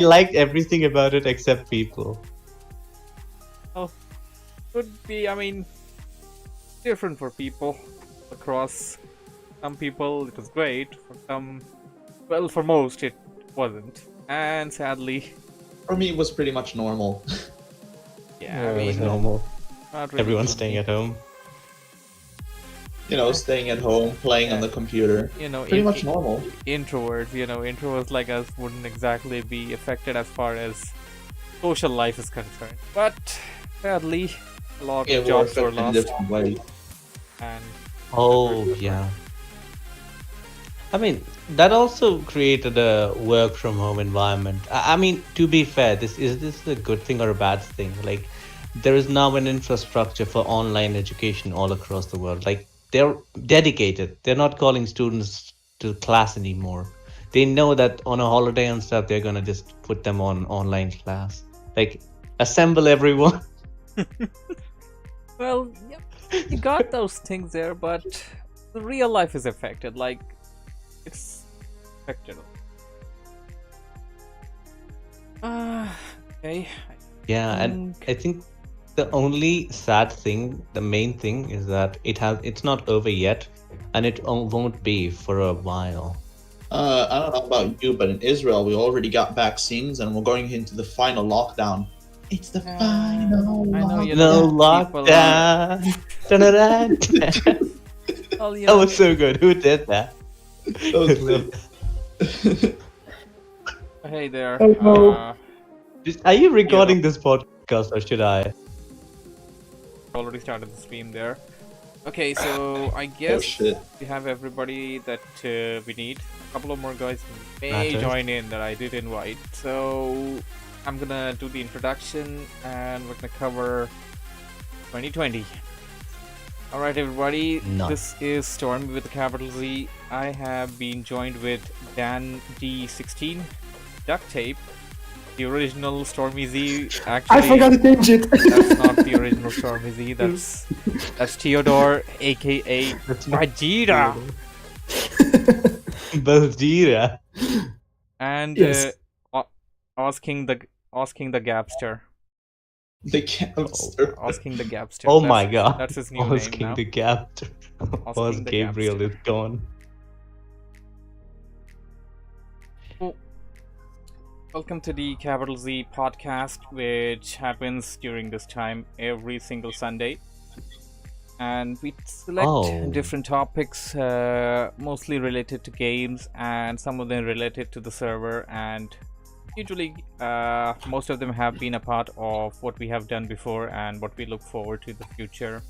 liked everything about it except people. Well, could be. I mean, different for people across. Some people it was great. For some, well, for most it wasn't. And sadly, For me, it was pretty much normal. yeah, I It was mean, normal. not really Everyone's for staying me. at home. You know, staying at home, playing on the computer. You know, Pretty much normal. Introverts, introverts like us wouldn't exactly be affected as far as social life is concerned. But sadly, a lot Yeah, of we're jobs were affected in lost, different ways. and Oh, yeah. I mean, that also created a work from home environment. I mean, to be fair, this a good thing or a bad thing? Like, there is now an infrastructure for online education all across the world. Like, they're dedicated. They're not calling students to class anymore. They know that on a holiday and stuff, they're gonna just put them on online class. Like, assemble everyone. well, yep, you got those things there, but the real life is affected. Like, it's affected. Okay. Yeah, and I think the only sad thing, the main thing, is that it's not over yet, and it won't be for a while. I don't know about you, but in Israel, we already got vaccines and we're going into the final lockdown. It's the final I know, No people are- lockdown. Dun-dun-dun. Well, you That know, was so good. Who did that? hey there. Hello. Are you recording this podcast or should I? Already started the stream there. Okay, so I guess shit. we have everybody that we need. A couple of more guys may Matters. join in that I did invite. So I'm gonna do the introduction and we're gonna cover 2020. Alright everybody, Nice. This is Stormy with a capital Z. I have been joined with Dan D16, Duct Tape, the original Stormy Z. Actually, I forgot to change it. that's not the original Stormy Z. That's Theodore, aka Vegeta, Baldira. and Yes. asking the Gapster. The cancer. Asking the Gapster. Oh my god. That's his new Oz name King now. the Captor. Oz King the Gabriel Gapster. is gone. Welcome to the Capital Z podcast, which happens during this time every single Sunday. And we select different topics, mostly related to games, and some of them related to the server. And usually, most of them have been a part of what we have done before and what we look forward to in the future.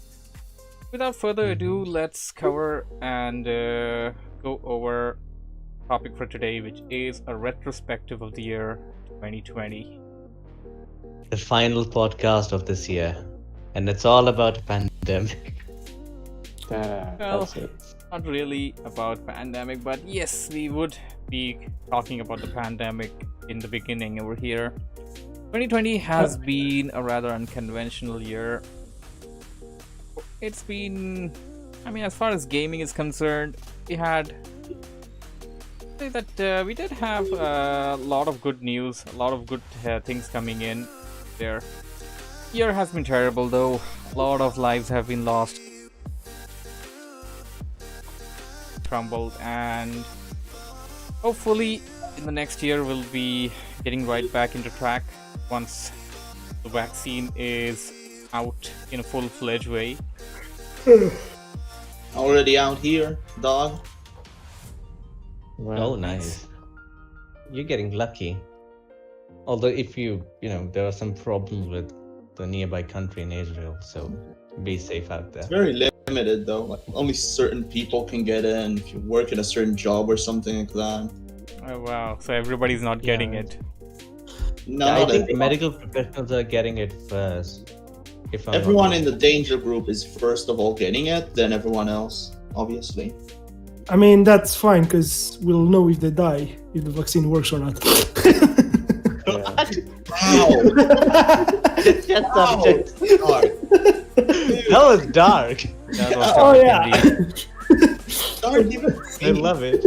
Without further ado, let's cover and go over topic for today, which is a retrospective of the year 2020. The final podcast of this year. And it's all about pandemic. That's it. Not really about pandemic, but yes, we would be talking about the pandemic in the beginning over here. 2020 has been a rather unconventional year. It's been, I mean, as far as gaming is concerned, we had say that we did have a lot of good news, a lot of good things coming in there. Year has been terrible though. A lot of lives have been lost, crumbled, and hopefully in the next year we'll be getting right back into track once the vaccine is out in a full-fledged way. Already out here, dog. Oh, nice. You're getting lucky. Although if there are some problems with the nearby country in Israel, so be safe out there. It's very limited though. Like, only certain people can get in. If you work in a certain job or something like that. Oh wow, so everybody's not getting Yeah. it. No, I not think everyone. medical professionals are getting it first. If I'm not Everyone in wrong. the danger group is first of all getting it, then everyone else, obviously. I mean, that's fine because we'll know if they die, if the vaccine works or not. Ow! Just Ow! subject. Dark. That was dark. That was Oh, dark yeah. indeed. Dark even. I love it.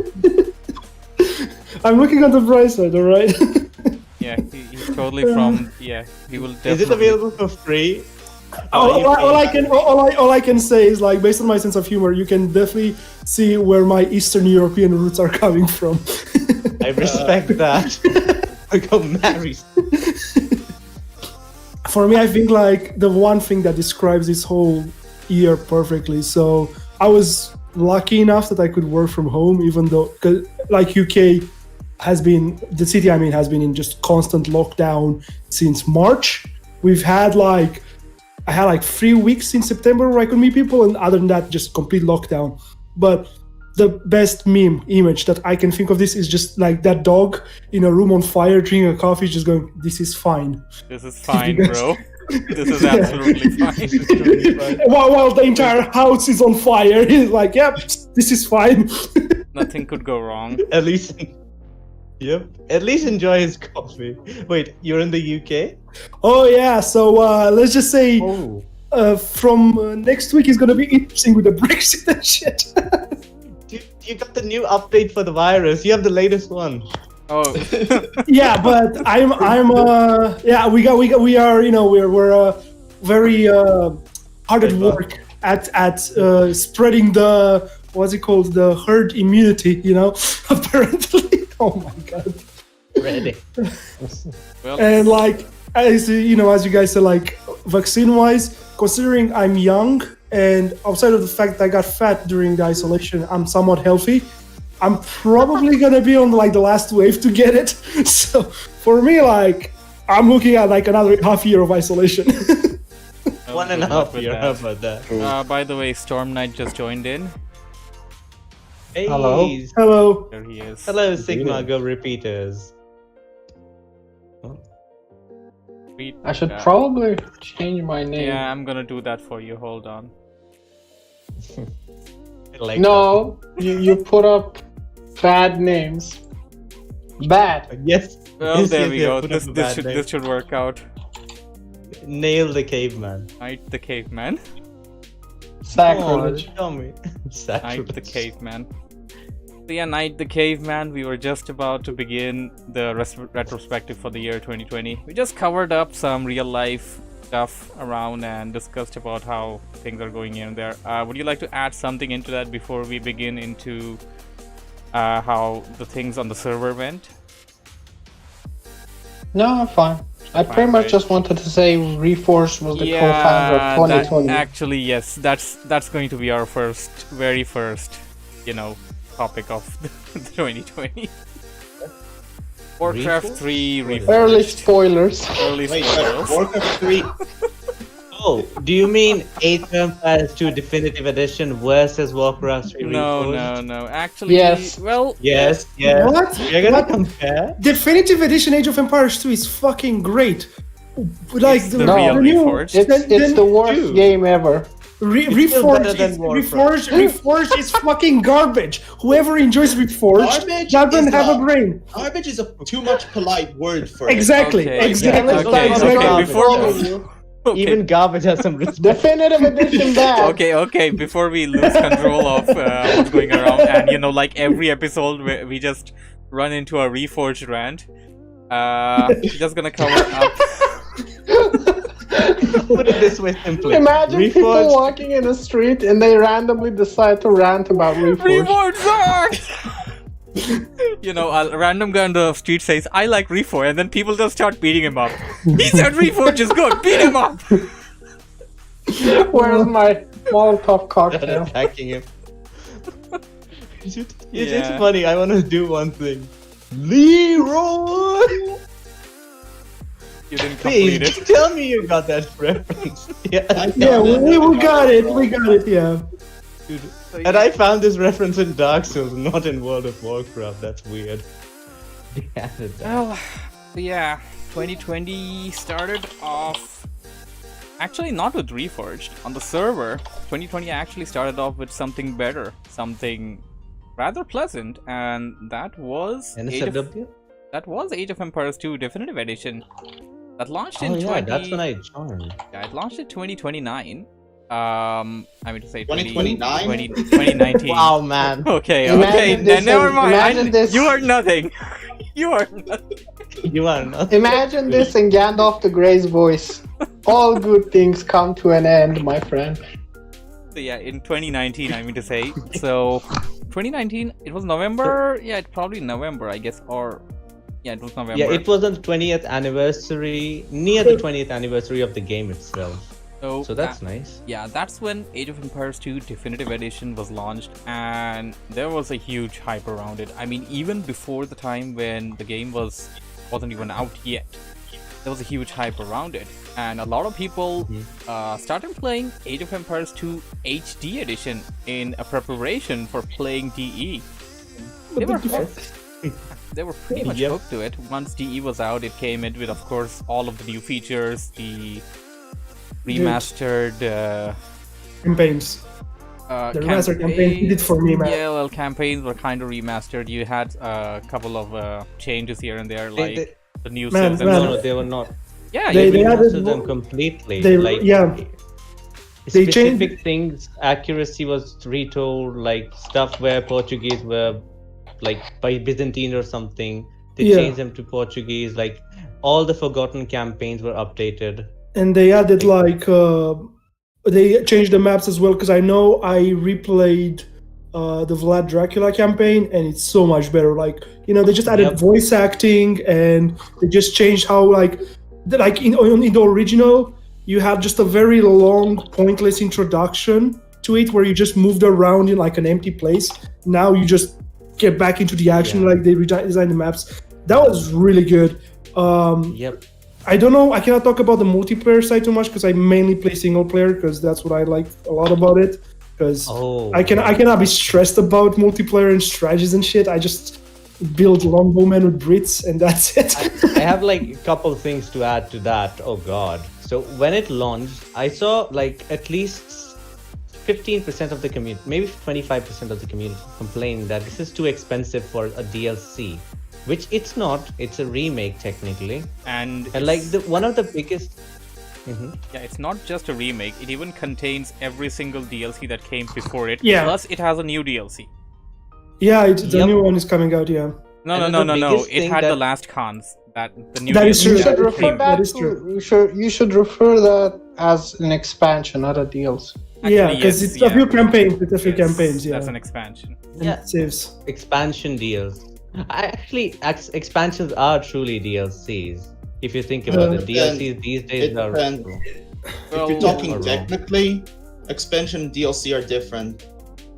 I'm looking on the bright side, alright? Yeah, He's totally from. Yeah, he will definitely. Is it available for free? All I can say is, like, based on my sense of humor, you can definitely see where my Eastern European roots are coming from. I respect that. I got married. For me, I think like the one thing that describes this whole year perfectly. So I was lucky enough that I could work from home, even though, 'cause, like, UK has been, the city I'm in has been in just constant lockdown since March. I had like 3 weeks in September where I could meet people, and other than that, just complete lockdown. But the best meme image that I can think of this is just like that dog in a room on fire drinking a coffee, just going, "This is fine. This is fine, bro. This is absolutely fine." While the entire house is on fire, he's like, "Yep, this is fine." Nothing could go wrong. At least, yep. At least enjoy his coffee. Wait, you're in the UK? Oh yeah, so let's just say from next week is gonna be interesting with the Brexit and shit. You got the new update for the virus. You have the latest one. Oh, Yeah, but we are, you know, we're very hard at work at spreading the, what's it called, the herd immunity, you know. Apparently, oh my god. Ready. well, And like, as you know, as you guys said, like, vaccine wise, considering I'm young and outside of the fact that I got fat during the isolation, I'm somewhat healthy. I'm probably gonna be on like the last wave to get it. So for me, like, I'm looking at like another half year of isolation. 1.5 years. How about that? by the way, Storm Knight just joined in. Hey. Hello. Hello. There he is. Hello, Sigma Go repeaters. Sweet. I should probably change my name. Yeah, I'm gonna do that for you. Hold on. Like No, you put up bad names. Bad. that. Yes. Well, Yes, there yes, we yes, go. put up a bad name. This should work out. Nail the caveman. Knight the caveman. Sacrilege. Oh, tell me. Knight Sacrilege. the caveman. So yeah, Knight the caveman. We were just about to begin the retrospective for the year 2020. We just covered up some real life stuff around and discussed about how things are going in there. Would you like to add something into that before we begin into how the things on the server went? No, I'm fine. I pretty much just wanted to say Reforce was the co-founder of 2020. Actually, yes, that's going to be our very first, you know, topic of the 2020. Warcraft 3 Reforged. Early spoilers. Early Wait, spoilers. Warcraft 3. Oh, do you mean Age of Empires 2 Definitive Edition versus Warcraft 3 Reforged? No. Actually, Yes. well, Yes. What? You're gonna What? compare? Definitive Edition Age of Empires 2 is fucking great. Like It's the real new- Reforged. It's the worst Dude. game ever. better than Warcraft. Reforged is fucking garbage. Whoever enjoys Reforged Garbage doesn't is have a a- brain. Garbage is a too much polite word for it. Exactly. Okay. Exactly. Okay, Exactly. before okay. Even garbage has some respect. Definitive edition bad. Okay, before we lose control of what's going around, and you know, like every episode we just run into a Reforged rant, just gonna cover up. Put it this way simply. Imagine people Reforged. walking in the street and they randomly decide to rant about Reforged. Reforged! You know, a random guy on the street says, "I like Reforged," and then people just start beating him up. He said Reforged is good, beat him up! Where's my Molotov They're cocktail? attacking him. It's Yeah. funny. I want to do one thing. Leroy. You didn't Please complete it. tell me you got that reference. Yeah. Yeah, we got it. We got it. Yeah. Dude. And I found this reference in Dark Souls, not in World of Warcraft. That's weird. Well, yeah, 2020 started off. Actually, not with Reforged. On the server, 2020 actually started off with something better, something rather pleasant, and that was NSFW? Age of Empires 2 Definitive Edition. That launched in Oh yeah, that's when I joined. Yeah, it launched in 2029. I mean to say 2029? 2019. Wow, man. Okay, Imagine this never as- mind. imagine this- You are nothing. You are nothing. You are not. Imagine this in Gandalf the Grey's voice. All good things come to an end, my friend. So yeah, in 2019, I mean to say. So 2019, it was November. Yeah, it's probably November, I guess, or yeah, it was November. Yeah, it was on the 20th anniversary, near the 20th anniversary of the game itself. So that's nice. Yeah, that's when Age of Empires 2 Definitive Edition was launched, and there was a huge hype around it. I mean, even before the time when the game wasn't even out yet, there was a huge hype around it, and a lot of people started playing Age of Empires 2 HD Edition in a preparation for playing DE. They were hooked. They were pretty much hooked to it. Once DE was out, it came in with, of course, all of the new features, the remastered campaigns. The remastered campaign did it for me, man. Yeah, well, campaigns were kind of remastered. You had a couple of changes here and there, like the new man, No, they were not. Yeah, they added them completely. They specific changed things. Accuracy was retold, like stuff where Portuguese were like by Byzantine or something. They changed them to Portuguese. Like all the forgotten campaigns were updated. And they added they changed the maps as well, because I know I replayed the Vlad Dracula campaign, and it's so much better. Like, they just added voice acting, and they just changed how in the original you had just a very long, pointless introduction to it where you just moved around in like an empty place. Now you just get back into the action, like they redesigned the maps. That was really good. I don't know, I cannot talk about the multiplayer side too much because I mainly play single player, because that's what I like a lot about it. Because I cannot be stressed about multiplayer and strategies and shit. I just build longbowmen with Brits, and that's it. I have like a couple things to add to that. Oh god. So when it launched, I saw like at least 15% of the community, maybe 25% of the community complained that this is too expensive for a DLC. Which it's not. It's a remake technically, and like one of the biggest. Yeah, it's not just a remake. It even contains every single DLC that came before it. Yeah. Plus, it has a new DLC. Yeah, the new one is coming out. Yeah. No. It had the last cons. The new that is DLC true. You should refer that is true. You should refer that as an expansion, not a DLC. Yeah, because it's a few campaigns. It's a few campaigns. Yeah, that's an expansion. It saves expansion deals. Actually, expansions are truly DLCs. If you think about it, DLCs these days are. If you're talking technically, expansion and DLC are different.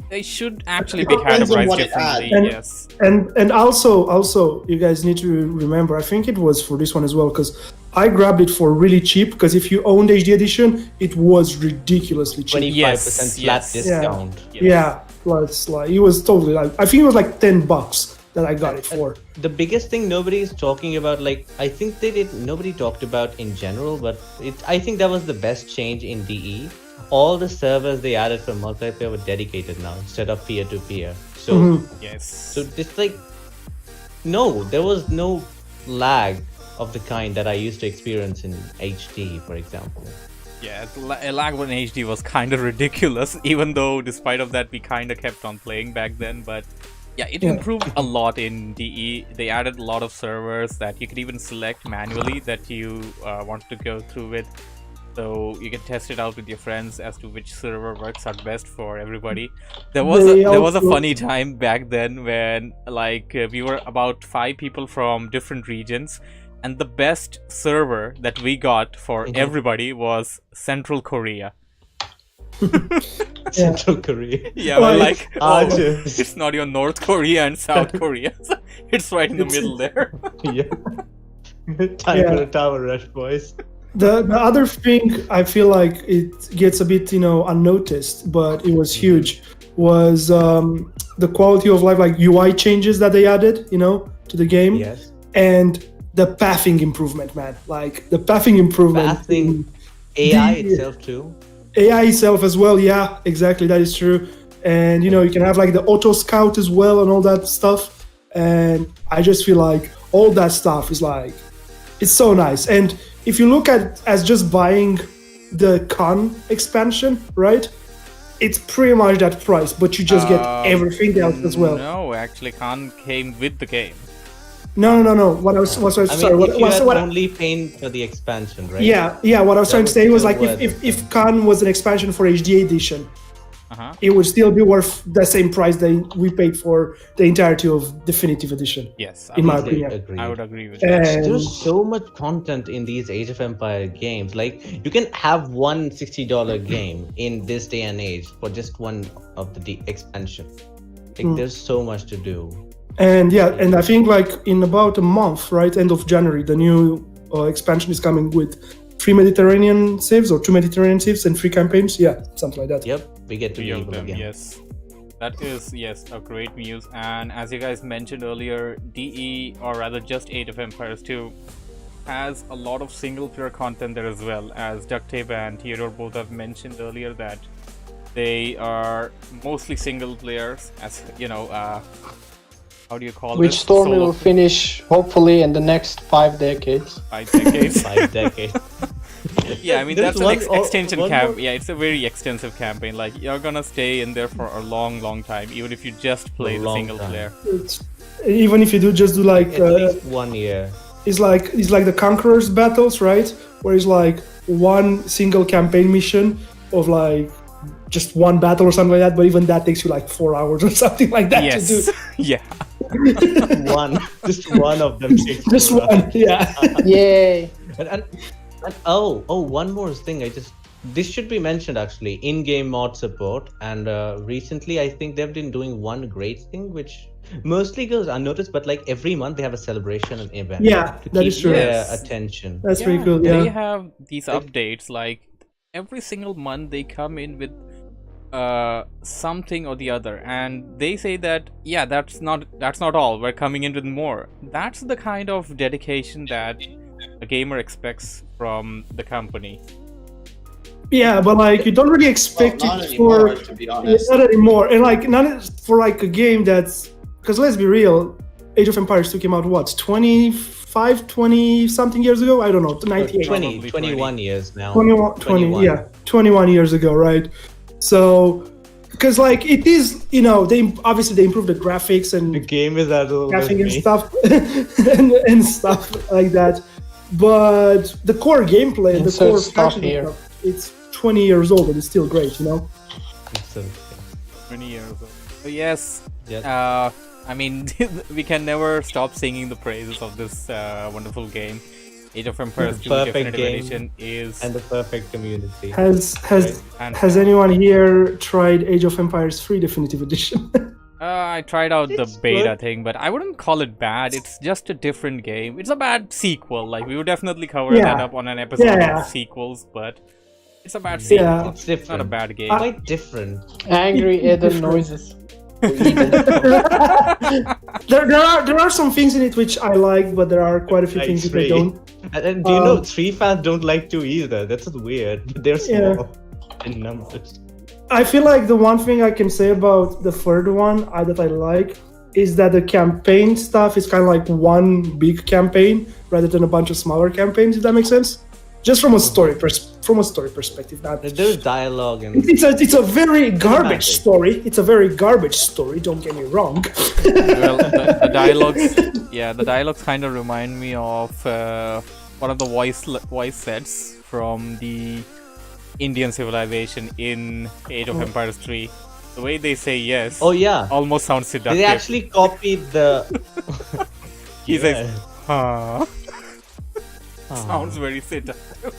They should actually be categorized differently. Yes. And also, you guys need to remember. I think it was for this one as well, because I grabbed it for really cheap. Because if you owned HD edition, it was ridiculously cheap. 25% flat discount. Yeah, plus like it was totally like I think it was like $10 that I got it for. The biggest thing nobody is talking about, like I think nobody talked about in general, but I think that was the best change in DE. All the servers they added for multiplayer were dedicated now instead of peer-to-peer. So yes. So it's like there was no lag of the kind that I used to experience in HD, for example. Yeah, lag in HD was kind of ridiculous, even though despite of that we kind of kept on playing back then, but yeah, it improved a lot in DE. They added a lot of servers that you could even select manually that you want to go through with. So you can test it out with your friends as to which server works out best for everybody. There was a funny time back then when we were about 5 people from different regions, and the best server that we got for everybody was Central Korea. Central Korea. Yeah, well, it's not your North Korea and South Korea. It's right in the middle there. Time for a tower rush, boys. The other thing I feel like it gets a bit unnoticed, but it was huge, was the quality of life, like UI changes that they added to the game. Yes. And the pathing improvement, man. Like the pathing improvement. Pathing, AI itself too. AI itself as well, yeah, exactly, that is true. And you can have like the auto scout as well and all that stuff. And I just feel like all that stuff is like, it's so nice. And if you look at as just buying the Khan expansion, right? It's pretty much that price, but you just get everything else as well. No, actually, Khan came with the game. No. What I was I sorry. mean, if you had What only paying for the expansion, right? Yeah. What I was That trying to would say was still like worth if Khan was an expansion for HD edition, Uh-huh. it would still be worth the same price that we paid for the entirety of Definitive Edition. Yes, in my Completely opinion. agreed. I would agree with that. And There's so much content in these Age of Empire games. Like, you can have one $60 game in this day and age for just one of the expansion. Like, there's so much to do. And I think like in about a month, right, end of January, the new expansion is coming with 3 Mediterranean civs or 2 Mediterranean civs and 3 campaigns. Yeah, something like that. Yep, we get to be Three of able them, again. yes. That is, yes, a great news. And as you guys mentioned earlier, DE, or rather just Age of Empires 2, has a lot of single player content there as well, as Ducktape and Theodore both have mentioned earlier that they are mostly single players, as you know, how do you call Which this? Storm Solo will finish hopefully in the next 5 decades. 5 decades. 5 decades. Yeah, I mean There's that's an one- extension one camp. more- Yeah, it's a very extensive campaign. Like you're gonna stay in there for a long time, even if you just play the long single time. player. Even if you do like At least 1 year. it's like the Conqueror's battles, right? Where it's like one single campaign mission of like just one battle or something like that. But even that takes you like 4 hours or something like that Yes. to Yeah. Just one of them. do. Just one, yeah. Yay! And one more thing. This should be mentioned actually. In-game mod support, and recently I think they've been doing one great thing, which mostly goes unnoticed, but like every month they have a celebration and event. Yeah, to that keep is true. their Yes. attention. That's pretty cool. They Yeah. have these updates like every single month they come in with something or the other, and they say that that's not all. We're coming in with more. That's the kind of dedication that a gamer expects from the company. Yeah, but like you don't really expect Well, not it anymore, for to be honest. not anymore, and like not for like a game that's because let's be real, Age of Empires 2 came out what 20 something years ago. I don't know, 98. 21 years now. 21 years ago, right? So because like it is, they improved the graphics The and game is at graphic and stuff and stuff like that, but the core gameplay and the Insert core stuff fashion here. stuff, it's 20 years old and it's still great, 20 years old. So yes, Yes. I mean we can never stop singing the praises of this wonderful game. Age of Empires 2 Perfect Definitive game. Edition is And the perfect community. Has and has anyone here tried Age of Empires 3 Definitive Edition? I tried out the It's beta good. thing, but I wouldn't call it bad. It's just a different game. It's a bad sequel. Like we would definitely cover Yeah. that up on an episode Yeah. of sequels, but it's a bad sequel. Yeah. It's different. Not a bad game. Quite different. Angry Eden noises. there are some things in it which I like, but there are quite a few Like things that I three. don't. And do you know, 3 fans don't like 2 either. That's just weird. But they're Yeah. small in numbers. I feel like the one thing I can say about the third one that I like is that the campaign stuff is kind of like one big campaign rather than a bunch of smaller campaigns. If that makes sense, just from a story perspective. Not There's dialogue and it's a very garbage Cinematic. story. It's a very garbage story. Don't get me wrong. Well, the dialogues kind of remind me of one of the voice sets from the Indian civilization in Age of Empires 3. The way they say yes oh yeah, almost sounds seductive. they actually copied the. He says, Yeah. huh? Sounds very seductive.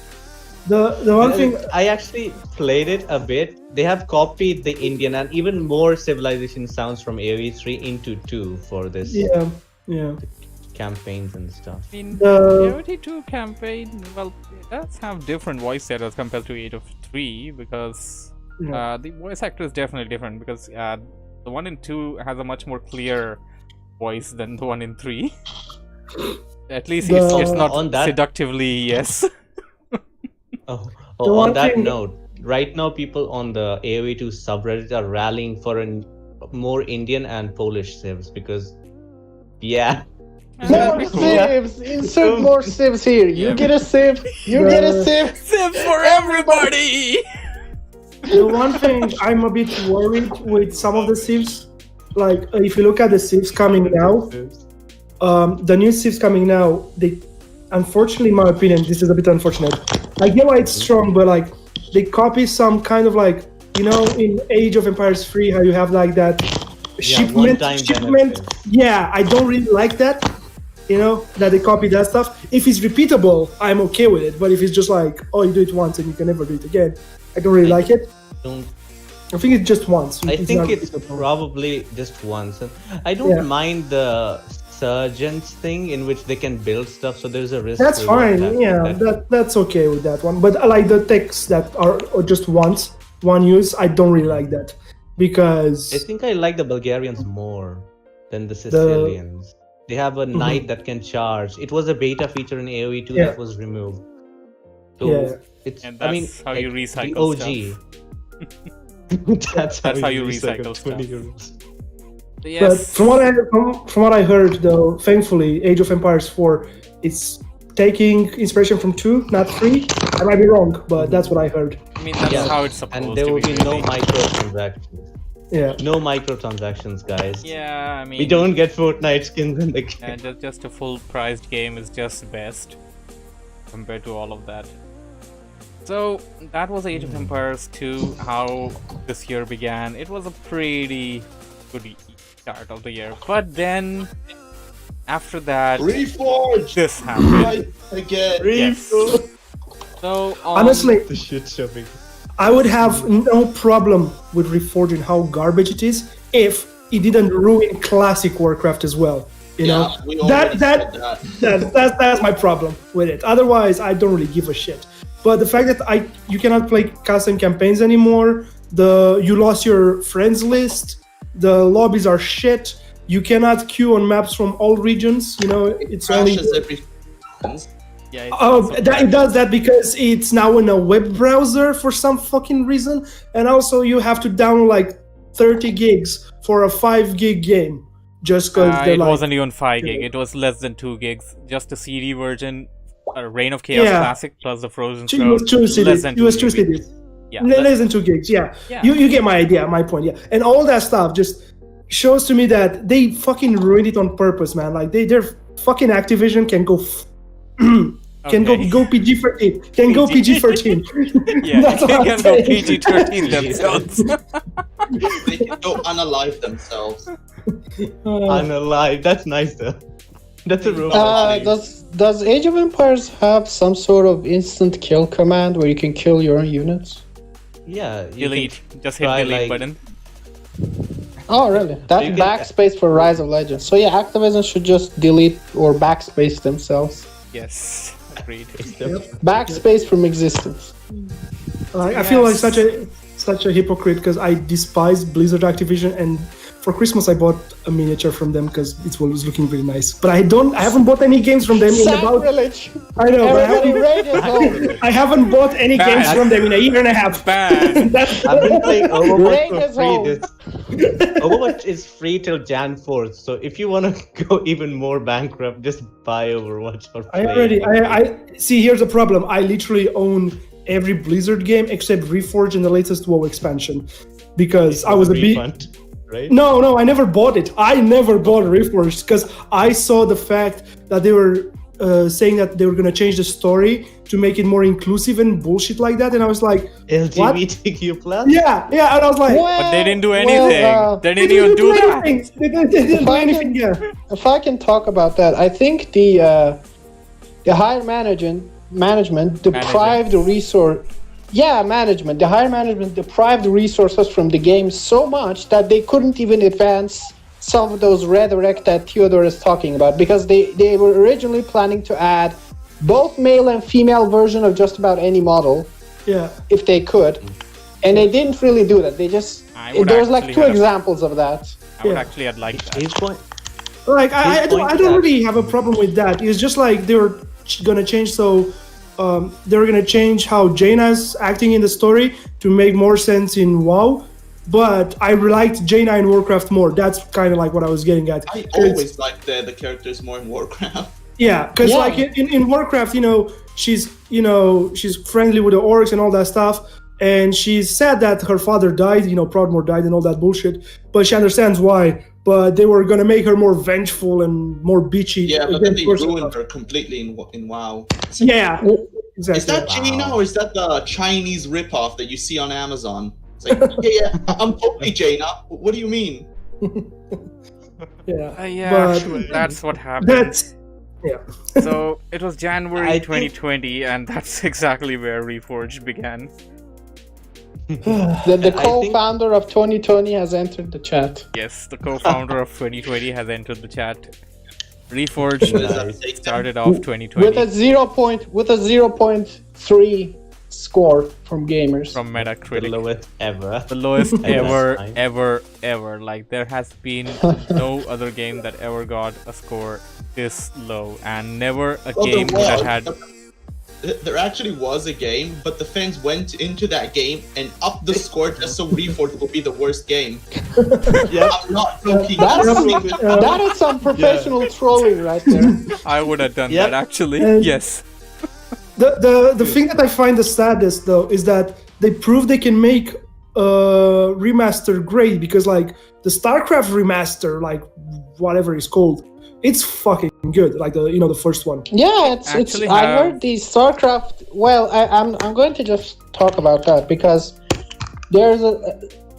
The one thing. I actually played it a bit. They have copied the Indian and even more civilization sounds from AoE 3 into 2 for this Yeah. campaigns and stuff. I mean, The- AoE 2 campaign, well, it does have different voice setters compared to Age of 3 because Yeah. the voice actor is definitely different because the one in 2 has a much more clear voice than the one in 3. At least it's The- not On that- seductively yes. Oh, The one on that thing- note, right now people on the AoE 2 subreddit are rallying for more Indian and Polish civs because, yeah, More sieves! Insert more sieves here. You get a sieve. You get a sieve. Sims for everybody! The one thing I'm a bit worried with some of the civs, like if you look at the civs coming now, the new Civs coming now, they, unfortunately, in my opinion, this is a bit unfortunate. I get why it's strong, but like they copy some kind of like, in Age of Empires 3, how you have like that shipment. Yeah, I don't really like that. That they copy that stuff. If it's repeatable, I'm okay with it. But if it's just like, oh, you do it once and you can never do it again, I don't really like it. I think it's just once. I think it's probably just once. And I don't mind the Surgeons thing in which they can build stuff, so there's a risk. That's fine. That's okay with that one. But I like the techs that are just one use. I don't really like that because I think I like the Bulgarians more than the Sicilians. They have a knight that can charge. It was a beta feature in AoE 2 that was removed. So it's, and that's how you recycle the OG. Stuff. that's how you recycle stuff. Yes. But from what I heard, though, thankfully, Age of Empires 4, it's taking inspiration from 2, not 3. I might be wrong, but that's what I heard. I mean, that's how it's supposed to be. And there will be no microtransactions. Yeah. No microtransactions, guys. Yeah, I mean... We don't get Fortnite skins in the game. And just a full-priced game is just best compared to all of that. So, that was Age of Empires 2, how this year began. It was a pretty good start of the year. But then, after that... Reforged! This happened. Right again. Reforged! So, honestly... The shit shoving. I would have no problem with Reforging how garbage it is if it didn't ruin classic Warcraft as well. You know, that's my problem with it. Otherwise, I don't really give a shit. But the fact that you cannot play custom campaigns anymore, you lost your friends list, the lobbies are shit. You cannot queue on maps from all regions. It's only. Yeah, it does that because it's now in a web browser for some fucking reason, and also you have to download like 30 gigs for a 5 gig game just because it wasn't even 5 gig. It was less than 2 gigs. Just a CD version, Reign of Chaos Classic plus the Frozen Throne. It was 2 CDs. Yeah, less than 2 gigs. Yeah. You get my idea, my point. Yeah, and all that stuff just shows to me that they fucking ruined it on purpose, man. Like their fucking Activision can go. Can go PG-13. Can go PG-13. Yeah, they can go PG-13 themselves. They can go unalive themselves. Unalive. That's nice though. That's a real Does Age of Empires have some sort of instant kill command where you can kill your own units? Yeah. Delete. Just hit delete button. Oh, really? That's backspace for Rise of Legends. So yeah, Activision should just delete or backspace themselves. Yes, agreed. Backspace from existence. I feel like such a hypocrite because I despise Blizzard Activision, and for Christmas I bought a miniature from them because it was looking really nice. But I haven't bought any games from them in about. I know. I haven't bought any games from them in a year and a half. I've been playing Overwatch for free. Overwatch is free till Jan 4th, so if you want to go even more bankrupt, just buy Overwatch for free. I see. Here's the problem. I literally own every Blizzard game except Reforged and the latest WoW expansion because I was a big. Right? No, I never bought it. I never bought Reforged because I saw the fact that they were saying that they were going to change the story to make it more inclusive and bullshit like that, and I was like, LGBTQ plus? Yeah, and I was like, but they didn't do anything. They didn't even do that. They didn't do anything. If I can talk about that, I think the higher management deprived the resource. Yeah, management. The higher management deprived the resources from the game so much that they couldn't even advance some of those rhetoric that Theodore is talking about because they were originally planning to add both male and female version of just about any model. Yeah. If they could. And they didn't really do that. They just there's like 2 examples of that. I would actually have liked that. Like I don't really have a problem with that. It's just like they were gonna change they were going to change how Jaina's acting in the story to make more sense in WoW, but I liked Jaina in Warcraft more. That's kind of like what I was getting at. I always liked the characters more in Warcraft. Yeah, because like in Warcraft, she's friendly with the orcs and all that stuff, and she's sad that her father died, Proudmoore died and all that bullshit, but she understands why. But they were going to make her more vengeful and more bitchy. Yeah, but then they ruined her completely in WoW. Yeah, exactly. Is that Jaina or is that the Chinese ripoff that you see on Amazon? It's like, yeah, I'm totally Jaina. What do you mean? Actually, that's what happened. Yeah. So it was January 2020, and that's exactly where Reforged began. The co-founder of 2020 has entered the chat. Yes, the co-founder of 2020 has entered the chat. Reforged started off 2020 with a 0.3 score from gamers. from Metacritic. The lowest ever. The lowest Time. ever. Like, there has been no other game that ever got a score this low, and never a game that had. There actually was a game, but the fans went into that game and upped the score just so Reforged would be the worst game. Yeah. I'm not joking. That is some professional trolling right there. I would have done Yep. that actually. And- Yes. The thing that I find the saddest though is that they prove they can make remaster great, because like the Starcraft Remaster, like whatever it's called, it's fucking good. Like the first one. Yeah, it's. Actually I have- heard the StarCraft. Well, I'm going to just talk about that because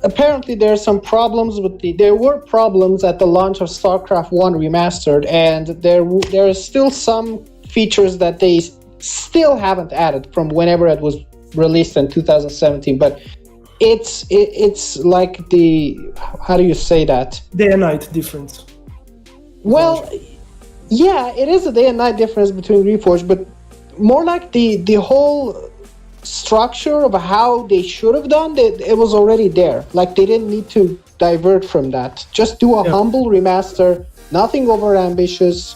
apparently there's some problems with there were problems at the launch of StarCraft 1 Remastered, and there are still some features that they still haven't added from whenever it was released in 2017. But it's like how do you say that? Day and night difference. Well, yeah, it is a day and night difference between Reforged, but more like the whole structure of how they should have done it was already there. Like, they didn't need to divert from that. Just do a humble remaster, nothing over ambitious,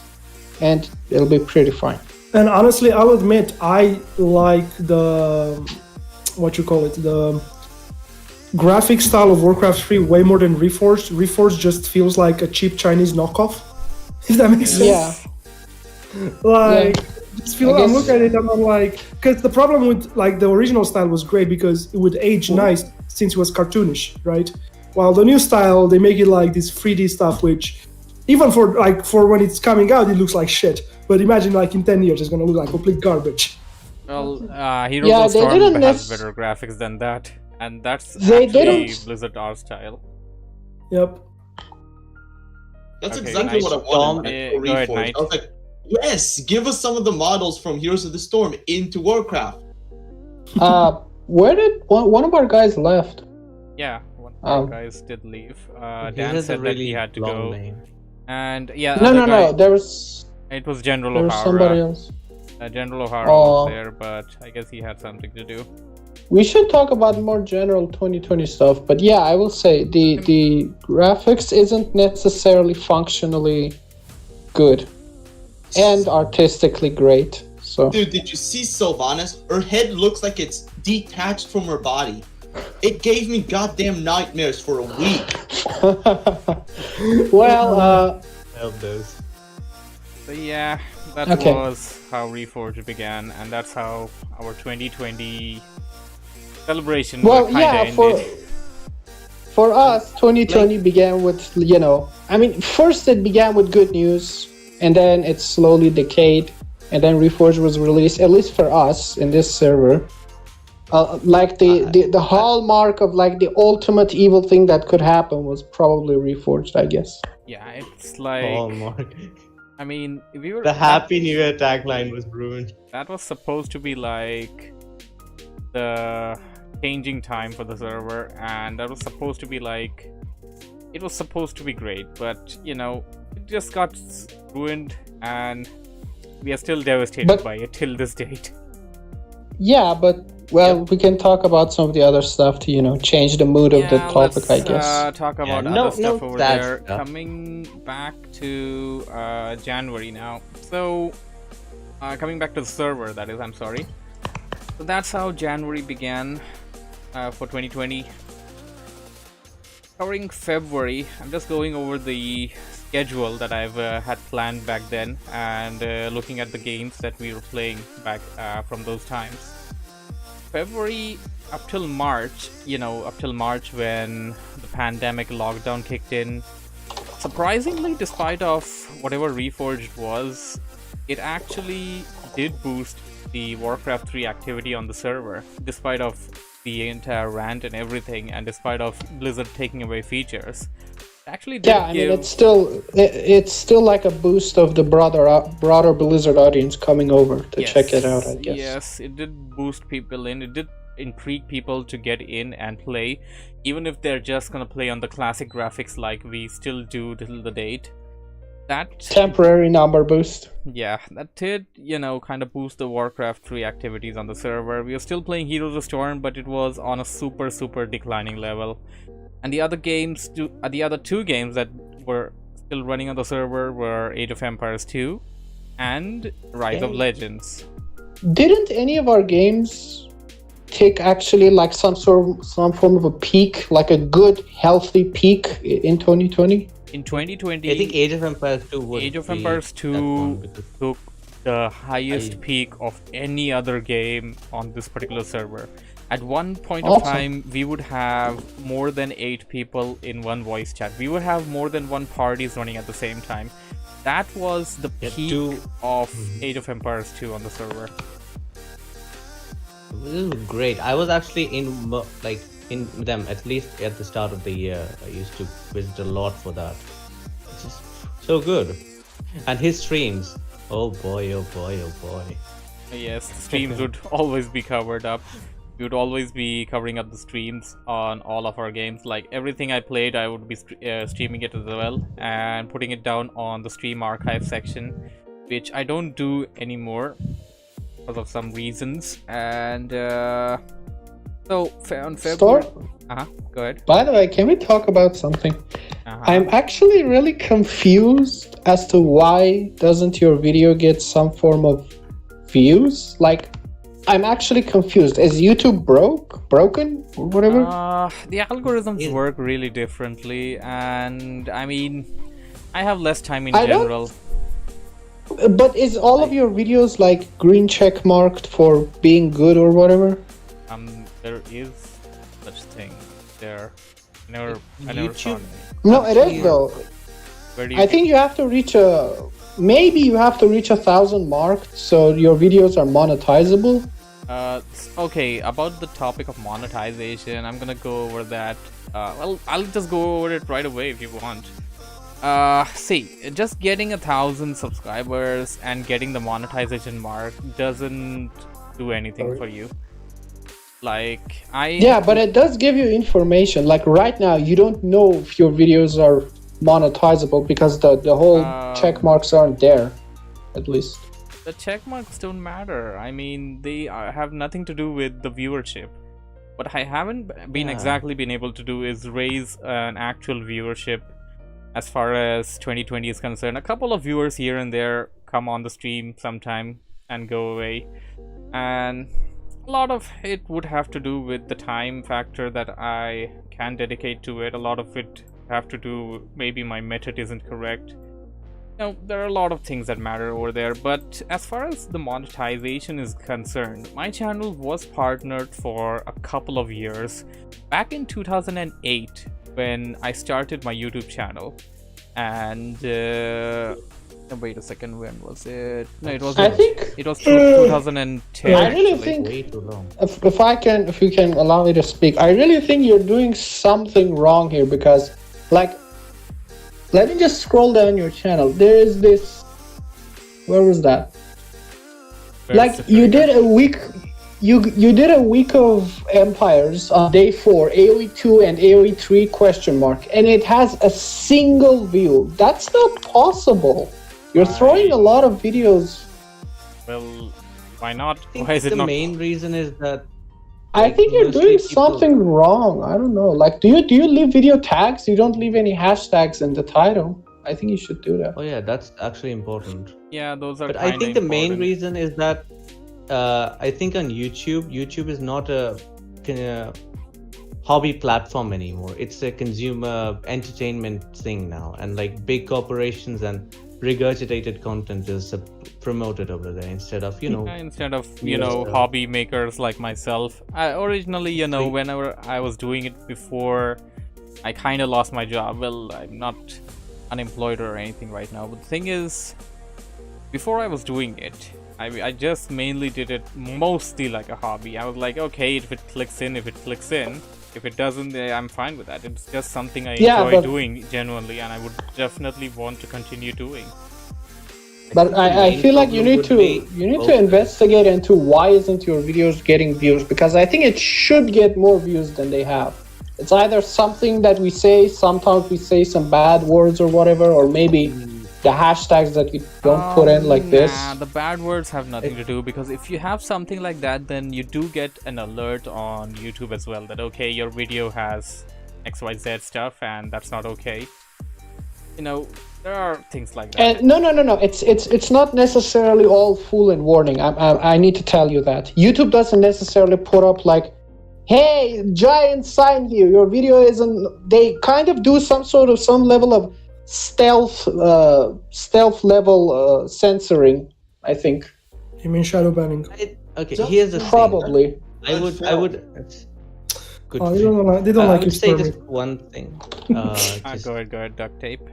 and it'll be pretty fine. And honestly, I'll admit I like the graphic style of Warcraft 3 way more than Reforged. Reforged just feels like a cheap Chinese knockoff, if that makes sense. Yeah. Like, just feel, I guess- I'm looking at it and I'm like, because the problem with like the original style was great because it would age nice since it was cartoonish, right? While the new style, they make it like this 3D stuff, which even for when it's coming out, it looks like shit. But imagine like in 10 years, it's gonna look like complete garbage. Well, Heroes Yeah, of they Storm didn't has nec- better graphics than that, and that's They actually didn't- Blizzard art style. Yep. That's Okay, exactly nice. what I wanted Yeah, for go ahead, Reforged. Knight. I was like, yes, give us some of the models from Heroes of the Storm into Warcraft. Where did one of our guys left? Yeah, one of our guys did leave. He Dan has a said that he really had to long go, name. and yeah, No, other guy, there was it was General somebody O'Hara. else. General O'Hara Oh. was there, but I guess he had something to do. We should talk about more general 2020 stuff, but yeah, I will say the graphics isn't necessarily functionally good and artistically great. So Dude, did you see Sylvanas? Her head looks like it's detached from her body. It gave me goddamn nightmares for a week. well, Help those. So yeah, that Okay. was how Reforged began, and that's how our 2020 celebration well, kinda yeah, ended. for us, 2020 began with, I mean, first it began with good news, and then it slowly decayed, and then Reforged was released, at least for us in this server. Like the hallmark of like the ultimate evil thing that could happen was probably Reforged, I guess. Yeah, it's like, Hallmark. I mean, we were The Happy New Year tagline was ruined. that was supposed to be like the changing time for the server, and that was supposed to be like, it was supposed to be great, but it just got ruined, and we are still devastated But- by it till this date. Yeah, but we can talk about some of the other stuff to change the mood of the topic, I guess. Talk about no- other stuff no over sad there. stuff. Coming back to January now. So, coming back to the server, that is, I'm sorry. So that's how January began for 2020. Covering February, I'm just going over the schedule that I've had planned back then, and looking at the games that we were playing back from those times. February up till March, up till March when the pandemic lockdown kicked in, surprisingly, despite of whatever Reforged was, it actually did boost the Warcraft 3 activity on the server, despite of the entire rant and everything, and despite of Blizzard taking away features. Actually did Yeah, I mean, it's still like a boost of the broader Blizzard audience coming over to check it out, I guess. Yes, it did boost people in. It did intrigue people to get in and play, even if they're just gonna play on the classic graphics like we still do till the date. That temporary number boost. Yeah, that did, kind of boost the Warcraft 3 activities on the server. We were still playing Heroes of the Storm, but it was on a super declining level. And the other two games that were still running on the server were Age of Empires 2 and Rise of Legends. Didn't any of our games take actually like some form of a peak, like a good healthy peak in 2020? In 2020, I think Age of Empires 2 was Age of Empires 2 took the highest peak of any other game on this particular server. At one point of time, we would have more than 8 people in one voice chat. We would have more than one parties running at the same time. That was the peak of Age of Empires 2 on the server. This was great. I was actually in them at least at the start of the year. I used to visit a lot for that. It's just so good. And his streams, oh boy. Yes, the streams would always be covered up. We would always be covering up the streams on all of our games. Like everything I played, I would be streaming it as well and putting it down on the stream archive section, which I don't do anymore because of some reasons. And so on February, go ahead. By the way, can we talk about something? I'm actually really confused as to why doesn't your video get some form of views? Like, I'm actually confused. Is YouTube broken or whatever? The algorithms work really differently, and I mean, I have less time in general. But is all of your videos like green check marked for being good or whatever? There is such thing. I never saw it. No, it is though. I think you have to reach maybe you have to reach 1,000 marked so your videos are monetizable. Okay, about the topic of monetization, I'm gonna go over that. Well, I'll just go over it right away if you want. See, just getting 1,000 subscribers and getting the monetization mark doesn't do anything for you. Like, Yeah, but it does give you information. Like right now, you don't know if your videos are monetizable because the whole check marks aren't there, at least. The check marks don't matter. I mean, they have nothing to do with the viewership. What I haven't exactly been able to do is raise an actual viewership as far as 2020 is concerned. A couple of viewers here and there come on the stream sometime and go away. And a lot of it would have to do with the time factor that I can dedicate to it. A lot of it have to do, maybe my method isn't correct. There are a lot of things that matter over there, but as far as the monetization is concerned, my channel was partnered for a couple of years. Back in 2008, when I started my YouTube channel, and wait a second, when was it? No, it was. I think it was 2010. I really think, if you can allow me to speak, I really think you're doing something wrong here because, like, let me just scroll down your channel. There is this. Where was that? Like you did a week. You did a week of Empires on day 4, AoE 2 and AoE 3 question mark, and it has a single view. That's not possible. You're throwing a lot of videos. Well, why not? Why is it not? The main reason is that I think you're doing something wrong. I don't know. Like, do you leave video tags? You don't leave any hashtags in the title. I think you should do that. Oh yeah, that's actually important. Yeah, those are. But I think the main reason is that I think on YouTube is not a hobby platform anymore. It's a consumer entertainment thing now, and like big corporations and regurgitated content is promoted over there instead of hobby makers like myself. Originally, whenever I was doing it before, I kind of lost my job. Well, I'm not unemployed or anything right now, but the thing is, before I was doing it, I just mainly did it mostly like a hobby. I was like, okay, if it clicks in, if it clicks in. If it doesn't, I'm fine with that. It's just something I enjoy doing genuinely, and I would definitely want to continue doing. But I feel like you need to investigate into why isn't your videos getting views, because I think it should get more views than they have. It's either something that we say, sometimes we say some bad words or whatever, or maybe the hashtags that you don't put in like this. The bad words have nothing to do, because if you have something like that, then you do get an alert on YouTube as well that, okay, your video has XYZ stuff, and that's not okay. There are things like that. And no. It's not necessarily all full and warning. I need to tell you that YouTube doesn't necessarily put up like, hey, giant sign here, your video isn't. They kind of do some level of stealth level censoring, I think. You mean shadow banning? Here's the probably thing. I would good they don't like I would say just one thing. Go ahead, duct tape.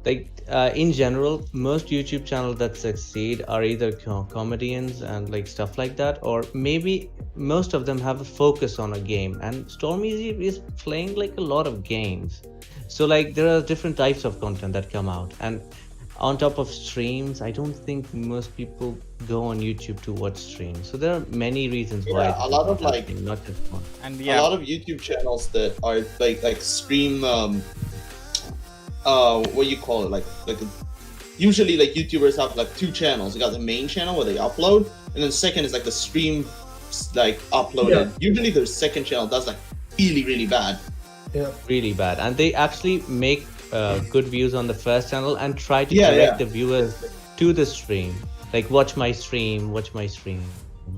In general, most YouTube channels that succeed are either comedians and stuff like that, or maybe most of them have a focus on a game, and Stormy is playing a lot of games. So there are different types of content that come out, and on top of streams, I don't think most people go on YouTube to watch streams. So there are many reasons why. A lot of not just one. And a lot of YouTube channels that are like stream what you call it, usually YouTubers have two channels. You got the main channel where they upload, and then the second is the stream uploaded. Yeah. Usually their second channel does really bad. Yeah, really bad, and they actually make good views on the first channel and try to direct the viewers to the stream. Watch my stream.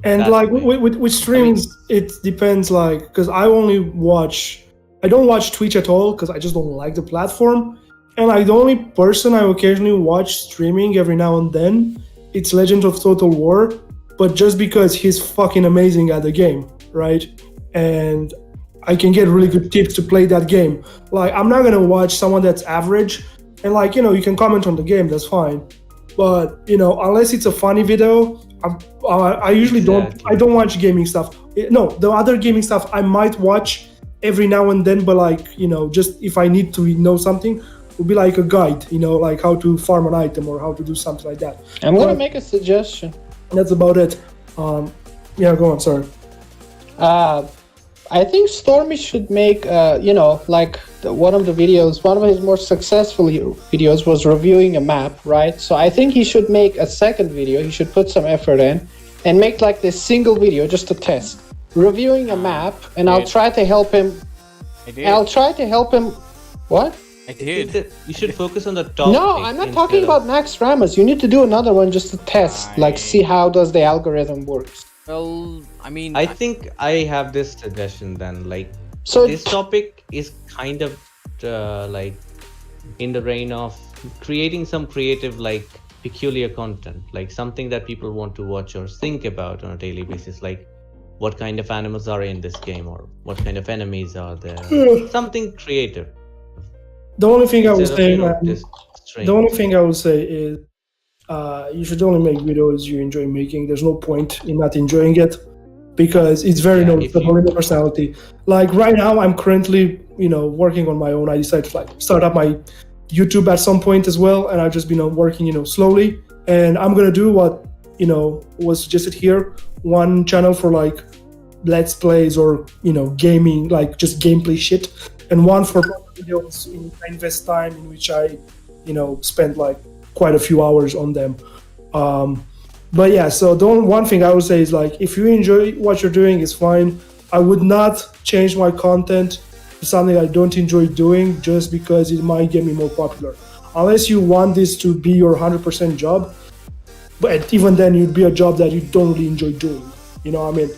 And with streams, it depends. Because I don't watch Twitch at all because I just don't like the platform. And the only person I occasionally watch streaming every now and then, it's Legend of Total War, but just because he's fucking amazing at the game, right? And I can get really good tips to play that game. I'm not gonna watch someone that's average, and you can comment on the game, that's fine. But unless it's a funny video, I usually don't watch gaming stuff. No, the other gaming stuff I might watch every now and then, but just if I need to know something, would be a guide, how to farm an item or how to do something like that. I'm gonna make a suggestion. That's about it. Go on, sorry. I think Stormy should make, one of his more successful videos was reviewing a map, right? So I think he should make a second video. He should put some effort in and make this single video just to test. Reviewing a map, and I'll try to help him. What? I did. You should focus on the top. No, I'm not talking about Max Ramos. You need to do another one just to test, see how does the algorithm works. Well, I think I have this suggestion then. So this topic is kind of in the reign of creating some creative, peculiar content, something that people want to watch or think about on a daily basis, what kind of animals are in this game, or what kind of enemies are there. Something creative. The only thing I would say is you should only make videos you enjoy making. There's no point in not enjoying it because it's very noticeable in the personality. Right now, I'm currently working on my own. I decided to start up my YouTube at some point as well, and I've just been working slowly. And I'm gonna do what was suggested here: one channel for let's plays or gaming, just gameplay shit, and one for videos I invest time in which I spend quite a few hours on them. But yeah, so the one thing I would say is if you enjoy what you're doing, it's fine. I would not change my content to something I don't enjoy doing just because it might get me more popular, unless you want this to be your 100% job. But even then, it'd be a job that you don't really enjoy doing. You know what I mean?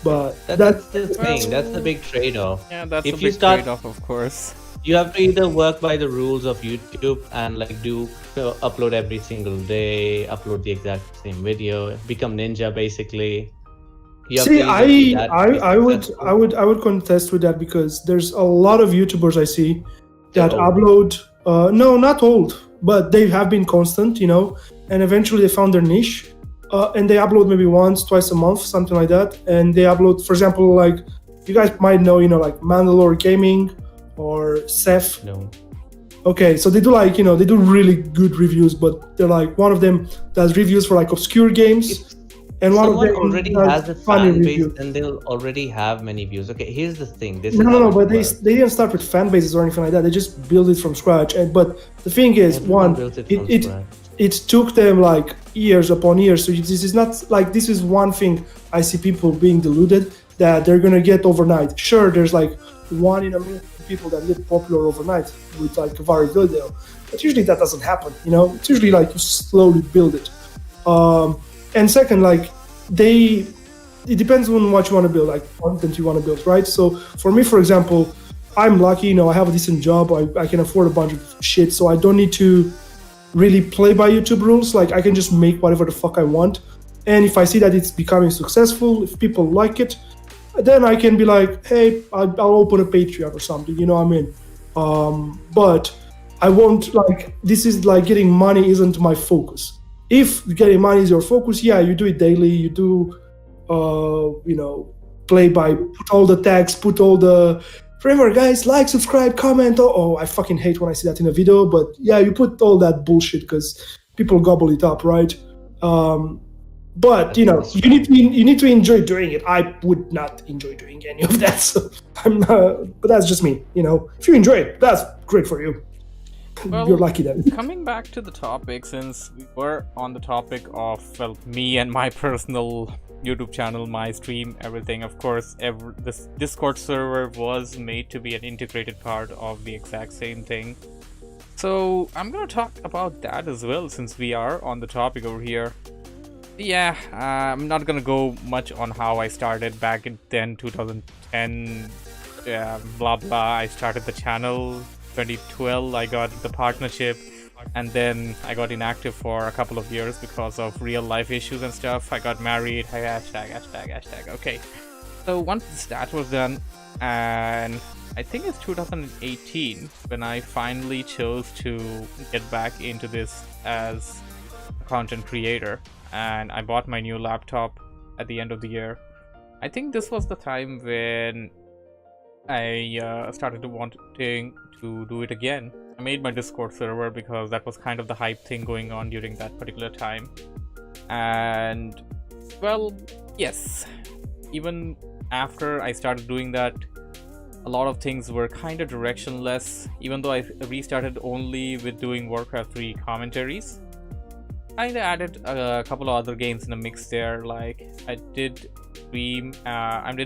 But that's the thing. That's the big trade-off. Yeah, that's a big trade-off, of course. You have to either work by the rules of YouTube and like do upload every single day, upload the exact same video, become ninja basically. You have to See, either do that to be successful. I would contest with that because there's a lot of YouTubers I see that They're old. upload. No, not old, but they have been constant, you know, and eventually they found their niche, and they upload maybe once, twice a month, something like that. And they upload, for example, like you guys might know, you know, like Mandalore Gaming or Seth. No. Okay, so they do like, you know, they do really good reviews, but they're like one of them does reviews for like obscure games, and one of Someone them already does has a funny fan base, reviews. then they'll already have many views. Okay, here's the thing. This is No, how it but works. they didn't start with fan bases or anything like that. They just build it from scratch. And but the thing is, Everyone one, builds it from scratch. it took them like years upon years. So this is not like this is one thing I see people being deluded that they're gonna get overnight. Sure, there's like 1 in a million people that get popular overnight with like a very good deal, but usually that doesn't happen. You know, it's usually like you slowly build it. And second, like it depends on what you want to build, like content you want to build, right? So for me, for example, I'm lucky, you know, I have a decent job, I can afford a bunch of shit, so I don't need to really play by YouTube rules. Like I can just make whatever the fuck I want, and if I see that it's becoming successful, if people like it, then I can be like, hey, I'll open a Patreon or something, you know what I mean? But I won't, like, this is like getting money isn't my focus. If getting money is your focus, yeah, you do it daily, you do you know, play by, put all the tags, put all the, remember guys, like, subscribe, comment. Oh, I fucking hate when I see that in a video, but yeah, you put all that bullshit because people gobble it up, right? But you know, you need to enjoy doing it. I would not enjoy doing any of that, so I'm not, but that's just me, you know. If you enjoy it, that's great for you. Well, you're lucky then. Coming back to the topic, since we were on the topic of, well, me and my personal YouTube channel, my stream, everything, of course, this Discord server was made to be an integrated part of the exact same thing. So I'm gonna talk about that as well, since we are on the topic over here. Yeah, I'm not gonna go much on how I started back in 2010, blah blah. I started the channel 2012. I got the partnership, and then I got inactive for a couple of years because of real life issues and stuff. I got married. Hashtag. Okay, so once that was done, and I think it's 2018 when I finally chose to get back into this as a content creator, and I bought my new laptop at the end of the year. I think this was the time when I started wanting to do it again. I made my Discord server because that was kind of the hype thing going on during that particular time. And well, yes, even after I started doing that, a lot of things were kind of directionless. Even though I restarted only with doing Warcraft 3 commentaries, I added a couple of other games in the mix there. Like I didn't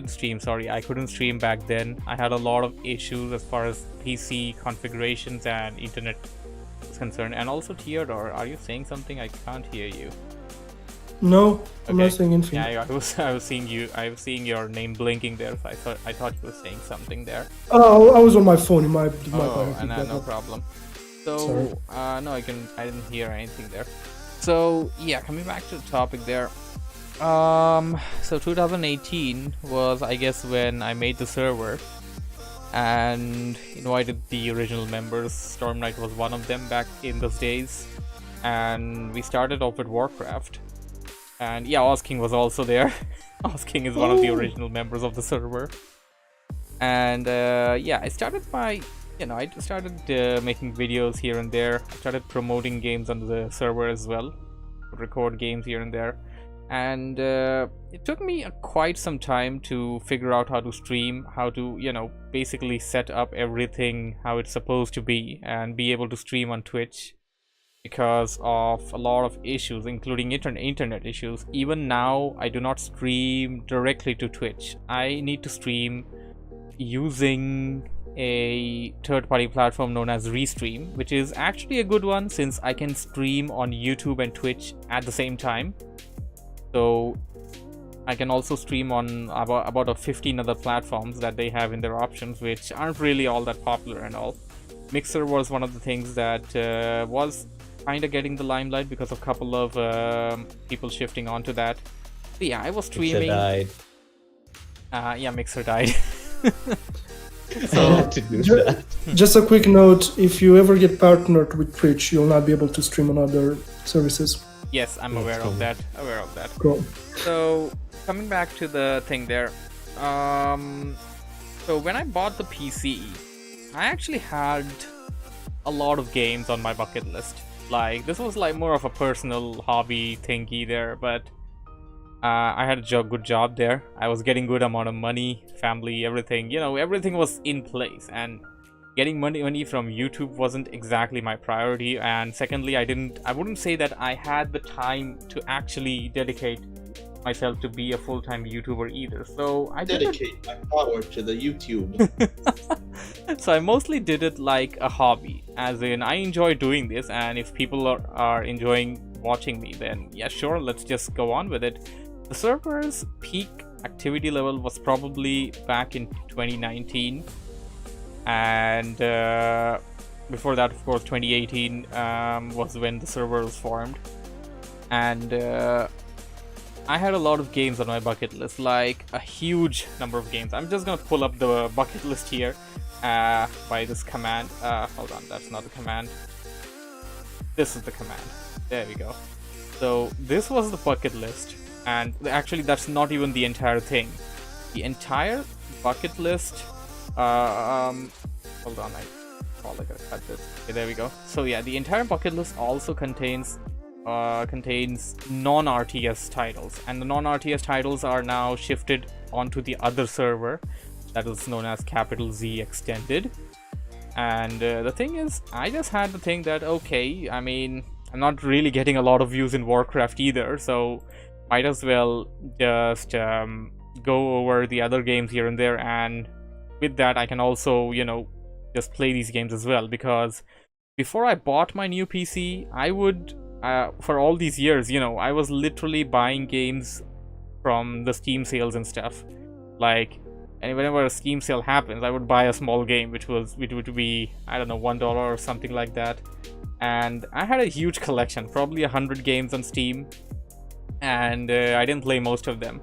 stream, sorry, I couldn't stream back then. I had a lot of issues as far as PC configurations and internet is concerned. And also, Theodore, are you saying something? I can't hear you. No, I'm not saying anything. Yeah, I was seeing your name blinking there, so I thought you were saying something there. Oh, I was on my phone. It might No problem. So no, I didn't hear anything there. So yeah, coming back to the topic there. So 2018 was, I guess, when I made the server and invited the original members. Storm Knight was one of them back in those days, and we started off with Warcraft. And yeah, Ozking was also there. Ozking is one of the original members of the server. And yeah, I started making videos here and there. I started promoting games on the server as well, record games here and there. And it took me quite some time to figure out how to stream, how to, basically set up everything how it's supposed to be and be able to stream on Twitch, because of a lot of issues, including internet issues. Even now, I do not stream directly to Twitch. I need to stream using a third-party platform known as Restream, which is actually a good one since I can stream on YouTube and Twitch at the same time. So I can also stream on about 15 other platforms that they have in their options, which aren't really all that popular and all. Mixer was one of the things that was kind of getting the limelight because of a couple of people shifting onto that. But yeah, I was streaming. Died. Yeah, Mixer died. So to do that. Just a quick note: if you ever get partnered with Twitch, you'll not be able to stream on other services. Yes, I'm aware of that. Cool. So coming back to the thing there, so when I bought the PC, I actually had a lot of games on my bucket list. Like, this was like more of a personal hobby thingy there, but I had a good job there. I was getting good amount of money, family, everything. You know, everything was in place, and getting money from YouTube wasn't exactly my priority. And secondly, I wouldn't say that I had the time to actually dedicate myself to be a full-time YouTuber either. So I dedicate my power to the YouTube. So I mostly did it like a hobby, as in I enjoy doing this, and if people are enjoying watching me, then yeah, sure, let's just go on with it. The server's peak activity level was probably back in 2019, and before that, of course, 2018 was when the server was formed. And I had a lot of games on my bucket list, like a huge number of games. I'm just gonna pull up the bucket list here by this command. Hold on, that's not the command. This is the command. There we go. So this was the bucket list, and actually that's not even the entire thing. The entire bucket list. Hold on, I gotta cut this. Okay, there we go. So yeah, the entire bucket list also contains non-RTS titles, and the non-RTS titles are now shifted onto the other server that is known as Z Extended. And the thing is, I just had to think that, okay, I mean, I'm not really getting a lot of views in Warcraft either, so might as well just go over the other games here and there, and with that I can also, you know, just play these games as well. Because before I bought my new PC, I would for all these years, you know, I was literally buying games from the Steam sales and stuff. Like, and whenever a Steam sale happens, I would buy a small game, which would be, I don't know, $1 or something like that. And I had a huge collection, probably 100 games on Steam, and I didn't play most of them.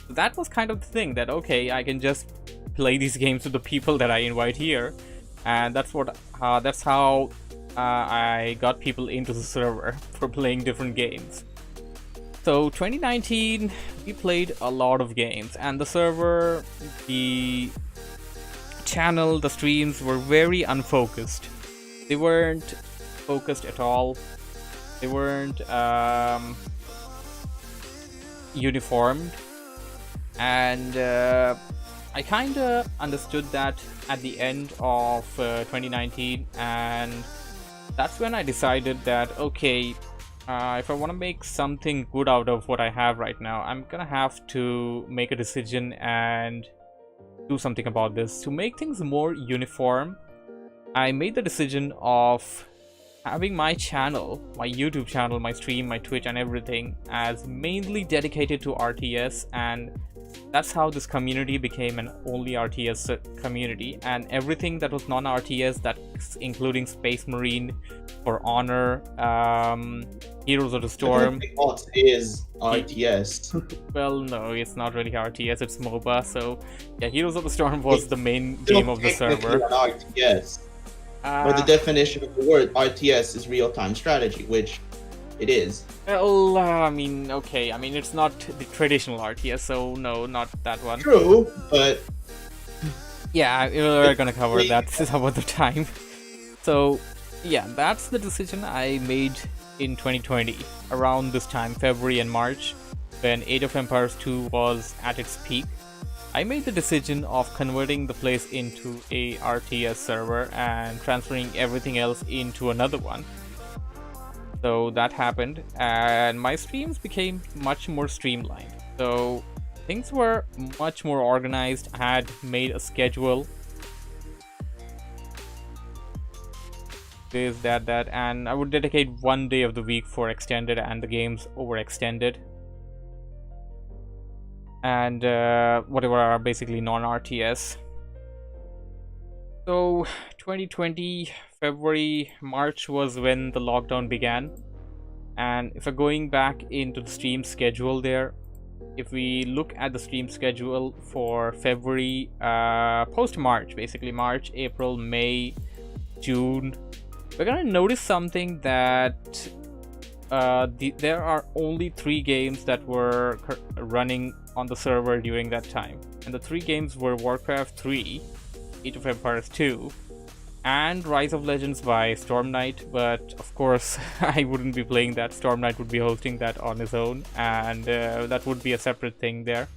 So that was kind of the thing, that okay, I can just play these games with the people that I invite here, and that's how I got people into the server for playing different games. So 2019, we played a lot of games, and the server, the channel, the streams were very unfocused. They weren't focused at all. They weren't uniformed, and I kind of understood that at the end of 2019, and that's when I decided that, okay, if I want to make something good out of what I have right now, I'm gonna have to make a decision and do something about this. To make things more uniform, I made the decision of having my channel, my YouTube channel, my stream, my Twitch and everything as mainly dedicated to RTS, and that's how this community became an only RTS community. And everything that was non-RTS, that's including Space Marine, For Honor, Heroes of the Storm. What is RTS? Well, no, it's not really RTS, it's MOBA. So yeah, Heroes of the Storm was the main game of the server. RTS. But the definition of the word RTS is real-time strategy, which it is. Well, I mean, okay, I mean, it's not the traditional RTS, so no, not that one. True, but yeah, we're gonna cover that some other time. So yeah, that's the decision I made in 2020, around this time, February and March, when Age of Empires 2 was at its peak. I made the decision of converting the place into a RTS server and transferring everything else into another one. So that happened, and my streams became much more streamlined. So things were much more organized. I had made a schedule. This, that, and I would dedicate one day of the week for extended and the games overextended. And whatever are basically non-RTS. So 2020, March was when the lockdown began. And if we're going back into the stream schedule there, if we look at the stream schedule for February, post-March, basically March, April, May, June, we're gonna notice something that there are only 3 games that were running on the server during that time. And the 3 games were Warcraft 3, Age of Empires 2, and Rise of Legends by Storm Knight. But of course I wouldn't be playing that. Storm Knight would be hosting that on his own, and that would be a separate thing there.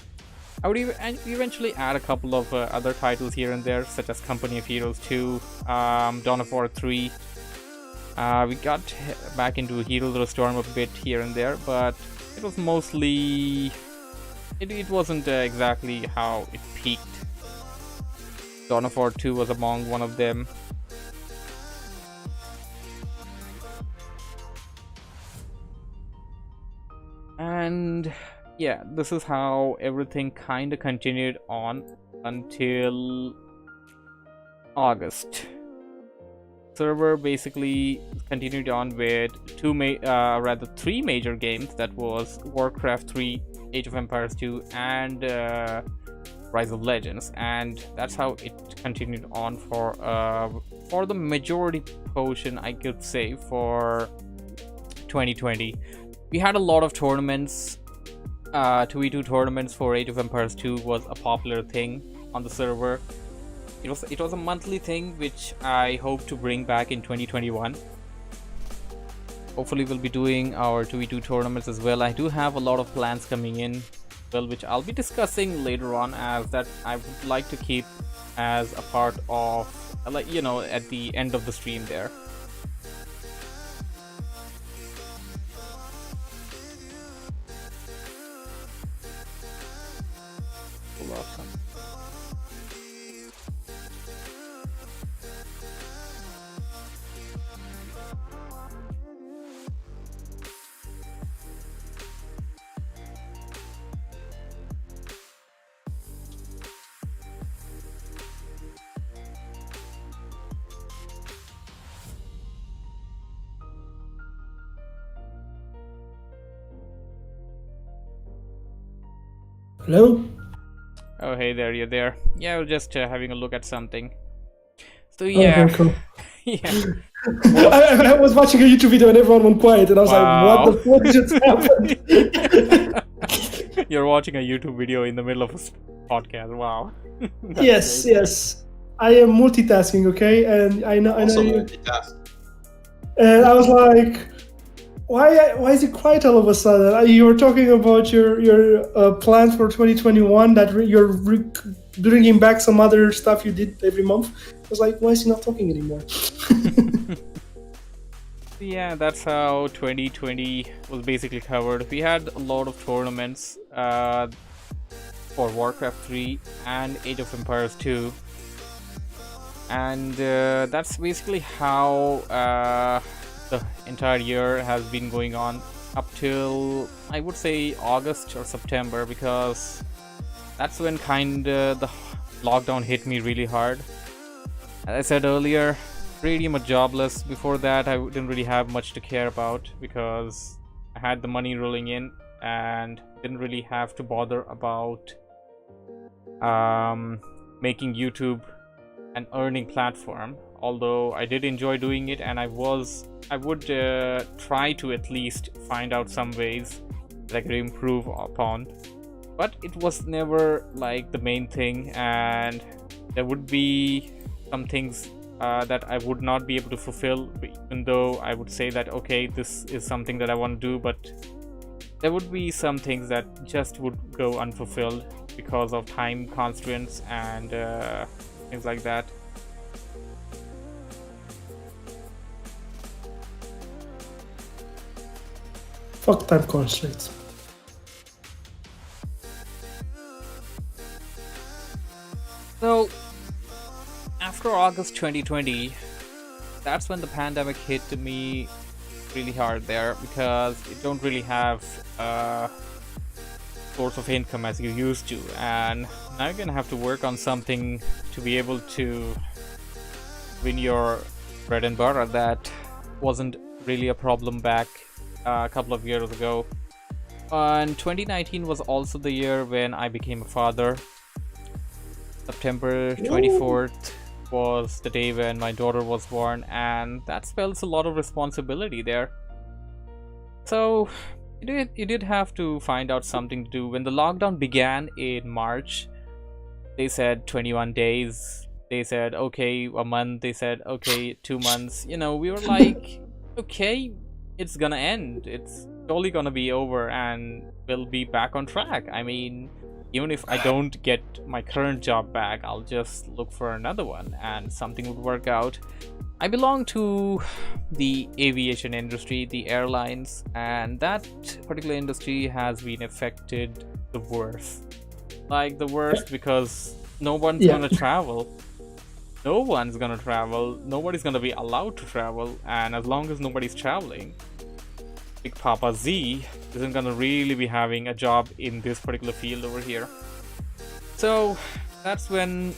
I would eventually add a couple of other titles here and there, such as Company of Heroes 2, Dawn of War 3. We got back into Heroes of the Storm a bit here and there, but it was mostly... It wasn't exactly how it peaked. Dawn of War 2 was among one of them. And yeah, this is how everything kind of continued on until August. Server basically continued on with 3 major games. That was Warcraft 3, Age of Empires 2, and Rise of Legends, and that's how it continued on for the majority portion, I could say, for 2020. We had a lot of tournaments. 2v2 tournaments for Age of Empires 2 was a popular thing on the server. It was a monthly thing, which I hope to bring back in 2021. Hopefully we'll be doing our 2v2 tournaments as well. I do have a lot of plans coming in, well, which I'll be discussing later on, as that I would like to keep as a part of, like, you know, at the end of the stream there. Awesome. Hello? Oh, hey there, you're there. Yeah, I was just having a look at something. So Oh, yeah, very cool. yeah. I was watching a YouTube video and everyone went quiet, and I was Wow. like, what the fuck just happened? You're watching a YouTube video in the middle of a podcast. Wow. That's Yes, great. yes. I am multitasking, okay? And I know Also you. multitask. And I was like, why is it quiet all of a sudden? You were talking about your plans for 2021, that you're bringing back some other stuff you did every month. I was like, why is he not talking anymore? Yeah, that's how 2020 was basically covered. We had a lot of tournaments for Warcraft 3 and Age of Empires 2. And that's basically how the entire year has been going on up till, I would say, August or September, because that's when kinda the lockdown hit me really hard. As I said earlier, pretty much jobless. Before that, I didn't really have much to care about because I had the money rolling in and didn't really have to bother about making YouTube an earning platform. Although I did enjoy doing it, and I would try to at least find out some ways that I could improve upon, but it was never like the main thing, and there would be some things that I would not be able to fulfill, even though I would say that, okay, this is something that I want to do, but there would be some things that just would go unfulfilled because of time constraints and things like that. Fuck time constraints. So, after August 2020, that's when the pandemic hit me really hard there, because you don't really have a source of income as you used to, and now you're gonna have to work on something to be able to win your bread and butter. That wasn't really a problem back a couple of years ago. And 2019 was also the year when I became a father. September 24th was the day when my daughter was born, and that spells a lot of responsibility there. So you did have to find out something to do. When the lockdown began in March, they said 21 days. They said, okay, a month. They said, okay, 2 months. You know, we were like, okay, it's gonna end. It's totally gonna be over and we'll be back on track. I mean, even if I don't get my current job back, I'll just look for another one and something would work out. I belong to the aviation industry, the airlines, and that particular industry has been affected the worst. Like the worst because no one's gonna travel. No one's gonna travel. Nobody's gonna be allowed to travel, and as long as nobody's traveling, Big Papa Z isn't gonna really be having a job in this particular field over here. So that's when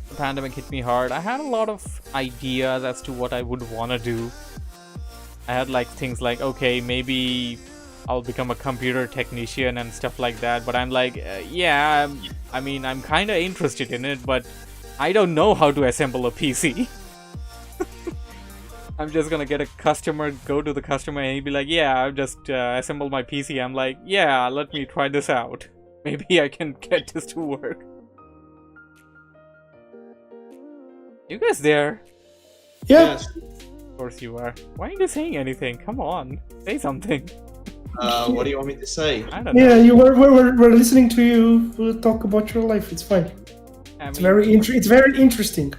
the pandemic hit me hard. I had a lot of ideas as to what I would want to do. I had like things like, okay, maybe I'll become a computer technician and stuff like that, but I'm like, yeah, I mean, I'm kind of interested in it, but I don't know how to assemble a PC. I'm just gonna get a customer, go to the customer, and he'd be like, yeah, I've just assembled my PC. I'm like, yeah, let me try this out. Maybe I can get this to work. You guys there? Yeah. Yes. Of course you are. Why aren't you saying anything? Come on, say something. What do you want me to say? I don't know. Yeah, we're listening to you talk about your life. It's fine. It's very interesting.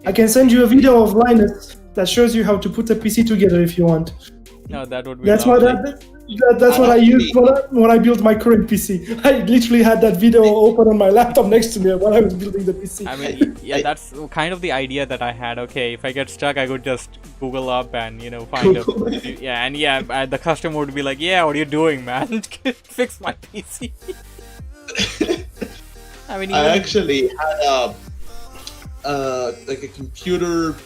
I can send you a video of Linus that shows you how to put a PC together if you want. No, that would be That's lovely. that's what I used when I built my current PC. I literally had that video open on my laptop next to me while I was building the PC. I mean, yeah, that's kind of the idea that I had. Okay, if I get stuck, I could just Google up and, you know, find a... Yeah, and yeah, the customer would be like, yeah, what are you doing, man? Fix my PC. I mean, I actually had like a computer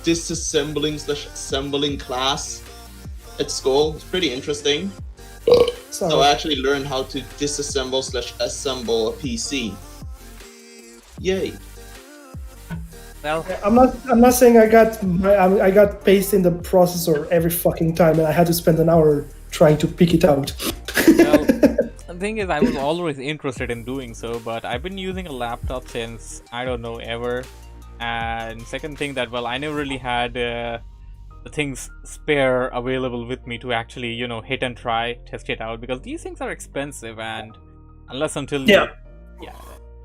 disassembling/assembling class at school. It's pretty interesting. So I actually learned how to disassemble/assemble a PC. Yay! Well, I'm not saying I got paste in the processor every fucking time and I had to spend an hour trying to pick it out. well, the thing is, I was always interested in doing so, but I've been using a laptop since, I don't know, ever. And second thing that, well, I never really had the things spare available with me to actually, you know, hit and try, test it out, because these things are expensive, and unless until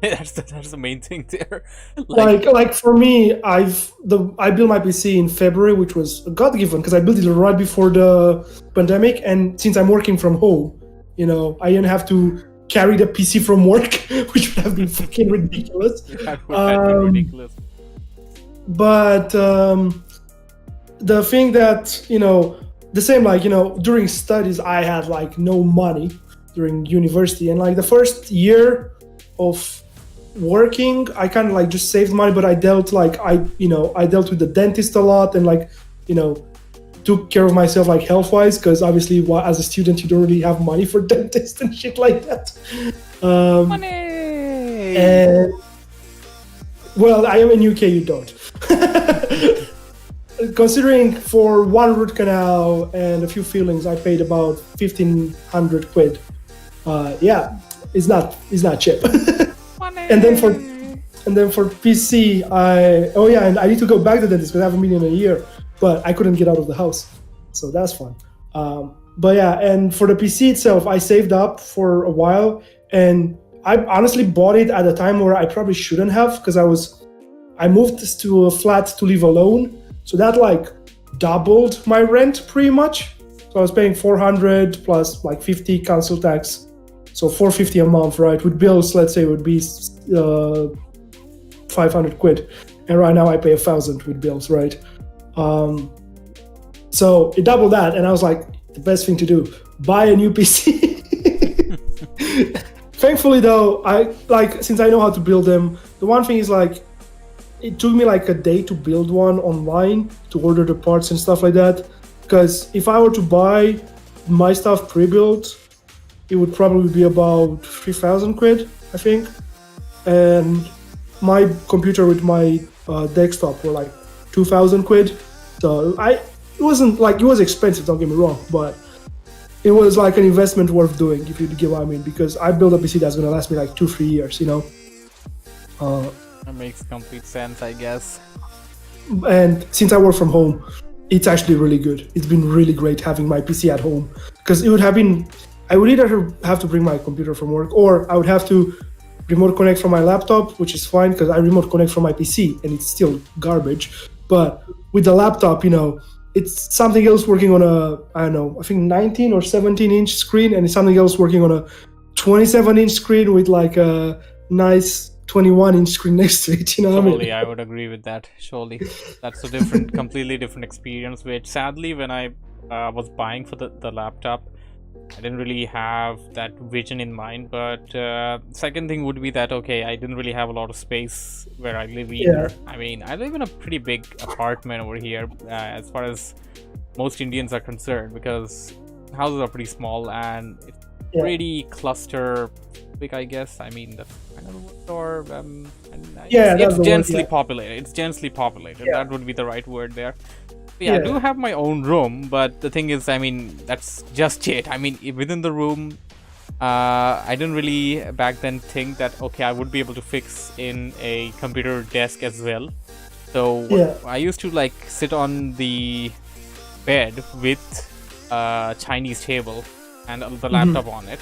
that's the main thing there. like for me, I built my PC in February, which was a god given because I built it right before the pandemic, and since I'm working from home, you know, I didn't have to carry the PC from work, which would have been fucking ridiculous. That would have been ridiculous. But the thing that, you know, the same, like, you know, during studies, I had like no money during university, and like the first year of working, I kind of like just saved money, but I dealt with the dentist a lot, and like, you know, took care of myself like health-wise, because obviously as a student you don't really have money for dentist and shit like that. Money! And well, I am in UK, you don't. Considering for one root canal and a few fillings, I paid about 1,500 quid. Yeah, it's not cheap. And then for PC, and I need to go back to dentist because I haven't been in a year, but I couldn't get out of the house, so that's fun. But yeah, and for the PC itself, I saved up for a while, and I honestly bought it at a time where I probably shouldn't have, because I moved to a flat to live alone, so that like doubled my rent pretty much. So I was paying 400 plus like 50 council tax, so 450 a month, right? With bills, let's say it would be 500 quid, and right now I pay 1,000 with bills, right? So it doubled that, and I was like, the best thing to do, buy a new PC. Thankfully though, since I know how to build them, the one thing is like, it took me like a day to build one online, to order the parts and stuff like that. Because if I were to buy my stuff pre-built, it would probably be about 3,000 quid, I think. And my computer with my desktop were like 2,000 quid. So it wasn't like, it was expensive, don't get me wrong, but it was like an investment worth doing, if you get what I mean, because I built a PC that's gonna last me like 2-3 years, you know. That makes complete sense, I guess. And since I work from home, it's actually really good. It's been really great having my PC at home, because it would have been, I would either have to bring my computer from work, or I would have to remote connect from my laptop, which is fine because I remote connect from my PC and it's still garbage. But with the laptop, you know, it's something else working on a, I don't know, I think 19 or 17 inch screen, and it's something else working on a 27 inch screen with like a nice 21 inch screen next to it, you know what I mean? Surely, I would agree with that. Surely, that's a different, completely different experience. Which sadly, when I was buying for the laptop, I didn't really have that vision in mind. But second thing would be that, okay, I didn't really have a lot of space where I live either. Yeah. I mean, I live in a pretty big apartment over here, as far as most Indians are concerned, because houses are pretty small and it's pretty cluster big, I guess. I mean, that's kind of a word, or it's densely populated. It's densely populated. That would be the right word there. Yeah, I do have my own room, but the thing is, I mean, that's just it. I mean, within the room, I didn't really back then think that, okay, I would be able to fix in a computer desk as well. So I used to like sit on the bed with a Chinese table and the laptop on it.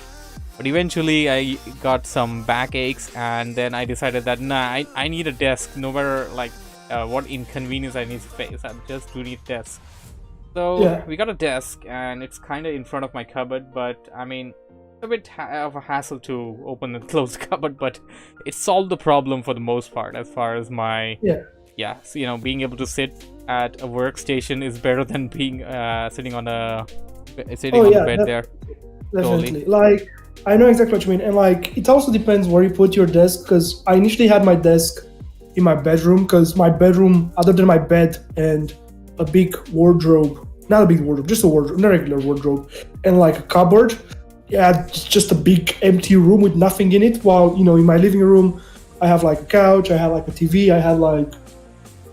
But eventually I got some backaches, and then I decided that, nah, I need a desk, no matter like what inconvenience I need to face. I just do need a desk. So we got a desk, and it's kind of in front of my cupboard, but I mean, a bit of a hassle to open and close the cupboard, but it solved the problem for the most part, as far as my so, you know, being able to sit at a workstation is better than being sitting on a bed there. Definitely. Like, I know exactly what you mean, and like, it also depends where you put your desk, because I initially had my desk in my bedroom, because my bedroom, other than my bed and a big wardrobe, not a big wardrobe, just a wardrobe, not a regular wardrobe, and like a cupboard, it's just a big empty room with nothing in it. While, you know, in my living room, I have like a couch, I have like a TV, I have like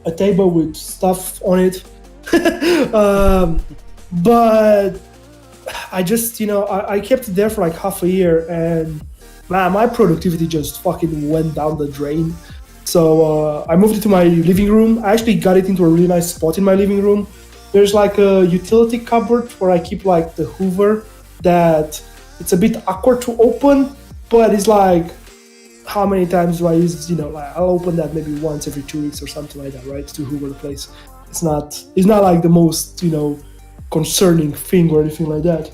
a table with stuff on it. But I just, you know, I kept it there for like half a year, and man, my productivity just fucking went down the drain. So I moved it to my living room. I actually got it into a really nice spot in my living room. There's like a utility cupboard where I keep like the Hoover, that it's a bit awkward to open, but it's like, how many times do I use, you know, like I'll open that maybe once every 2 weeks or something like that, right? To Hoover the place. It's not like the most, you know, concerning thing or anything like that.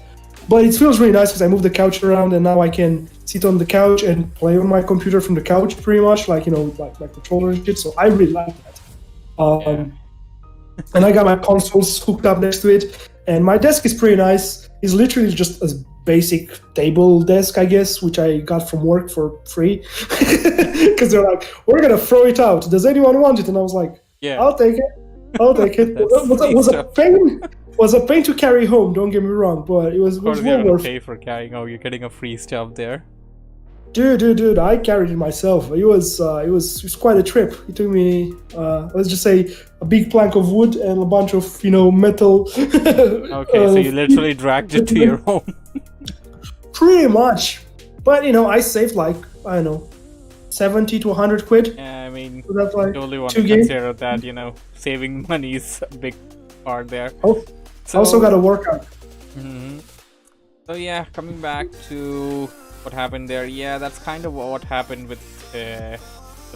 But it feels really nice because I moved the couch around, and now I can sit on the couch and play on my computer from the couch pretty much, like, you know, like my controller and shit. So I really like that. And I got my consoles hooked up next to it, and my desk is pretty nice. It's literally just a basic table desk, I guess, which I got from work for free, because they're like, we're gonna throw it out. Does anyone want it? And I was like, I'll take it. Was a pain to carry home, don't get me wrong, but it was well worth it. For carrying. Oh, you're getting a free stuff there. Dude, I carried it myself. It was quite a trip. It took me, let's just say, a big plank of wood and a bunch of, you know, metal. Okay, so you literally dragged it to your home. Pretty much. But, you know, I saved like, I don't know, 70 to 100 quid. Yeah, I mean, so that's like totally want to consider that, you know, saving money is a big part there. Oh, so, also got a workout. So yeah, coming back to what happened there, that's kind of what happened with the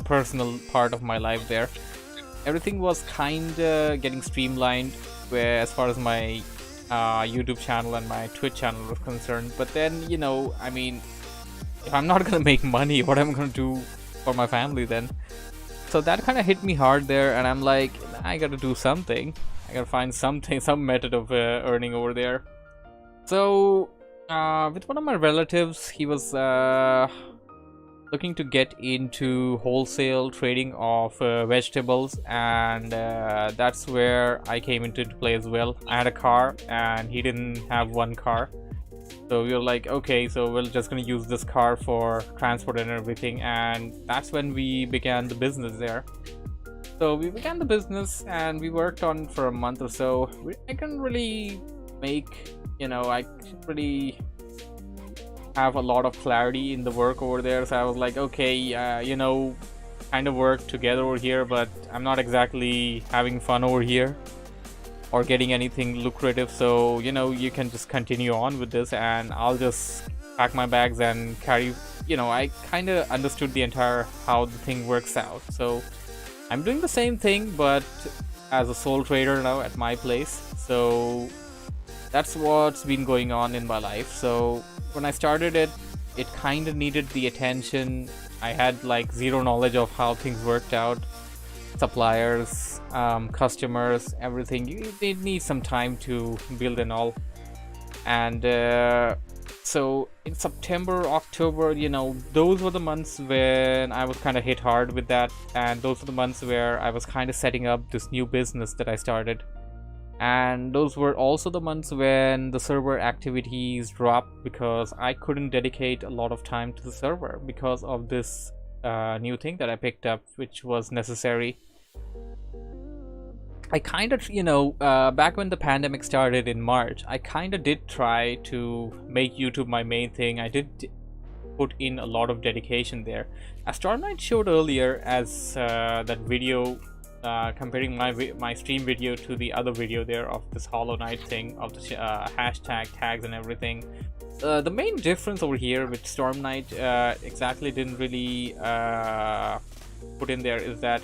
personal part of my life there. Everything was kind of getting streamlined, where as far as my YouTube channel and my Twitch channel was concerned. But then, you know, I mean, if I'm not gonna make money, what am I gonna do for my family then? So that kind of hit me hard there, and I'm like, I gotta do something. I gotta find something, some method of earning over there. So with one of my relatives, he was looking to get into wholesale trading of vegetables, and that's where I came into play as well. I had a car and he didn't have one car, so we were like, okay, so we're just gonna use this car for transport and everything, and that's when we began the business there. So we began the business and we worked on for a month or so. I couldn't really make, I couldn't really have a lot of clarity in the work over there, so I was like, okay, kind of work together over here, but I'm not exactly having fun over here or getting anything lucrative, so you can just continue on with this and I'll just pack my bags and carry. I kind of understood the entire how the thing works out, so I'm doing the same thing but as a sole trader now at my place. So that's what's been going on in my life. So when I started it, it kind of needed the attention. I had like zero knowledge of how things worked out. Suppliers, customers, everything. They need some time to build and all. And so in September, October, those were the months when I was kind of hit hard with that. And those were the months where I was kind of setting up this new business that I started. And those were also the months when the server activities dropped because I couldn't dedicate a lot of time to the server because of this new thing that I picked up, which was necessary. I kind of, back when the pandemic started in March, I kind of did try to make YouTube my main thing. I did put in a lot of dedication there. As Stormknight showed earlier, as that video comparing my stream video to the other video there of this Hollow Knight thing, of the hashtag tags and everything. The main difference over here with Stormknight exactly didn't really put in there is that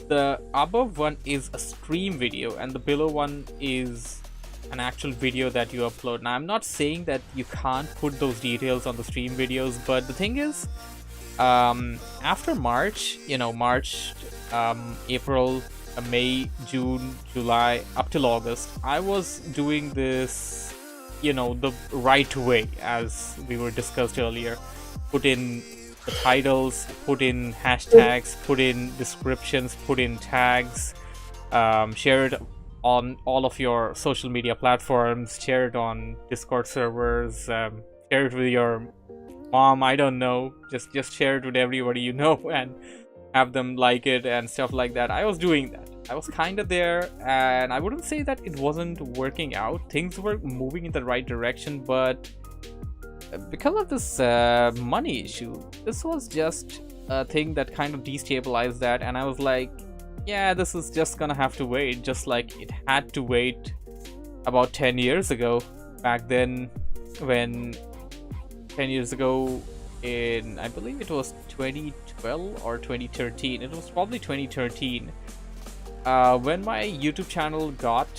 the above one is a stream video and the below one is an actual video that you upload. Now I'm not saying that you can't put those details on the stream videos, but the thing is, after March, April, May, June, July, up till August, I was doing this, the right way, as we were discussed earlier. Put in the titles, put in hashtags, put in descriptions, put in tags, share it on all of your social media platforms, share it on Discord servers, share it with your mom, I don't know, just share it with everybody and have them like it and stuff like that. I was doing that. I was kind of there, and I wouldn't say that it wasn't working out. Things were moving in the right direction, but because of this money issue, this was just a thing that kind of destabilized that, and I was like, yeah, this is just gonna have to wait, just like it had to wait about 10 years ago. Back then, when 10 years ago in, I believe it was 2012 or 2013, it was probably 2013, when my YouTube channel got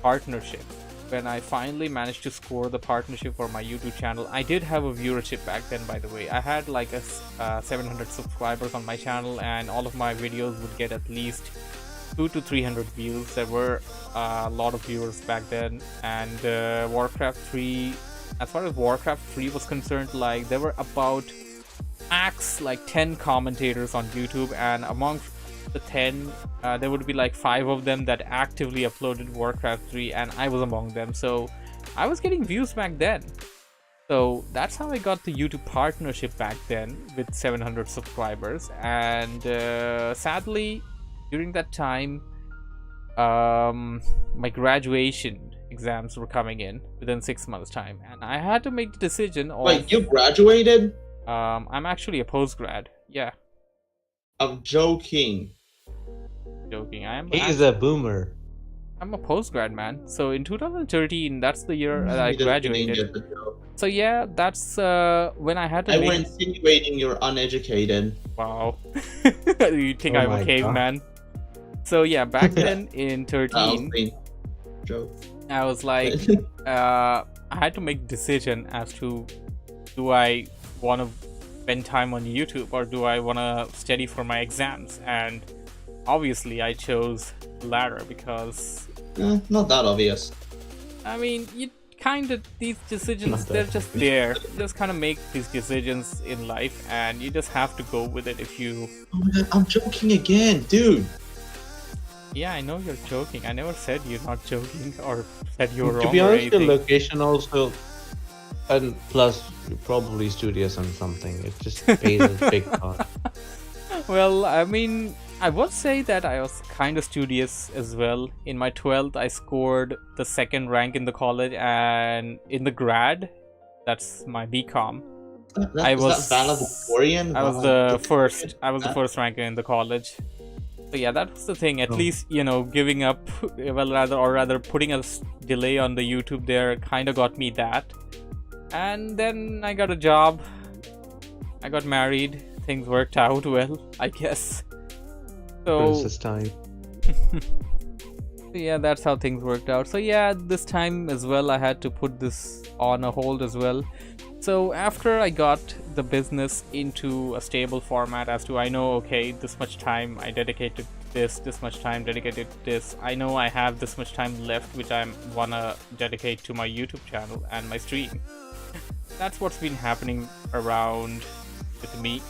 partnership. When I finally managed to score the partnership for my YouTube channel, I did have a viewership back then, by the way. I had like 700 subscribers on my channel, and all of my videos would get at least 200 to 300 views. There were a lot of viewers back then, and Warcraft 3, as far as Warcraft 3 was concerned, like there were about max like 10 commentators on YouTube, and among the 10, there would be like 5 of them that actively uploaded Warcraft 3, and I was among them. So I was getting views back then. So that's how I got the YouTube partnership back then with 700 subscribers. And sadly, during that time, my graduation exams were coming in within 6 months time, and I had to make the decision of... Wait, you graduated? I'm actually a postgrad. Yeah. I'm joking. He's a boomer. I'm a postgrad, man. So in 2013, that's the year that I graduated. So yeah, that's when I had to. I were insinuating you're uneducated. Wow. You think I'm a caveman? So yeah, back then in 13, I was like, I had to make a decision as to, do I want to spend time on YouTube or do I want to study for my exams? And obviously I chose the latter because... not that obvious. I mean, you kind of these decisions, they're just there. You just kind of make these decisions in life, and you just have to go with it if you... Oh my God, I'm joking again, dude. Yeah, I know you're joking. I never said you're not joking or said you're wrong. To be or honest, your anything. location also, and plus you're probably studious on something. It just pays a big part. Well, I mean, I would say that I was kind of studious as well. In my 12th, I scored the 2nd rank in the college, and in the grad, that's my BCom. I was valedictorian. I was the first. I was the first ranker in the college. So yeah, that was the thing. At least, you know, giving up, well, rather putting a delay on the YouTube there kind of got me that. And then I got a job. I got married. Things worked out well, I guess. So Princess time. yeah, that's how things worked out. So yeah, this time as well, I had to put this on a hold as well. So after I got the business into a stable format as to I know, okay, this much time I dedicated this much time dedicated to this. I know I have this much time left which I wanna dedicate to my YouTube channel and my stream. That's what's been happening around with me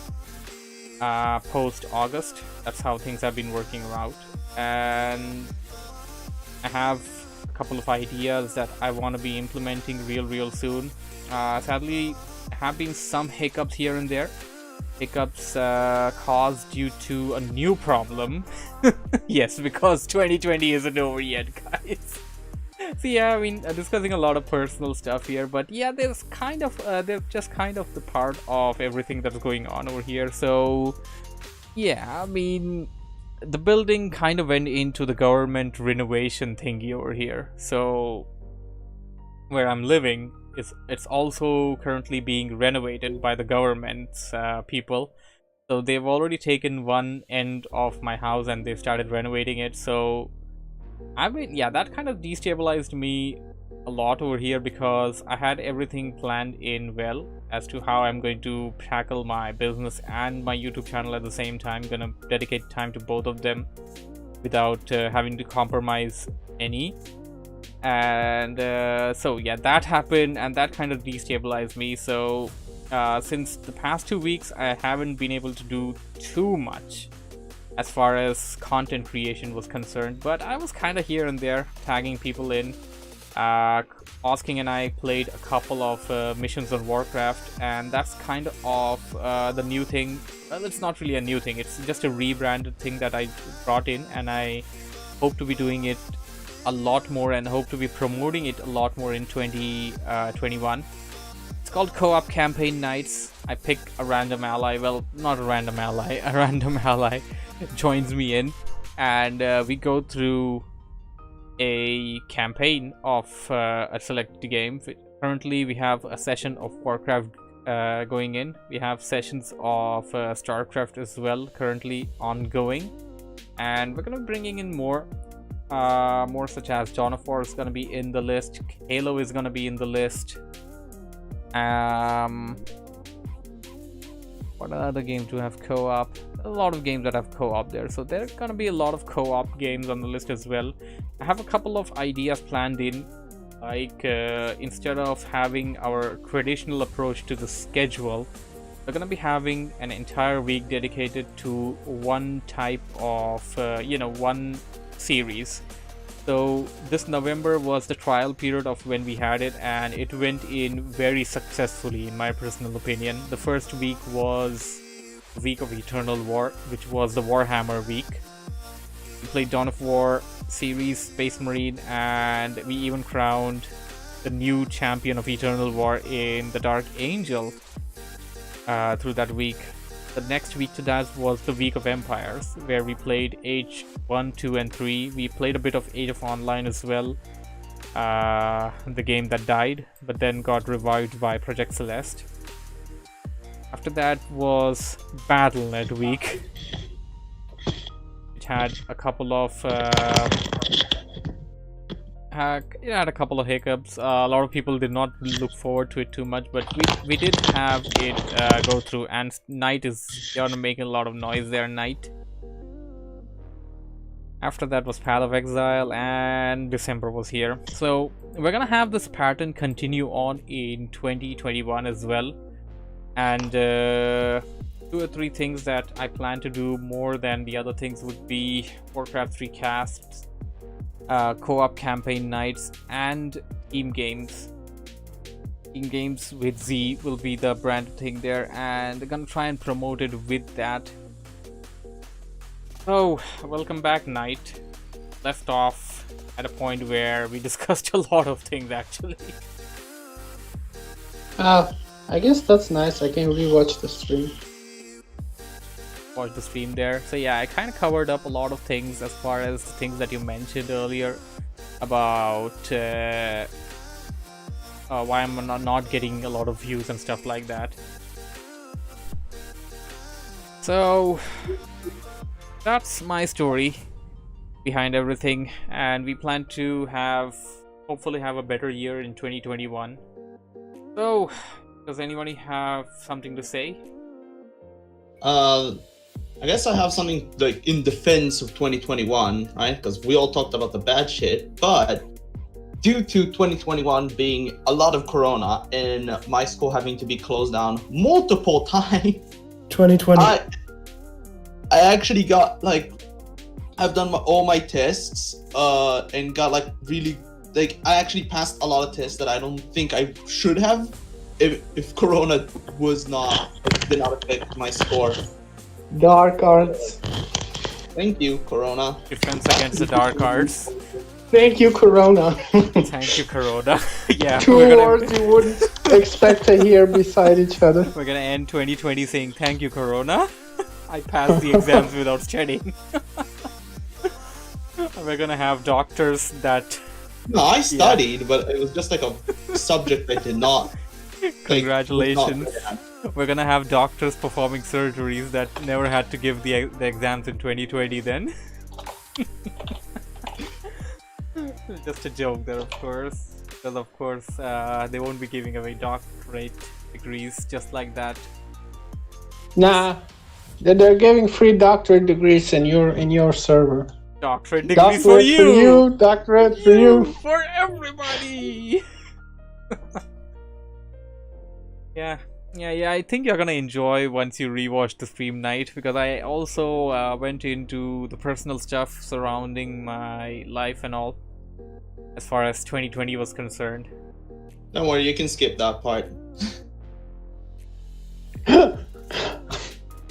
post August. That's how things have been working out, and I have a couple of ideas that I want to be implementing real soon. Sadly, have been some hiccups here and there. Hiccups caused due to a new problem. Yes, because 2020 isn't over yet, guys. So yeah, I mean, discussing a lot of personal stuff here, but yeah, there's kind of they're just kind of the part of everything that's going on over here. So yeah, I mean, the building kind of went into the government renovation thingy over here. So where I'm living, it's also currently being renovated by the government's people. So they've already taken one end of my house and they've started renovating it. So I mean, yeah, that kind of destabilized me a lot over here because I had everything planned in well as to how I'm going to tackle my business and my YouTube channel at the same time. I'm gonna dedicate time to both of them without having to compromise any. And so yeah, that happened and that kind of destabilized me. So since the past 2 weeks I haven't been able to do too much as far as content creation was concerned, but I was kind of here and there tagging people in. Osking and I played a couple of missions on Warcraft, and that's kind of the new thing. Well, it's not really a new thing, it's just a rebranded thing that I brought in, and I hope to be doing it a lot more and hope to be promoting it a lot more in 2021. It's called Co-op Campaign Nights. I pick a random ally, well, not a random ally, a random ally joins me in, and we go through a campaign of a selected game. Currently we have a session of Warcraft going in. We have sessions of Starcraft as well currently ongoing, and we're gonna be bringing in more such as Dawn of War is gonna be in the list, Halo is gonna be in the list. What other games do have co-op? A lot of games that have co-op there, so there's gonna be a lot of co-op games on the list as well. I have a couple of ideas planned in, like instead of having our traditional approach to the schedule, we're gonna be having an entire week dedicated to one type of one series. So this November was the trial period of when we had it, and it went in very successfully in my personal opinion. The first week was the week of Eternal War, which was the Warhammer week. We played Dawn of War series, Space Marine, and we even crowned the new champion of Eternal War in the Dark Angel through that week. The next week to that was the Week of Empires, where we played Age 1, 2, and 3. We played a bit of Age of Online as well, the game that died, but then got revived by Project Celeste. After that was Battle.net week, which had a couple of it had a couple of hiccups. A lot of people did not look forward to it too much, but we did have it go through. And Night is gonna make a lot of noise there. Night. After that was Path of Exile, and December was here. So we're gonna have this pattern continue on in 2021 as well. And 2 or 3 things that I plan to do more than the other things would be Warcraft 3 casts, co-op campaign nights, and team games. Team games with Z will be the brand thing there, and I'm gonna try and promote it with that. So, welcome back, Knight. Left off at a point where we discussed a lot of things actually. I guess that's nice. I can rewatch the stream. Watch the stream there. So yeah, I kind of covered up a lot of things as far as the things that you mentioned earlier about why I'm not getting a lot of views and stuff like that. So that's my story behind everything, and we plan to hopefully have a better year in 2021. So, does anybody have something to say? I guess I have something like in defense of 2021, right? Because we all talked about the bad shit, but due to 2021 being a lot of corona and my school having to be closed down multiple times, 2020. I actually got I've done all my tests and got really I actually passed a lot of tests that I don't think I should have if corona did not affect my score. Dark arts. Thank you, corona. Defense against the dark arts. Thank you, Corona. Thank you, Corona. Yeah, Two words you wouldn't expect to hear beside each other. We're gonna end 2020 saying thank you, Corona. I passed the exams without studying. We're gonna have doctors that... No, I studied, but it was just a subject I did not. Congratulations. We're gonna have doctors performing surgeries that never had to give the exams in 2020 then. Just a joke there, of course. Because of course, they won't be giving away doctorate degrees just like that. Nah, they're giving free doctorate degrees in your server. Doctorate degrees for you! Doctorate for you! For everybody! Yeah, I think you're gonna enjoy once you rewatch the stream night, because I also went into the personal stuff surrounding my life and all, as far as 2020 was concerned. Don't worry, you can skip that part.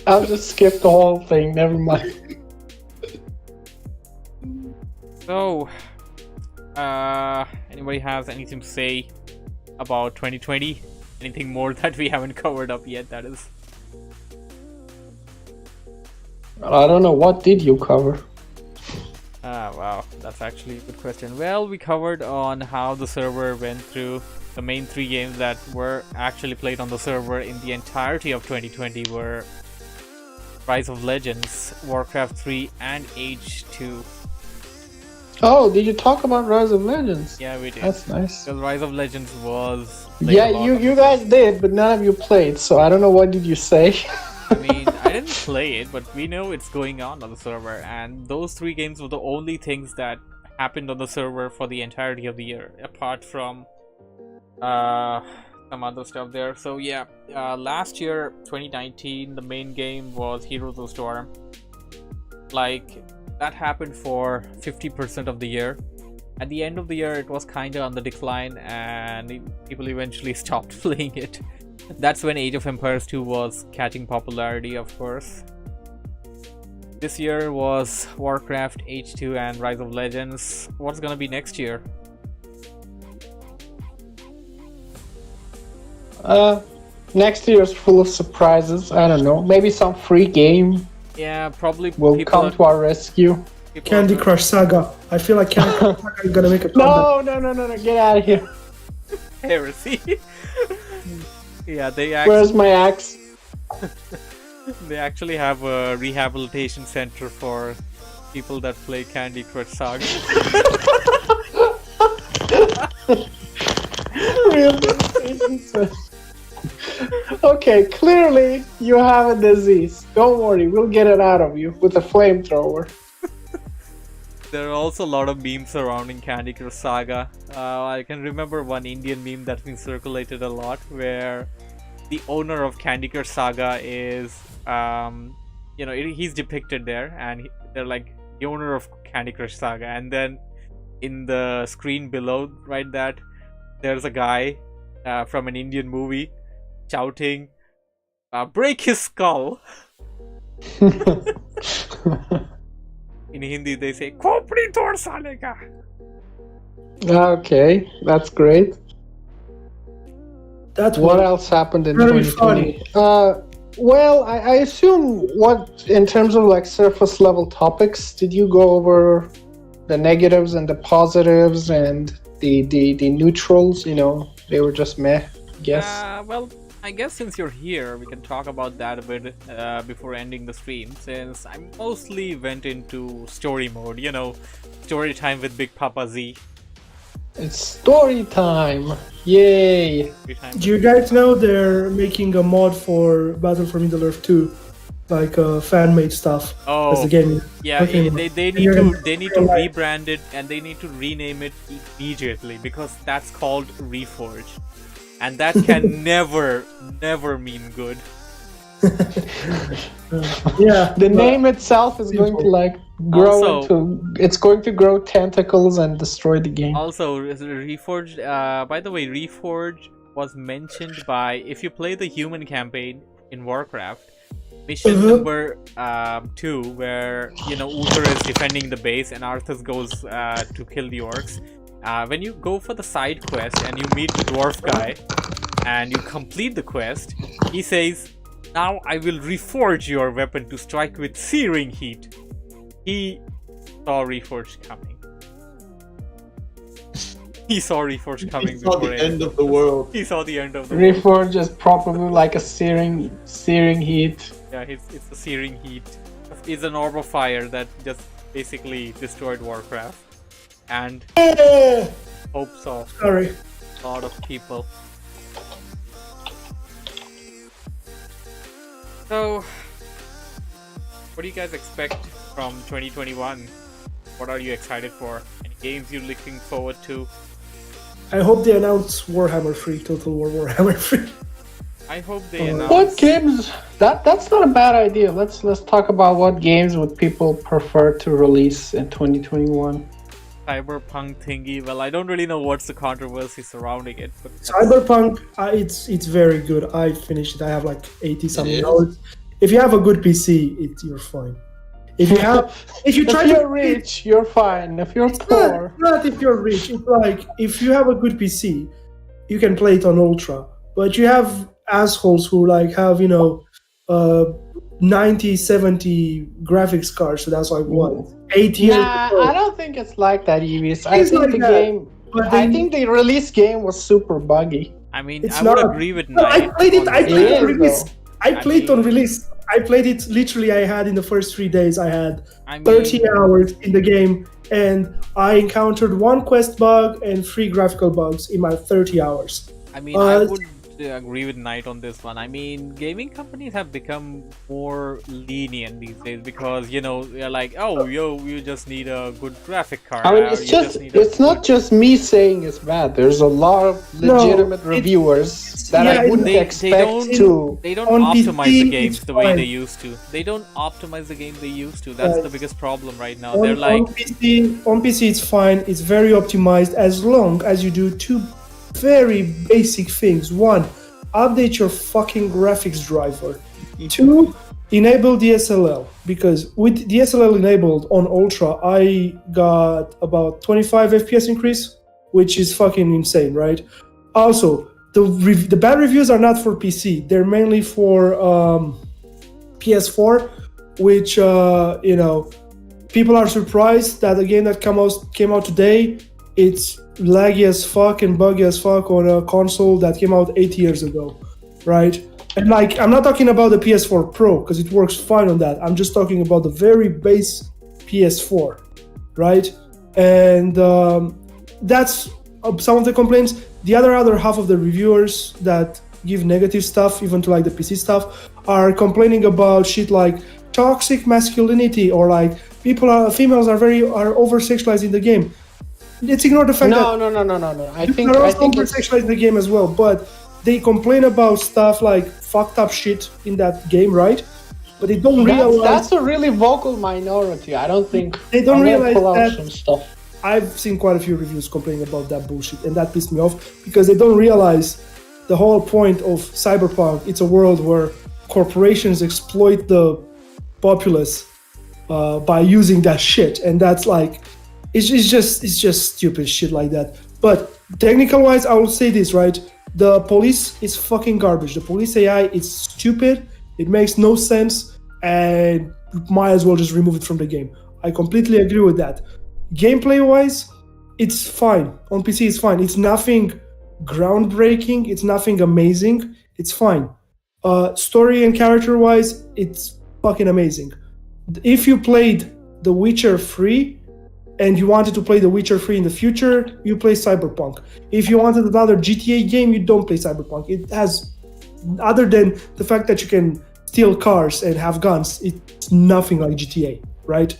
I'll just skip the whole thing, never mind. So, anybody has anything to say about 2020? Anything more that we haven't covered up yet, that is? I don't know, what did you cover? Wow, that's actually a good question. Well, we covered on how the server went through. The main 3 games that were actually played on the server in the entirety of 2020 were Rise of Legends, Warcraft 3, and Age 2. Oh, did you talk about Rise of Legends? Yeah, we did. That's nice. Because Rise of Legends was... Yeah, you guys did, but none of you played, so I don't know what did you say. I mean, I didn't play it, but we know it's going on the server, and those 3 games were the only things that happened on the server for the entirety of the year, apart from some other stuff there. So yeah, last year, 2019, the main game was Heroes of the Storm. That happened for 50% of the year. At the end of the year, it was kinda on the decline, and people eventually stopped playing it. That's when Age of Empires 2 was catching popularity, of course. This year was Warcraft, Age 2, and Rise of Legends. What's gonna be next year? Next year's full of surprises. I don't know. Maybe some free game Yeah, probably will come to our rescue. Candy Crush Saga. I feel like Candy Crush Saga is gonna make a comeback. No, get out of here. Heresy. Yeah, Where's my axe? They actually have a rehabilitation center for people that play Candy Crush Saga. Okay, clearly you have a disease. Don't worry, we'll get it out of you with a flamethrower. There are also a lot of memes surrounding Candy Crush Saga. I can remember one Indian meme that's been circulated a lot, where the owner of Candy Crush Saga is, he's depicted there, and they're like the owner of Candy Crush Saga, and then in the screen below, right, that there's a guy from an Indian movie shouting, "Break his skull." In Hindi, they say "Khopri tod sale ka." Okay, that's great. That's What else happened in very 2020? Well, I assume in terms of like surface level topics, did you go over the negatives and the positives and the neutrals? They were just meh, I guess. Well, I guess since you're here, we can talk about that a bit before ending the stream, since I mostly went into story mode, story time with Big Papa Z. It's story time! Yay! Do you guys know they're making a mod for Battle for Middle-earth 2? Like fan-made stuff. Oh, as the game. yeah, Okay. they need to rebrand it, and they need to rename it immediately, because that's called Reforge. And that can never mean good. Yeah. The name itself is going to grow it's going to grow tentacles and destroy the game. Also, Reforged, by the way, Reforged was mentioned by, if you play the human campaign in Warcraft, mission number 2, where Uther is defending the base and Arthas goes to kill the orcs. When you go for the side quest and you meet the dwarf guy and you complete the quest, he says, "Now I will reforge your weapon to strike with searing heat." He saw Reforged coming. He saw Reforged coming. He saw the end of the world. He saw the end of the world. Reforge is probably like a searing heat. Yeah, it's a searing heat. It's an orb of fire that just basically destroyed Warcraft. And hopes of Sorry. a lot of people. So, what do you guys expect from 2021? What are you excited for? Any games you're looking forward to? I hope they announce Warhammer 3, Total War Warhammer 3. I hope they announce. What games? That's not a bad idea. Let's talk about what games would people prefer to release in 2021. Cyberpunk thingy. Well, I don't really know what's the controversy surrounding it. But Cyberpunk, it's very good. I finished it. I have like 80 something hours. If you have a good PC, you're fine. If you're rich, you're fine. If you're poor, not if you're rich. It's like if you have a good PC, you can play it on Ultra. But you have assholes who have 90, 70 graphics cards. So that's like what 8 years. Nah, I don't think it's like that, Evis. I think like the that, game. I think the release game was super buggy. I mean, It's I would not. agree with No, Knight. I played it. I played it on release. I played it on mean- release. I played it literally. I had in the first 3 days. I had I mean, 30 hours in the game, and I encountered 1 quest bug and 3 graphical bugs in my 30 hours. I mean, I would agree with Knight on this one. I mean, gaming companies have become more lenient these days because they're like, oh, you just need a good graphic card. I mean, it's not just me saying it's bad. There's a lot of legitimate reviewers that I wouldn't expect to. They don't on optimize PC, the games it's the way fine. they used to. They don't optimize the game they used to. That's the biggest problem right now. On, They're like, on PC, it's fine. It's very optimized as long as you do 2 very basic things. 1, update your fucking graphics driver. 2, enable DSLL, because with DSLL enabled on Ultra, I got about 25 FPS increase, which is fucking insane, right? Also, the bad reviews are not for PC. They're mainly for PS4, which people are surprised that a game that came out today, it's laggy as fuck and buggy as fuck on a console that came out 8 years ago, right? And I'm not talking about the PS4 Pro because it works fine on that. I'm just talking about the very base PS4, right? And that's some of the complaints. The other half of the reviewers that give negative stuff, even to the PC stuff, are complaining about shit like toxic masculinity or like females are over sexualized in the game. Let's ignore the fact that no. I think they're also over sexualized in the game as well, but they complain about stuff like fucked up shit in that game, right? But they don't realize that's a really vocal minority. I don't think they don't realize that some stuff. I've seen quite a few reviews complaining about that bullshit, and that pissed me off because they don't realize the whole point of cyberpunk. It's a world where corporations exploit the populace by using that shit, and that's like it's just stupid shit like that. But technical wise, I will say this, right? The police is fucking garbage. The police AI is stupid. It makes no sense, and you might as well just remove it from the game. I completely agree with that. Gameplay-wise, it's fine. On PC, it's fine. It's nothing groundbreaking. It's nothing amazing. It's fine. Story and character-wise, it's fucking amazing. If you played The Witcher 3 and you wanted to play The Witcher 3 in the future, you play Cyberpunk. If you wanted another GTA game, you don't play Cyberpunk. It has, other than the fact that you can steal cars and have guns, it's nothing like GTA, right?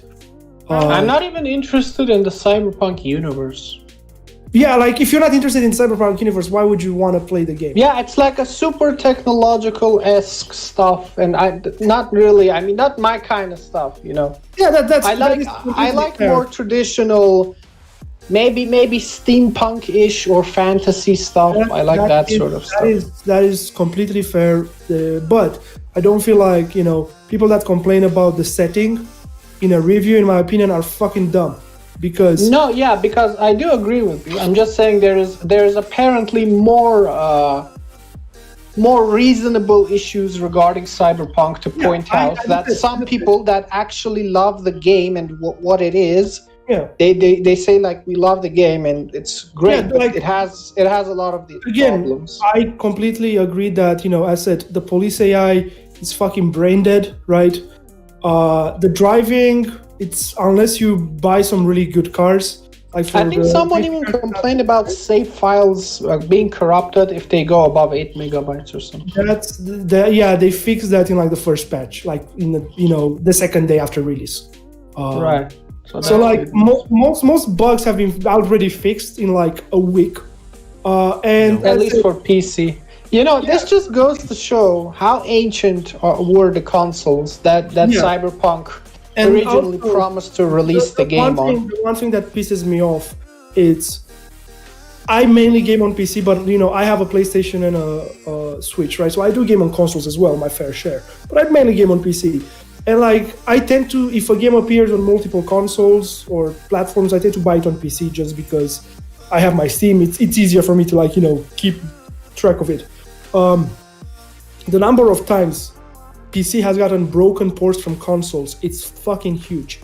I'm not even interested in the Cyberpunk universe. Yeah, like if you're not interested in Cyberpunk universe, why would you want to play the game? Yeah, it's like a super technological-esque stuff, and not really. I mean, not my kind of stuff, you know. Yeah, I like more traditional, maybe steampunk-ish or fantasy stuff. I like that sort of stuff. That is completely fair, but I don't feel like, you know, people that complain about the setting in a review, in my opinion, are fucking dumb. Because I do agree with you. I'm just saying there is apparently more reasonable issues regarding Cyberpunk to point out that some people that actually love the game and what it is, they say like we love the game and it's great, but it has a lot of the problems. I completely agree that, you know, as I said, the police AI is fucking brain dead, right? The driving, it's unless you buy some really good cars. Like I think someone even complained about save files being corrupted if they go above 8 megabytes or something. They fixed that in like the first patch, like in the second day after release. Right. So like most bugs have been already fixed in like a week, and at least for PC. You know, this just goes to show how ancient were the consoles that Cyberpunk originally promised to release the game on. The one thing that pisses me off is I mainly game on PC, but you know I have a PlayStation and a Switch, right? So I do game on consoles as well, my fair share. But I mainly game on PC, and like I tend to, if a game appears on multiple consoles or platforms, I tend to buy it on PC just because I have my Steam. It's easier for me to like keep track of it. The number of times PC has gotten broken ports from consoles, it's fucking huge.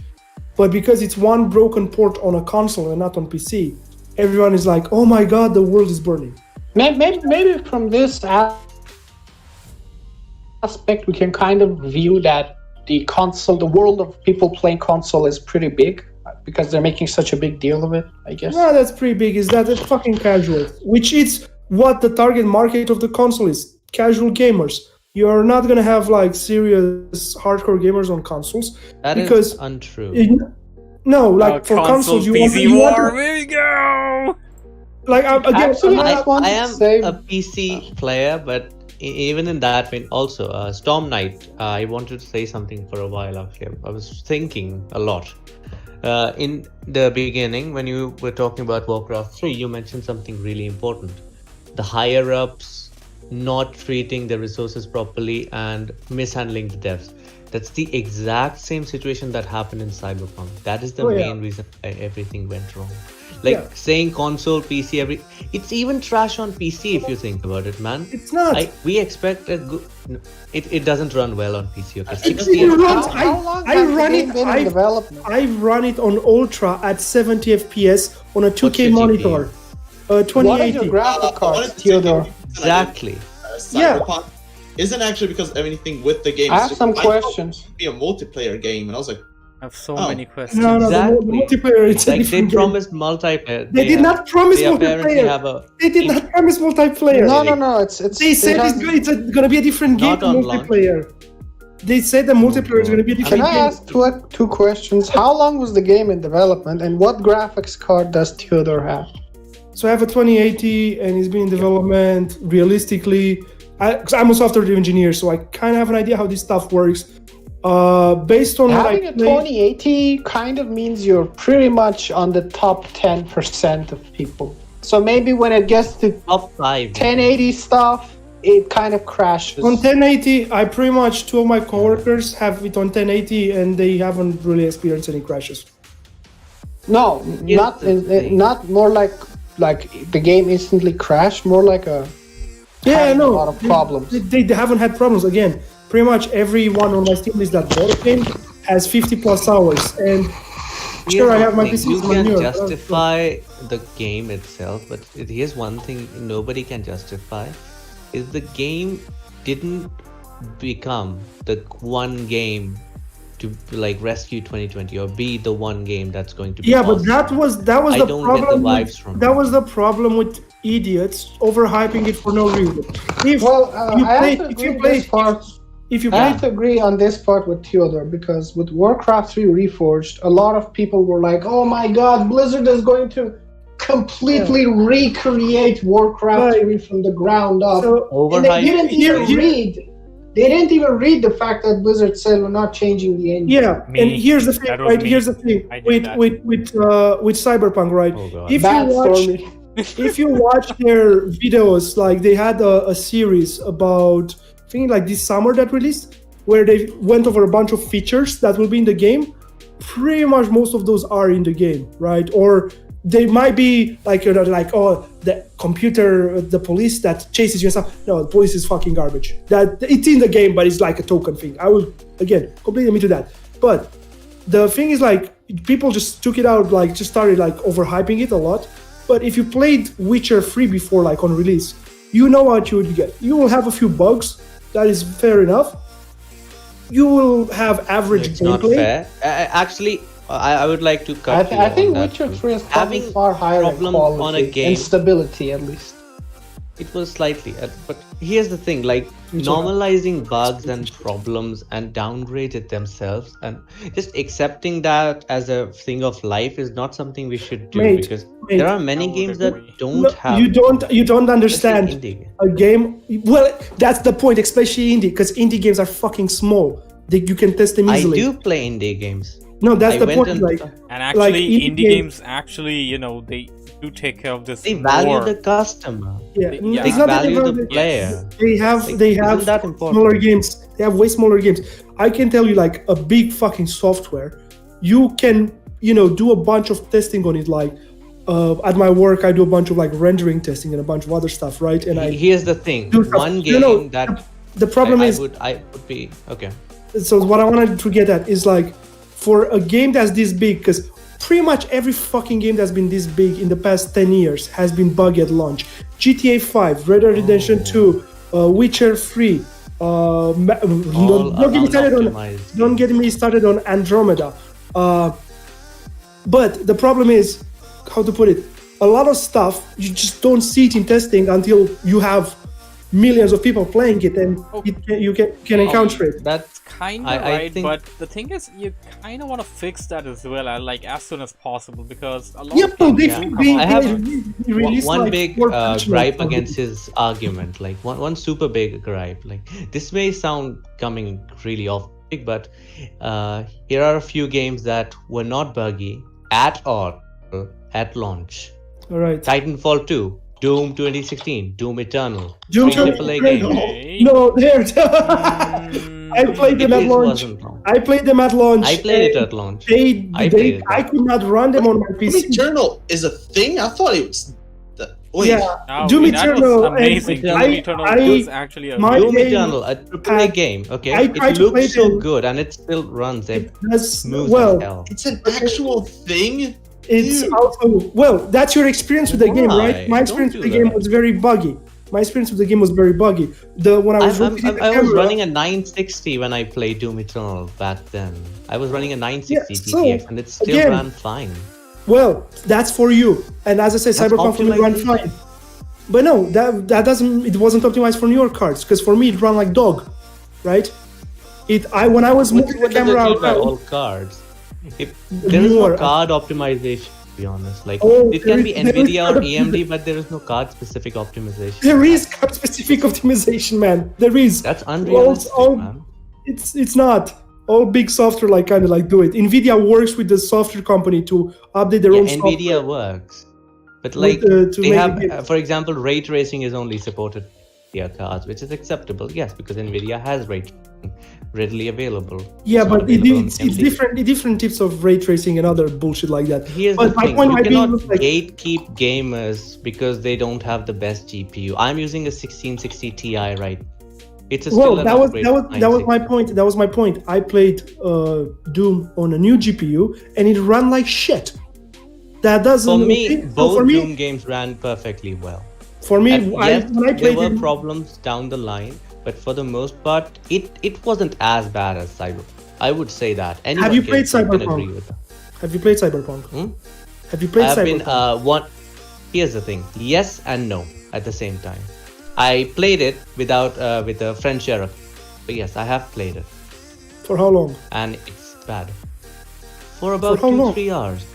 But because it's one broken port on a console and not on PC, everyone is like, oh my god, the world is burning. Maybe from this aspect, we can kind of view that the world of people playing console is pretty big because they're making such a big deal of it, I guess. No, that's pretty big. Is that it's fucking casual, which is what the target market of the console is. Casual gamers. You're not gonna have like serious hardcore gamers on consoles. That is untrue. For consoles, you want Here we go. Like again, I am a PC player, but even in that vein, also Storm Knight. I wanted to say something for a while up here. I was thinking a lot. In the beginning, when you were talking about Warcraft 3, you mentioned something really important. The higher ups not treating the resources properly and mishandling the devs. That's the exact same situation that happened in Cyberpunk. That is the main reason why everything went wrong. Saying console, PC, it's even trash on PC if you think about it, man. It's not. We expect a good. It doesn't run well on PC. Okay, 60 How long has the game been in development? I run it on Ultra at 70 FPS on a 2K monitor. 2080. What is your graphic card, Theodore? Exactly. Cyberpunk isn't actually because of anything with the game. I have some questions. It would be a multiplayer game, and I was like, I have so many questions. No, exactly. The multiplayer. It's like they promised multiplayer. They did not promise multiplayer. They did not promise multiplayer. No. It's they said it's gonna be a different game multiplayer. they said the multiplayer is going to be a Can different I game. ask two questions? How long was the game in development, and what graphics card does Theodore have? So I have a 2080, and it's been in development. Realistically, because I'm a software engineer, so I kind of have an idea how this stuff works. Based on Having what a 2080 kind of means you're pretty much on the top 10% of people. So maybe when it gets to Top 5. 1080 stuff, it kind of crashes. on 1080, I pretty much, two of my coworkers have it on 1080, and they haven't really experienced any crashes. No, Here's not the thing. not more like the game instantly crashed. More like having a lot of problems. They haven't had problems. Again, pretty much everyone on my team list that bought a game has 50 plus hours, and sure, I have my PC. You can justify the game itself, but here's one thing nobody can justify: is the game didn't become the one game to like rescue 2020 or be the one game that's going to be. Yeah, but awesome. that was I the don't problem. get the vibes from that it. was the problem with idiots overhyping it for no reason. If I have to agree with this part. if you I play, have to agree on this part with Theodore, because with Warcraft 3 Reforged, a lot of people were like, "Oh my God, Blizzard is going to completely recreate Warcraft 3 from the ground up." so And they Overhyped. didn't even read. They didn't even read the fact that Blizzard said we're not changing the engine. yeah, Me. and here's the thing, That was right? me. Here's the thing I did with Cyberpunk, right? Oh god. If Bad you watch, for me. if you watch their videos, like they had a series about, I think like this summer that released, where they went over a bunch of features that will be in the game. Pretty much most of those are in the game, right? Or they might be like, you know, like, oh, the computer, the police that chases you and stuff. No, the police is fucking garbage. That it's in the game, but it's like a token thing. I will again completely admit to that. But the thing is, like, people just took it out, like just started like overhyping it a lot. But if you played Witcher 3 before, like on release, you know what you would get. You will have a few bugs. That is fair enough. You will have average It's not gameplay. fair. Actually, I would like to cut you I think on that Witcher too. 3 is probably Having far higher in problem quality on a game, and stability, at least. it was slightly. But here's the thing: like normalizing bugs and problems and downgrade it themselves, and just accepting that as a thing of life is not something we should do, Mate, because mate. there are many I would games agree. that don't No, have. you don't especially understand indie. a game. Well, that's the point, especially indie, because indie games are fucking small. You can test them I easily. do play indie games. No, that's I the went point. and- Like, And actually, indie indie games- games actually, you know, they do take care of this They value more. the customer. yeah, Yeah. it's They not that value about the it. player. They have Like, they isn't have that important? smaller games. They have way smaller games. I can tell you, like, a big fucking software, you can, you know, do a bunch of testing on it. Like, at my work, I do a bunch of like rendering testing and a bunch of other stuff, right? And I Here's the thing: do stuff. one No, game no, that the problem is, I would be okay. so what I wanted to get at is, like, for a game that's this big, because pretty much every fucking game that's been this big in the past 10 years has been buggy at launch. GTA 5, Red Dead Redemption 2, Witcher 3, don't get me started on unoptimized don't get me started on Andromeda. But the problem is, how to put it, a lot of stuff you just don't see it in testing until you have millions of people playing it, and you can encounter it. That's Kind I of right, think- but the thing is, you kind of want to fix that as well, like as soon as possible, because a lot Yeah, of no, games they, do they, come I out. have they released one like big 4 patches gripe of it. against his argument, like one super big gripe. Like, this may sound coming really off big, but here are a few games that were not buggy at all at launch. All right. Titanfall 2, Doom 2016, Doom Eternal, Doom three Eternal- AAA games. Okay. No, there. Mm, I played them at It launch. wasn't wrong. I played them at launch. I played it and at launch. I played it. I could not run them on my Doom PC. Eternal is a thing? I thought it was. Wait, Yeah, oh, Doom that Eternal. was and amazing. Doom I- Eternal I- was actually a my Doom game Eternal, a AAA had- game, okay? I tried It to play looks so them- good and it still runs That's, smooth well, as hell. it's an actual thing? it's Dude. also, well, that's your experience with the game, Why? right? My Don't experience do with the game that. was very buggy. My experience with the game was very buggy. When I was rotating the I was camera, running a 960 when I played Doom Eternal back then. I was running a 960 Yeah, so, GTX and it still again, ran fine. well, that's for you. And as I said, That's Cyberpunk will run optimization. fine. But no, that doesn't. It wasn't optimized for newer cards, because for me it ran like dog, right? When I was moving the What does camera it mean by around, all cards? There is no Newer. card optimization, to be honest. Like Oh, it can be there is Nvidia or card AMD, but there is no card-specific optimization. there is card-specific optimization, man. There is. That's unrealistic, man. It's not. All big software kind of do it. Nvidia works with the software company to update their own software. Nvidia works, but to they make have, it- for example, ray tracing is only supported via cards, which is acceptable. Yes, because Nvidia has ray tracing readily available. Yeah, It's but not available on it's AMD. different types of ray tracing and other bullshit like that. Here's But the my thing: point you might be cannot like- gatekeep gamers because they don't have the best GPU. I'm using a 1660 Ti right. It's still Well, an that was upgrade that was from that was my 960. point. That was my point. I played Doom on a new GPU and it ran like shit. That doesn't. For me, so both for me, Doom games ran perfectly well. For me, And yes, when I there played were it, problems down the line, but for the most part, it wasn't as bad as Cyberpunk. I would say that. Anyone you played can Cyberpunk? agree with that. have you played Cyberpunk? Hmm? Have you played I've Cyberpunk? been one. Here's the thing: yes and no at the same time. I played it without with a friend share, but yes, I have played it, For how long? and it's bad. For about how long? 2-3 hours.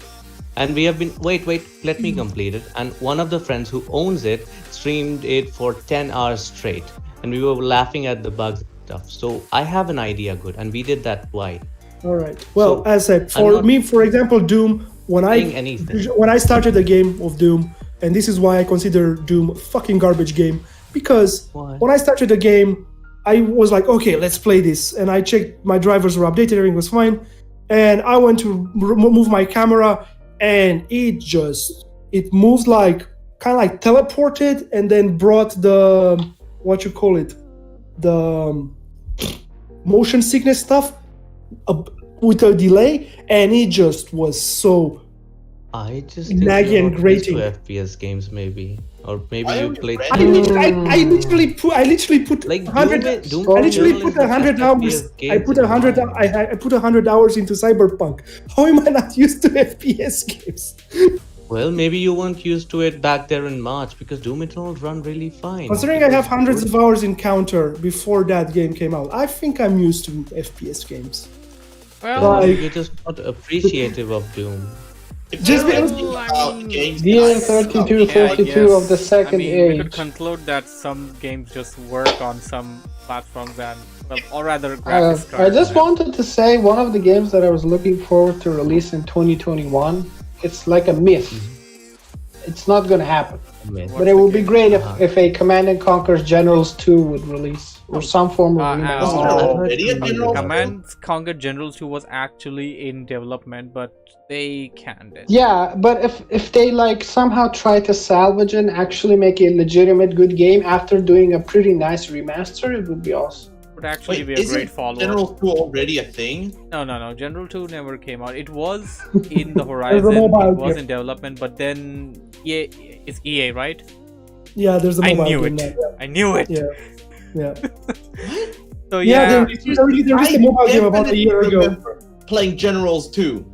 And we have been wait, let me complete it. And one of the friends who owns it streamed it for 10 hours straight. And we were laughing at the bugs and stuff. So I have an idea good, and we did that twice. All right. Well, So, as I said, I'm for not me, for example, Doom. saying anything. When I started the game of Doom, and this is why I consider Doom a fucking garbage game, because Why? when I started the game, I was like, okay, let's play this, and I checked my drivers were updated, everything was fine, and I went to move my camera, and it moved like kind of like teleported, and then brought the the motion sickness stuff with a delay, and it just was so I just think naggy you're and not used to grating. FPS games, maybe, or maybe Why you are you played. ready? I literally put Like 100. Doom I literally Eternal put is the 100 best hours. FPS I games put in 100. mind. I put 100 hours into Cyberpunk. How am I not used to FPS games? Well, maybe you weren't used to it back there in March because Doom Eternal run really fine. Considering I have hundreds of hours in Counter before that game came out, I think I'm used to FPS games. Well, Like- You're just not appreciative of Doom. If Just you're because- thinking about games Year that- 32 of the second we could age. conclude that some games just work on some platforms and, well, or rather, graphics I cards. just wanted to say one of the games that I was looking forward to release in 2021. It's like a myth. It's not going to happen. But it would be great if a Command and Conquer Generals 2 would release, or some form of remaster. Wasn't there Oh. already a general? Command Conquer Generals 2 was actually in development, but they canned it. Yeah, but if they like somehow try to salvage and actually make a legitimate good game after doing a pretty nice remaster, it would be awesome. Would actually Wait, be a great isn't follow-up. General 2 already a thing? No. General 2 never came out. It was in the horizon. mobile It was game. in development, but then it's EA, right? Yeah, there's a I mobile knew game it. now. I knew it. Yeah. So Yeah, yeah. they released a mobile game about a year definitely ago. remember playing Generals 2.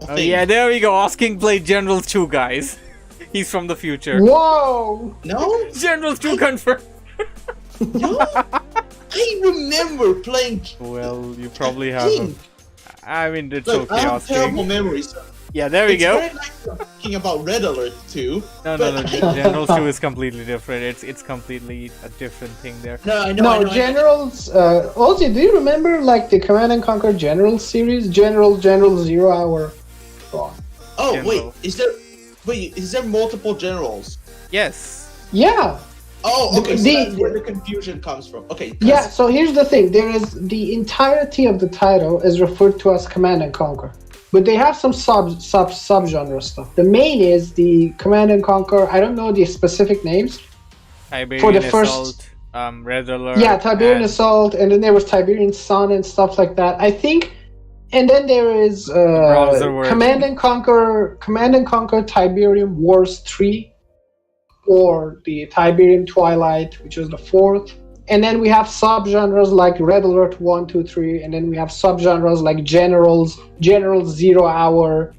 Oh, yeah, there we go. Asking played Generals 2, guys. He's from the future. Whoa! No? Generals 2 confirmed. No? I remember playing. Well, you probably I have. think. I mean, it's Look, I okay, have terrible Asking. memories. Yeah, there we It's go. very nice talking about Red Alert 2. No. but- Generals 2 is completely different. It's completely a different thing there. No, I know. No, I know, Generals. Ozzy, do you remember like the Command and Conquer Generals series? General 0 Hour. Go on. Oh, General. wait, is there multiple generals? Yes. Yeah. Oh, okay, so The- that's where the confusion comes from. Okay. 'cause- Yeah, so here's the thing. There is the entirety of the title is referred to as Command and Conquer. But they have some sub-genre stuff. The main is the Command and Conquer, I don't know the specific names. Tiberian the first- Assault, Red Alert. Yeah, Tiberian and- Assault, and then there was Tiberian Sun and stuff like that. I think, and then there is browser version. Command and Conquer Tiberium Wars 3, or the Tiberium Twilight, which is the fourth. And then we have subgenres like Red Alert 1, 2, 3, and then we have subgenres like Generals 0 Hour.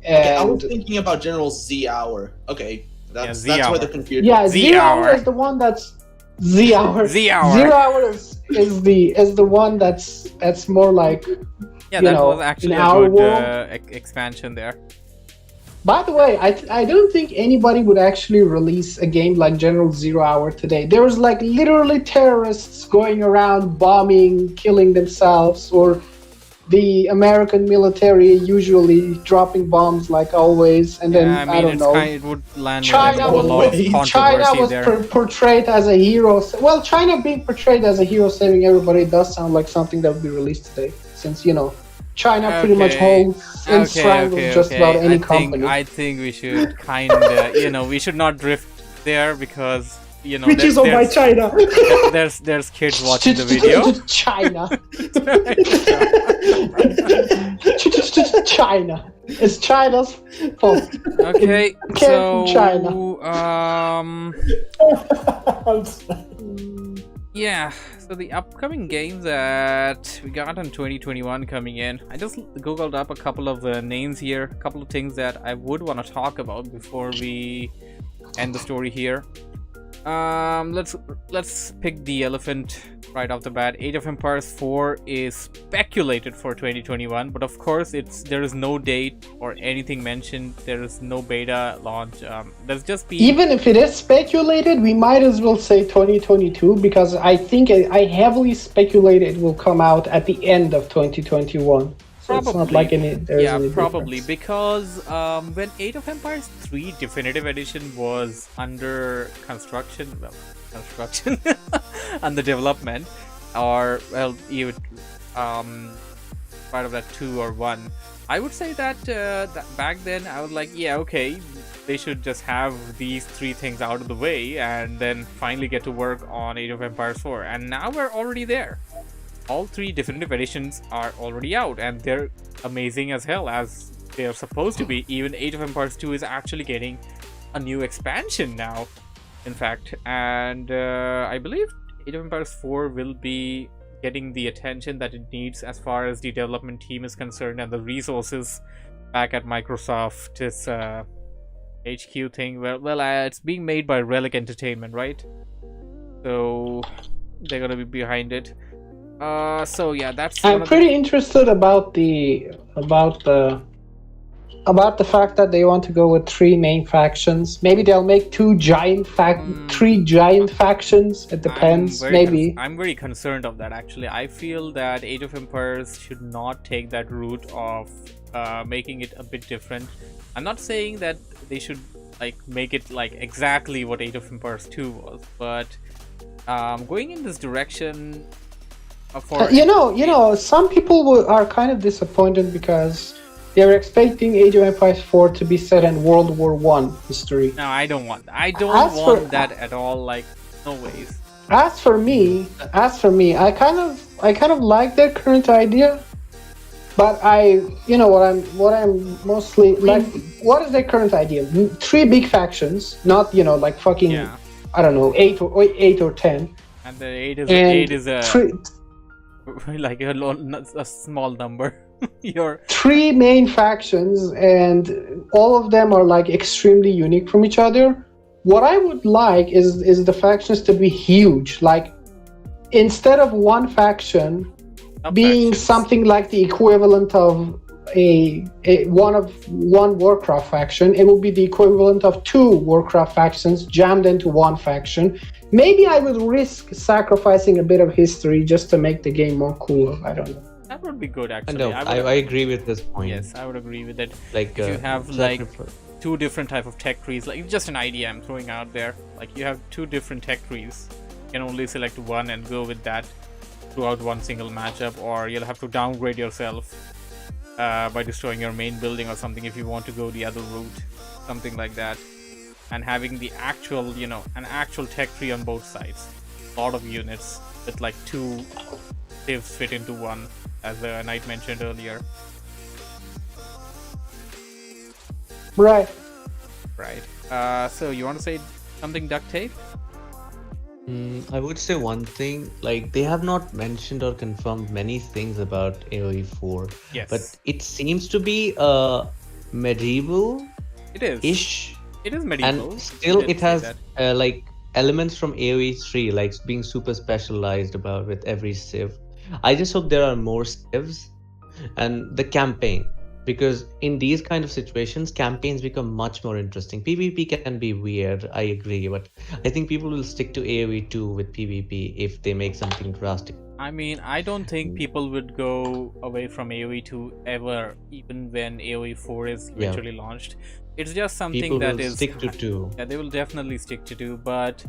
Okay, I was And thinking about General Z Hour. Okay, that's Z where Hour. the confusion. yeah, Z 0 Hour Hour. is the one that's Z hour. Z hour. 0 hour is the one that's more like. Yeah, you that know, was actually in a our good world. expansion there. By the way, I don't think anybody would actually release a game like General 0 Hour today. There's like literally terrorists going around bombing, killing themselves, or the American military usually dropping bombs like always, and then I mean, don't know. it would land China a lot of was controversy there. portrayed as a hero. Well, China being portrayed as a hero saving everybody does sound like something that would be released today, since China pretty much holds and strangles just about any company. I think we should kind of, we should not drift there because, Which is owned by China. there's kids watching the video. China. China. It's China's fault. Okay, so China. Yeah, so the upcoming games that we got in 2021 coming in, I just googled up a couple of names here, a couple of things that I would want to talk about before we end the story here. Let's pick the elephant right off the bat. Age of Empires 4 is speculated for 2021, but of course there is no date or anything mentioned. There is no beta launch. There's just even if it is speculated, we might as well say 2022 because I think I heavily speculate it will come out at the end of 2021. So probably. It's not like any probably difference. Because when Age of Empires 3 Definitive Edition was under construction, under development, or even part of that 2 or 1, I would say that, that back then I was like, yeah, okay, they should just have these 3 things out of the way and then finally get to work on Age of Empires 4. And now we're already there. All 3 definitive editions are already out and they're amazing as hell, as they're supposed to be. Even Age of Empires 2 is actually getting a new expansion now, in fact, and I believe Age of Empires 4 will be getting the attention that it needs as far as the development team is concerned and the resources back at Microsoft's HQ thing. Well, it's being made by Relic Entertainment, right? So they're gonna be behind it. So yeah, that's. I'm pretty interested about the fact that they want to go with 3 main factions. Maybe they'll make 3 giant factions. It depends. I'm very concerned of that actually. I feel that Age of Empires should not take that route of making it a bit different. I'm not saying that they should like make it like exactly what Age of Empires 2 was, but going in this direction. Some people are kind of disappointed because they're expecting Age of Empires 4 to be set in World War I history. No, I don't want that. I don't want that at all. Like, no ways. As for me, I kind of like their current idea, but what I'm mostly like. What is their current idea? 3 big factions, not like fucking. Yeah. I don't know, 8 or 10. And the 8 is a. 3, like a small number. 3 main factions, and all of them are like extremely unique from each other. What I would like is the factions to be huge. Like instead of one faction being something like the equivalent of one Warcraft faction, it will be the equivalent of 2 Warcraft factions jammed into one faction. Maybe I would risk sacrificing a bit of history just to make the game more cooler. I don't know. That would be good, actually. No, I agree with this point. Yes, I would agree with it. Like, if you have like 2 different type of tech trees, like just an idea I'm throwing out there. Like you have 2 different tech trees. You can only select one and go with that throughout one single matchup, or you'll have to downgrade yourself by destroying your main building or something if you want to go the other route, something like that. And having the actual, an actual tech tree on both sides. A lot of units with like 2 civs fit into one, as the Knight mentioned earlier. Right. So you want to say something, Duct Tape? I would say one thing, like they have not mentioned or confirmed many things about AoE 4. Yes. But it seems to be medieval. It is. Ish. It is medieval. And still it has like elements from AoE 3, like being super specialized about with every civ. I just hope there are more civs and the campaign, because in these kind of situations campaigns become much more interesting. PvP can be weird, I agree, but I think people will stick to AoE 2 with PvP if they make something drastic. I mean, I don't think people would go away from AoE 2 ever, even when AoE 4 is eventually launched. It's just something People that will is stick to 2. Yeah, they will definitely stick to 2, but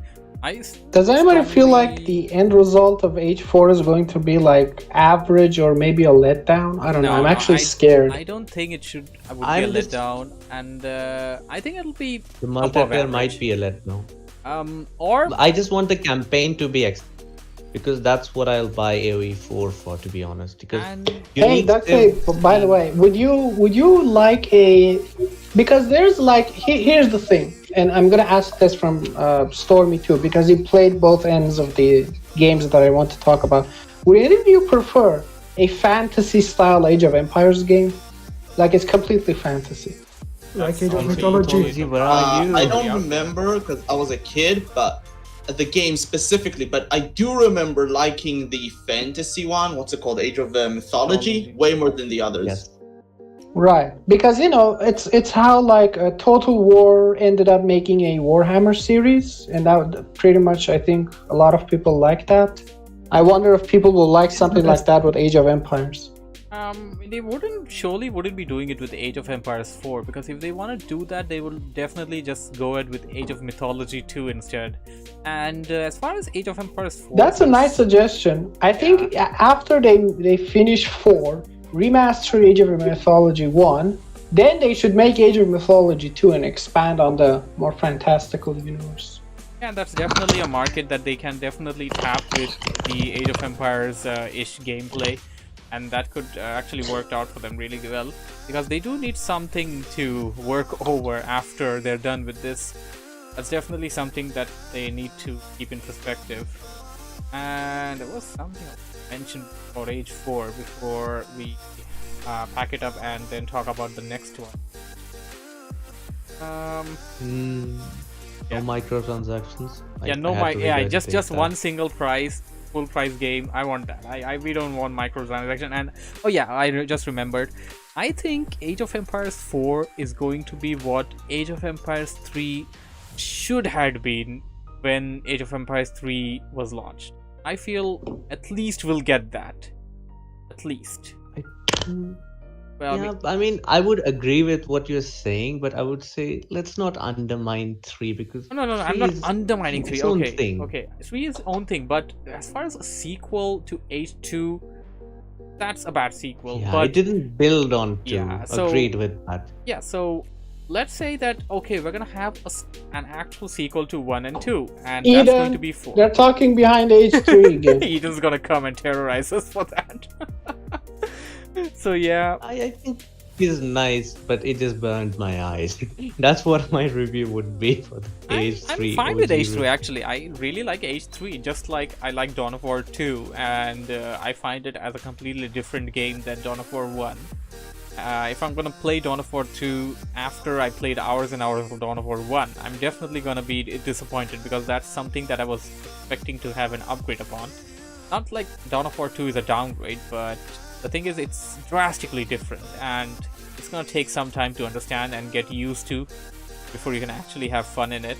does anybody feel like the end result of H4 is going to be like average or maybe a letdown? I don't know. I'm actually scared. I don't think it would be a letdown, and I think it'll be the multiplayer might be a letdown. Or I just want the campaign to be because that's what I'll buy AoE 4 for, to be honest. Because hey, by the way, would you like a, because there's like here's the thing, and I'm gonna ask this from Stormy too, because he played both ends of the games that I want to talk about. Would any of you prefer a fantasy style Age of Empires game, like it's completely fantasy, like Age of Mythology? I don't remember because I was a kid, but the game specifically, but I do remember liking the fantasy one. What's it called? Age of Mythology, way more than the others. Yes. Right, because it's how like Total War ended up making a Warhammer series, and that pretty much, I think a lot of people like that. I wonder if people will like something like that with Age of Empires. They wouldn't be doing it with Age of Empires 4, because if they want to do that, they will definitely just go ahead with Age of Mythology 2 instead. And as far as Age of Empires 4, that's a nice suggestion. I think after they finish 4, remaster Age of Mythology 1, then they should make Age of Mythology 2 and expand on the more fantastical universe. Yeah, that's definitely a market that they can definitely tap with the Age of Empires ish gameplay. And that could actually work out for them really well, because they do need something to work over after they're done with this. That's definitely something that they need to keep in perspective. And there was something I mentioned about Age 4 before we pack it up and then talk about the next one. No microtransactions. Just one single price. Full price game. I want that. We don't want microtransaction. And I just remembered, I think Age of Empires 4 is going to be what Age of Empires 3 should have been when Age of Empires 3 was launched. I feel at least we'll get that. At least. Well, I mean, I would agree with what you're saying, but I would say let's not undermine 3, because no, I'm not undermining 3. Okay, 3 is its own thing, but as far as a sequel to Age 2, that's a bad sequel. Yeah, but it didn't build on 2. Agreed with that. Yeah, so let's say that we're gonna have an actual sequel to 1 and 2, and that's going to be 4. They're talking behind Age 3 again. Eden's gonna come and terrorize us for that. So yeah, I think it's nice, but it just burned my eyes. That's what my review would be for the Age 3. I'm fine with Age 3 actually. I really like Age 3, just like I like Dawn of War 2, and I find it as a completely different game than Dawn of War 1. If I'm gonna play Dawn of War 2 after I played hours and hours of Dawn of War 1, I'm definitely gonna be disappointed, because that's something that I was expecting to have an upgrade upon. Not like Dawn of War 2 is a downgrade, but the thing is, it's drastically different, and it's gonna take some time to understand and get used to before you can actually have fun in it.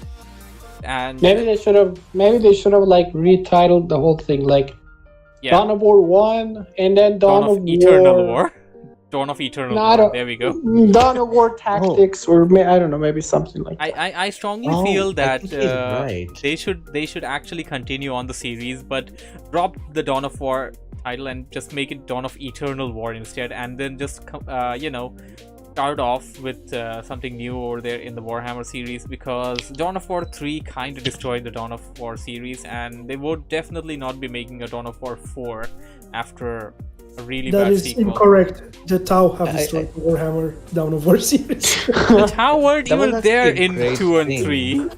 And maybe they should have like retitled the whole thing, like Dawn of War 1 and then Dawn of Eternal War. Dawn of Eternal War. There we go. Dawn of War Tactics, or I don't know, maybe something like that. I strongly feel that they should actually continue on the series, but drop the Dawn of War title and just make it Dawn of Eternal War instead, and then just start off with something new over there in the Warhammer series, because Dawn of War 3 kind of destroyed the Dawn of War series, and they would definitely not be making a Dawn of War 4 after a really bad sequel. That is incorrect. The Tau have destroyed the Warhammer Dawn of War series. The Tau weren't even there in 2 and 3.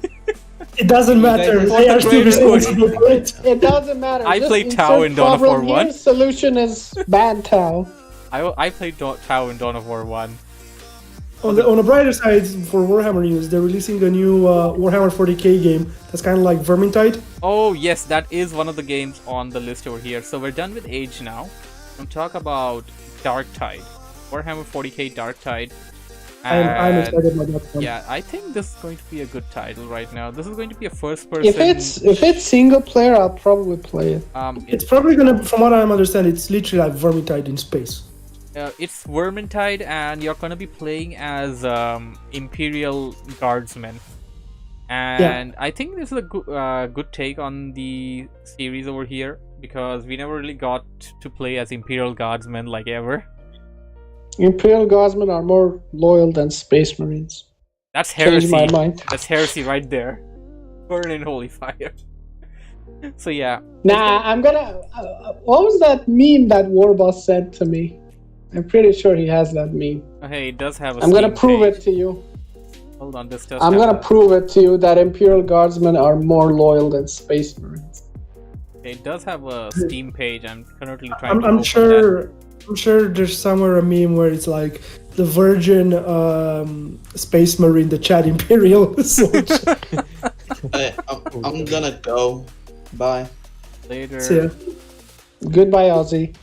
It doesn't matter. They are still responsible for it. It doesn't matter. I played Tau in Dawn of War 1. Solution is ban Tau. I played Tau in Dawn of War 1. On the brighter side, for Warhammer news, they're releasing a new Warhammer 40k game that's kind of like Vermintide. Oh yes, that is one of the games on the list over here. So we're done with Age now. We'll talk about Darktide, Warhammer 40k Darktide. I'm excited about that one. Yeah, I think this is going to be a good title right now. This is going to be a first-person. If it's single player, I'll probably play it. It's probably gonna, from what I understand, it's literally like Vermintide in space. It's Vermintide, and you're gonna be playing as Imperial Guardsmen. And I think this is a good take on the series over here, because we never really got to play as Imperial Guardsmen like ever. Imperial Guardsmen are more loyal than Space Marines. That's heresy. Change my mind. That's heresy right there. Burn in holy fire. So yeah. Nah, I'm gonna... what was that meme that Warboss said to me? I'm pretty sure he has that meme. Oh, hey, it does have a I'm gonna Steam prove page. it to you. Hold on, this does I'm have gonna prove it to you that Imperial Guardsmen are more loyal than Space Marines. It does have a Steam page. I'm currently trying to I'm open sure. that. I'm sure there's somewhere a meme where it's like the Virgin Space Marine, the Chad Imperial soldier. I'm gonna go. Bye. Later. So, yeah. Goodbye, Ozzy.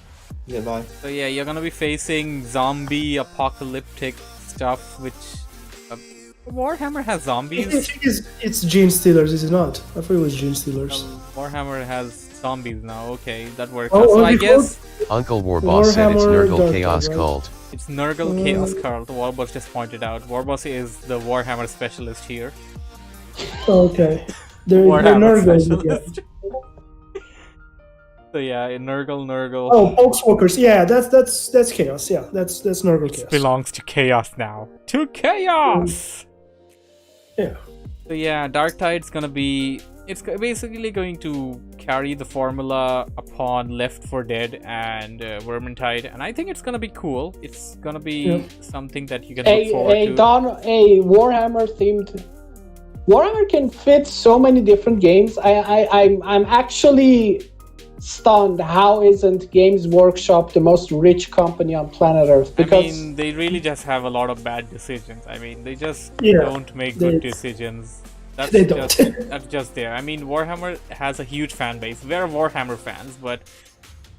Goodbye. So yeah, you're gonna be facing zombie apocalyptic stuff, which Warhammer has I zombies. think it's Gene Stealers, is it not? I thought it was Gene Stealers. Warhammer has zombies now. Okay, that works. Oh, So oh, I before- guess Uncle Warboss said it's Warhammer Nurgle Dark Chaos Tide, right? Cult. it's Nurgle Chaos Cult. Warboss just pointed out. Warboss is the Warhammer specialist here. Okay. They're Warhammer Nurgles. Yeah. specialist. So yeah, Nurgle. Oh, Volkswalkers. Yeah, that's chaos. Yeah, that's Nurgle chaos. Belongs to chaos now. To chaos. Yeah. So yeah, Darktide's gonna be... It's basically going to carry the formula upon Left 4 Dead and Vermintide, and I think it's gonna be cool. It's gonna be something that you can look forward to. A Warhammer themed. Warhammer can fit so many different games. I'm actually stunned. How isn't Games Workshop the most rich company on planet Earth? Because I mean, they really just have a lot of bad decisions. I mean, they just Yeah, don't make good decisions. That's they don't. that's just there. I mean, Warhammer has a huge fan base. We're Warhammer fans, but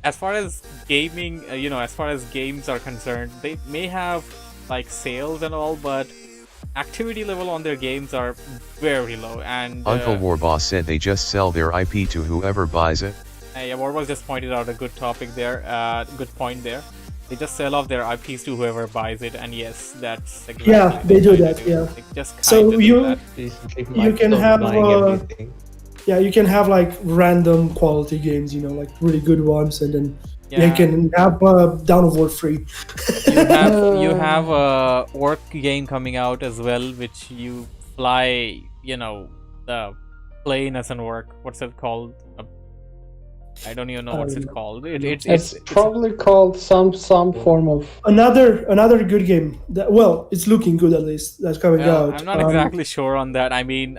as far as gaming, as far as games are concerned, they may have like sales and all, but activity level on their games are very low. And Uncle Warboss said they just sell their IP to whoever buys it. yeah, Warboss just pointed out a good topic there, good point there. They just sell off their IPs to whoever buys it, and yes, that's exactly Yeah, they do that, yeah. They just So kinda do you- that. Recently, You can Microsoft have, buying everything. Yeah, you can have like random quality games, like really good ones, and then Yeah. you can have Dawn of War free. You have a work game coming out as well, which you fly, the plane as an work. What's it called? I don't even know what's it called. it's probably called some form of. Another good game. It's looking good at least. That's coming well, out. I'm not exactly sure on that. I mean,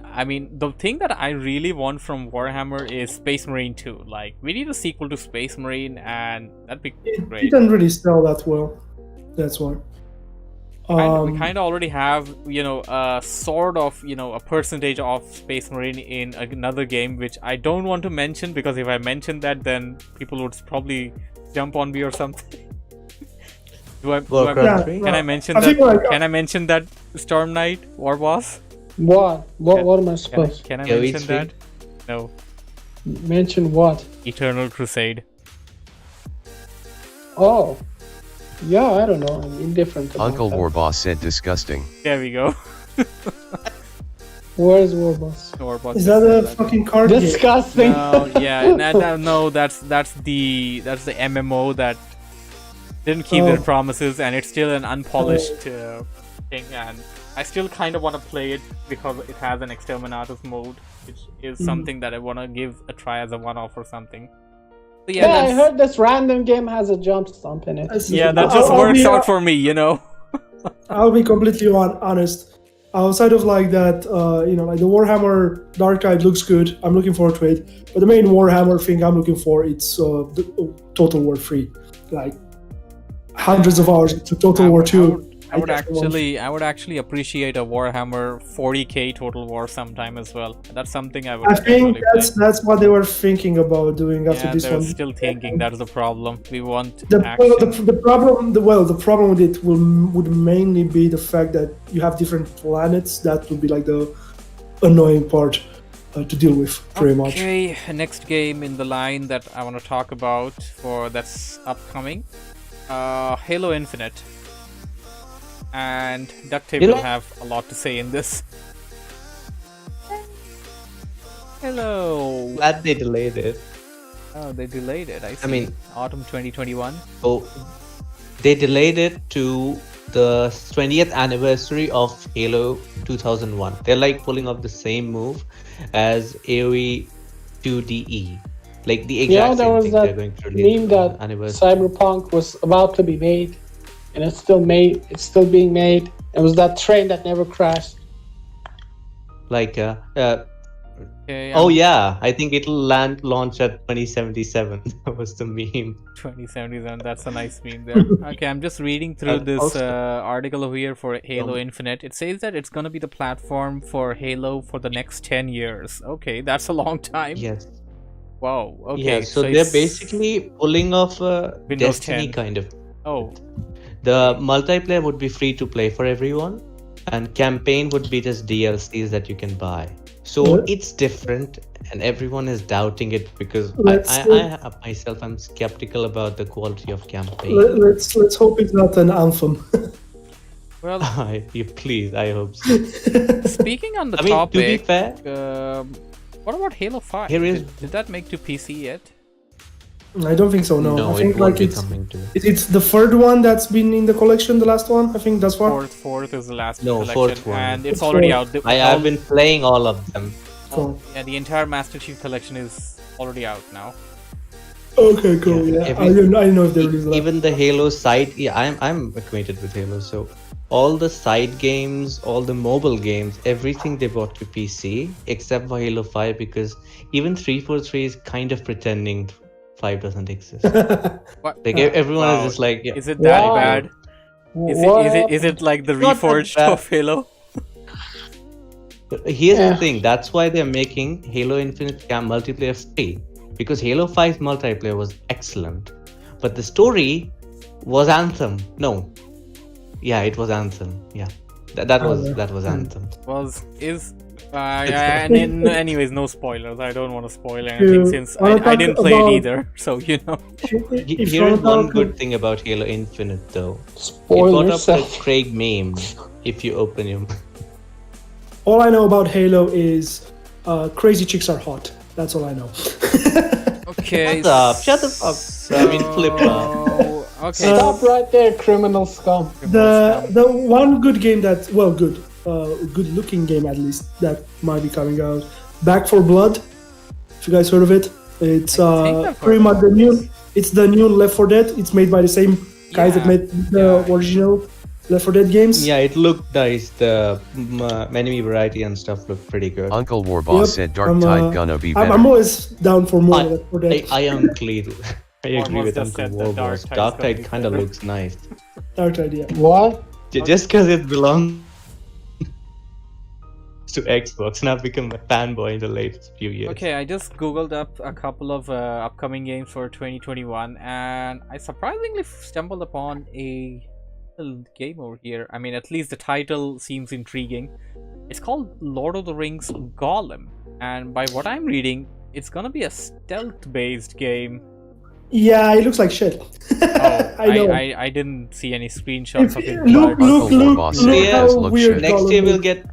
the thing that I really want from Warhammer is Space Marine 2. Like, we need a sequel to Space Marine, and that'd be It great. didn't really sell that well. That's why. We kind of already have, a sort of, a percentage of Space Marine in another game, which I don't want to mention, because if I mention that, then people would probably jump on me or something. Can I mention I think that? like- Can I mention that, Storm Knight, Warboss? What am I supposed? Can I Yeah, mention it's that? No. Mention what? Eternal Crusade. Oh, yeah, I don't know. I'm indifferent. about Uncle that. Warboss said disgusting. There we go. Where's Warboss? Warboss Is just that said a fucking card game? Disgusting. No, yeah, no, that's the MMO that didn't keep their Oh. promises, and it's still an unpolished thing, and I still kind of want to play it because it has an Exterminatus mode, which is something that I want to give a try as a one-off or something. So Yeah, I that's- heard this random game has a jump stomp in it. yeah, that just works out for me, I'll be completely honest. Outside of like that, like the Warhammer Darktide looks good. I'm looking forward to it. But the main Warhammer thing I'm looking for, it's the Total War 3. Like hundreds of hours to Total War 2. I would actually appreciate a Warhammer 40k Total War sometime as well. That's something I would. I think play. that's what they were thinking about doing after this they're one. Still thinking that's the problem. We want the action. the problem with it would mainly be the fact that you have different planets. That would be like the annoying part to deal with, pretty much. Okay, next game in the line that I want to talk about that's upcoming, Halo Infinite. And Ducktape will have a lot to say in this. Hello. Glad they delayed it. Oh, they delayed it. I mean, autumn 2021. Oh, they delayed it to the 20th anniversary of Halo 2001. They're like pulling off the same move as AoE 2DE. Like the exact there same was thing that they're going to release. meme that anniversary. Cyberpunk was about to be made, and it's still being made. It was that train that never crashed. Like Okay, oh yeah, I think it'll launch at 2077. That was the meme. 2077, that's a nice meme there. Okay, I'm just reading through this article over here for Halo Infinite. It says that it's gonna be the platform for Halo for the next 10 years. Okay, that's a long time. Yes. Wow, okay. Yeah, so they're basically pulling off Windows Destiny 10. kind of. Oh. The multiplayer would be free to play for everyone, and campaign would be just DLCs that you can buy. So it's different, and everyone is doubting it because I myself am skeptical about the quality of campaign. Let's hope it's not an Anthem. Well, please, I hope so. Speaking on the I mean, topic, to be fair, what about Halo 5? Did that make to PC yet? I don't think so. No, I think it won't like be coming to. It's the third one that's been in the collection. The last one, I think that's what. Fourth is the last collection, fourth one, and it's already out. I have been playing all of them. Yeah, the entire Master Chief collection is already out now. Okay, cool. Yeah, I don't know if they released that. Even the Halo side. Yeah, I'm acquainted with Halo, so all the side games, all the mobile games, everything they brought to PC except for Halo 5, because even 343 is kind of pretending 5 doesn't exist. Like everyone is just like, yeah. Is it that bad? Is it like the Reforged of Halo? Here's the thing, that's why they're making Halo Infinite multiplayer free, because Halo 5's multiplayer was excellent, but the story was Anthem. No, yeah, it was Anthem. Yeah, that was Anthem. Anyways, no spoilers. I don't want to spoil anything since I didn't play it either. So you know. Here is one good thing about Halo Infinite, though. Spoilers. It brought up the Craig meme. If you open him. All I know about Halo is crazy chicks are hot. That's all I know. Okay. Shut the fuck. I mean, flip up. Okay. Stop right there, criminal scum. The one good game that good looking game at least that might be coming out, Back for Blood. If you guys heard of it, it's pretty much the new. It's the new Left 4 Dead. It's made by the same guys that made the original Left 4 Dead games. Yeah, it looked nice. The enemy variety and stuff looked pretty good. Uncle Warboss said Dark Tide gonna be better. I'm always down for more Left 4 Dead. I am clear. I agree with Uncle Warboss. Dark Tide kind of looks nice. Dark Tide, yeah. What? Just because it belongs to Xbox, and I've become a fanboy in the latest few years. Okay, I just googled up a couple of upcoming games for 2021, and I surprisingly stumbled upon a game over here. I mean, at least the title seems intriguing. It's called Lord of the Rings Gollum, and by what I'm reading, it's gonna be a stealth-based game. Yeah, it looks like shit. I know. I didn't see any screenshots of it. Look how weird next year we'll get.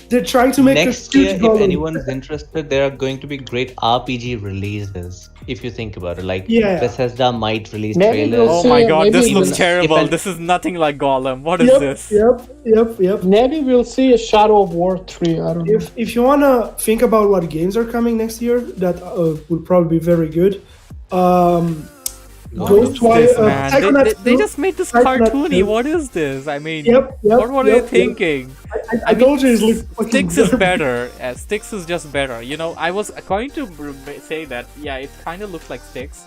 They're trying to make next year. If anyone is interested, there are going to be great RPG releases. If you think about it, like Bethesda might release trailers. Oh my god, this looks terrible. This is nothing like Gollum. What is this? Yep. Maybe we'll see a Shadow of War 3. I don't know. If you wanna think about what games are coming next year, that will probably be very good. They just made this cartoony. What is this? I mean, what were they thinking? I told you Styx is better. Styx is just better. You know, I was going to say that. Yeah, it kind of looks like Styx,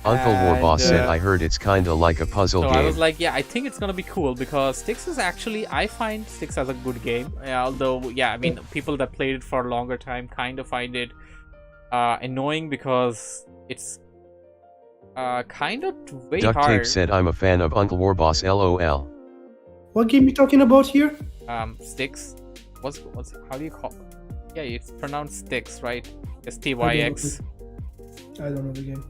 Uncle Warboss said, And, I heard it's kinda like a puzzle So game. I was like, yeah, I think it's gonna be cool because Styx is actually, I find Styx as a good game. Although, yeah, I mean, people that played it for a longer time kind of find it annoying because it's kind of way Duct Tape hard. said, I'm a fan of Uncle Warboss LOL. What game you talking about here? Styx. What's how do you call? Yeah, it's pronounced Styx, right? STYX. I don't know the game.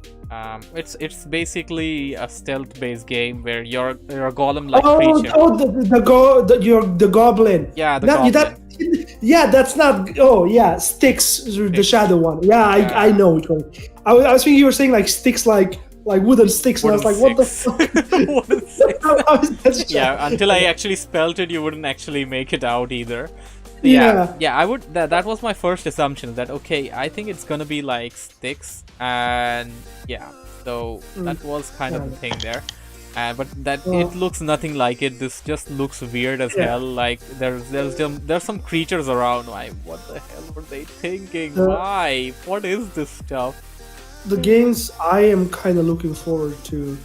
It's basically a stealth-based game where you're a golem-like creature. The goblin. Yeah, the That- goblin. yeah, that's not. Oh, yeah, Styx, the shadow one. Yeah, I know which one. I was thinking you were saying like sticks, like wooden sticks, and I was like, what the fuck? Wooden sticks. How is that Yeah, until I actually spelled it, you wouldn't actually make it out either. Yeah. I would. That was my first assumption. That okay, I think it's gonna be like Styx, and yeah, so that was kind of the thing there. But that it looks nothing like it. This just looks weird as hell. Like there's some creatures around. Like what the hell were they thinking? Why? What is this stuff? The games I am kind of looking forward to.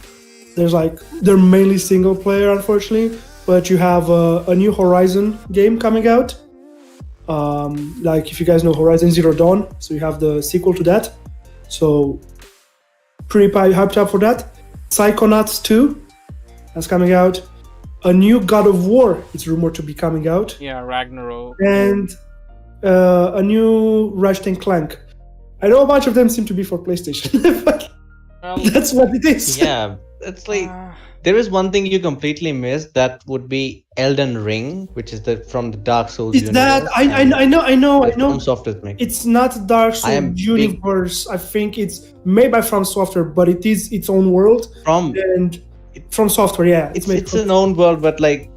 They're mainly single player, unfortunately, but you have a new Horizon game coming out. Like if you guys know Horizon Zero Dawn, so you have the sequel to that. So pretty hyped up for that. Psychonauts 2 that's coming out. A new God of War is rumored to be coming out. Yeah, Ragnarok. And a new Ratchet & Clank. I know a bunch of them seem to be for PlayStation, but that's what it is. Yeah, it's like there is one thing you completely missed. That would be Elden Ring, which is from the Dark Souls Is universe. that I know. From Software making. It's not Dark I am Souls universe. I think it's made by From Software, but it is its own world. And From Software, yeah. It's an own world, but like,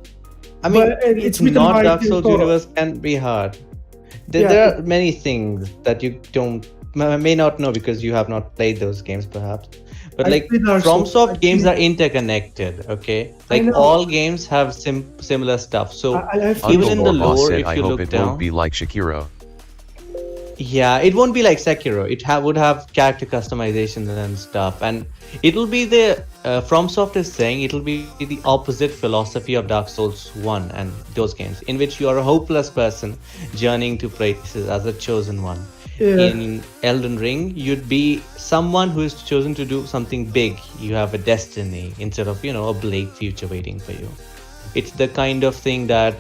I mean, it's written by not Dark Souls Phil universe can be hard. There are many things that you may not know because you have not played those games, perhaps. But like FromSoft games are interconnected, okay? Like all games have similar stuff. So even in the lore, if you look down, it won't be like Sekiro. Yeah, it won't be like Sekiro. It would have character customization and stuff, and it'll be the FromSoft is saying it'll be the opposite philosophy of Dark Souls 1 and those games, in which you are a hopeless person journeying to places as a chosen one. In Elden Ring, you'd be someone who is chosen to do something big. You have a destiny instead of, a bleak future waiting for you. It's the kind of thing that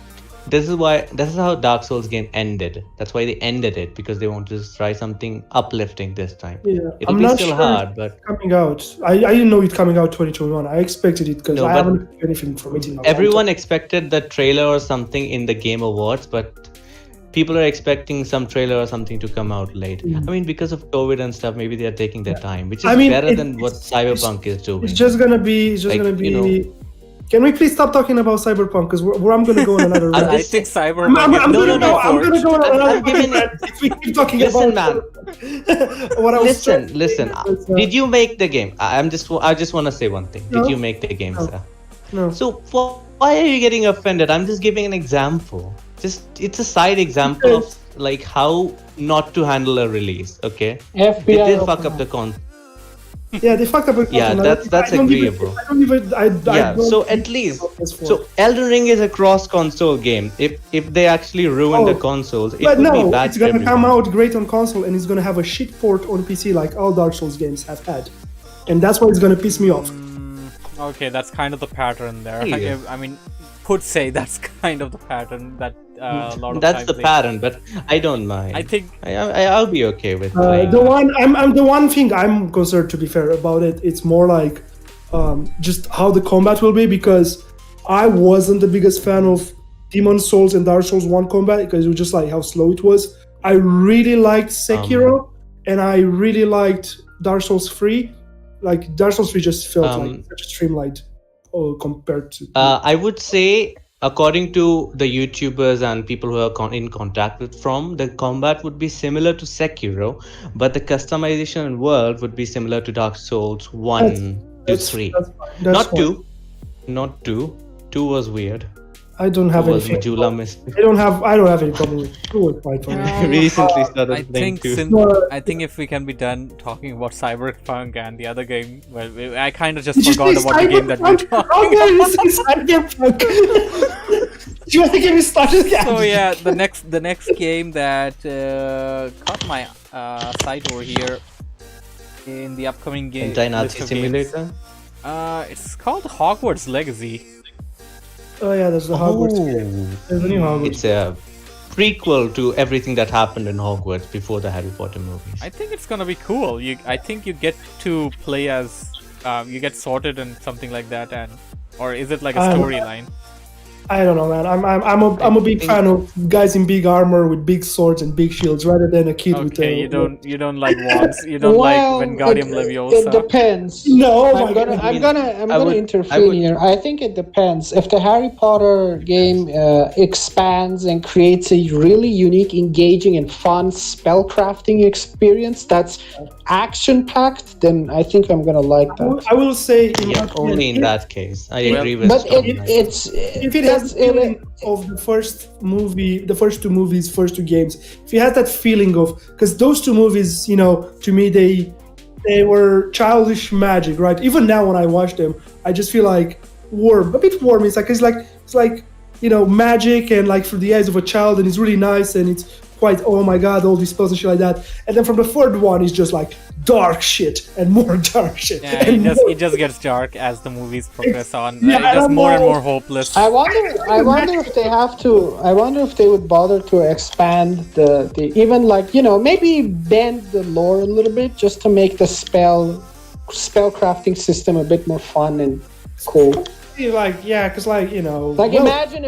this is how Dark Souls game ended. That's why they ended it, because they wanted to try something uplifting this time. It'll be still hard, but coming out. I didn't know it's coming out 2021. I expected it because I haven't heard anything from it. Everyone expected the trailer or something in the Game Awards, but people are expecting some trailer or something to come out late. I mean, because of COVID and stuff, maybe they are taking their time, which is better than what Cyberpunk is doing. It's just gonna be. Can we please stop talking about Cyberpunk? Because I'm going to go on another rant. I think Cyberpunk. I'm going to go on another rant if we keep talking about. Man. Listen. Did you make the game? I just want to say one thing. No. Did you make the game, sir? No. So why are you getting offended? I'm just giving an example. It's a side example of like how not to handle a release. Okay. FBI they did fuck up the concept. Yeah, they fucked up with that's agreeable. So at least Elden Ring is a cross-console game. If they actually ruin the consoles, it would be bad. It's gonna come out great on console, and it's gonna have a shit port on PC like all Dark Souls games have had, and that's why it's gonna piss me off. Okay, that's kind of the pattern there. I mean, could say that's kind of the pattern that a lot of that's the pattern, but I don't mind. I think I'll be okay with the one thing I'm concerned, to be fair, about it. It's more like just how the combat will be, because I wasn't the biggest fan of Demon Souls and Dark Souls 1 combat because it was just like how slow it was. I really liked Sekiro and I really liked Dark Souls 3. Like Dark Souls 3 just felt like such a streamlined compared to. I would say, according to the YouTubers and people who are in contact with the combat would be similar to Sekiro, but the customization and world would be similar to Dark Souls 1 to 3. Not 2. 2 was weird. I don't have was any. Majula Mist. I don't have any problem with it. It was quite fun. Recently started I playing think too. I think if we can be done talking about Cyberpunk and the other game, well, I kind of just Did you forgot say about the game that we're Cyberpunk? talking How dare you about. say Cyberpunk? Do you want to get me started again? So yeah, the next game that caught my sight over here in the upcoming game Anti-Nazi Simulator. it's called Hogwarts Legacy. Oh yeah, there's the Hogwarts game. There's a new Hogwarts. It's a prequel to everything that happened in Hogwarts before the Harry Potter movies. I think it's gonna be cool. I think you get to play as you get sorted and something like that, or is it like a storyline? I don't know, man. I'm a big fan of guys in big armor with big swords and big shields, rather than a kid with a. Okay, you don't like wands. You don't like Wingardium Leviosa. It depends. No, I'm gonna intervene here. I think it depends. If the Harry Potter game expands and creates a really unique, engaging, and fun spellcrafting experience that's action-packed, then I think I'm gonna like that. I will say, Only in that case, I agree with. But Scott. if it has the feeling of the first two movies, first two games. If you had that feeling of, because those two movies, to me they were childish magic, right? Even now when I watch them, I just feel like a bit warm. It's like magic and like through the eyes of a child, and it's really nice, and it's quite, oh my god, all these spells and shit like that. And then from the third one, it's just like dark shit and more dark shit. Yeah, it just gets dark as the movies progress on. Yeah, It gets more and more hopeless. I wonder if they have to. I wonder if they would bother to expand the even like maybe bend the lore a little bit just to make the spellcrafting system a bit more fun and cool. Because imagine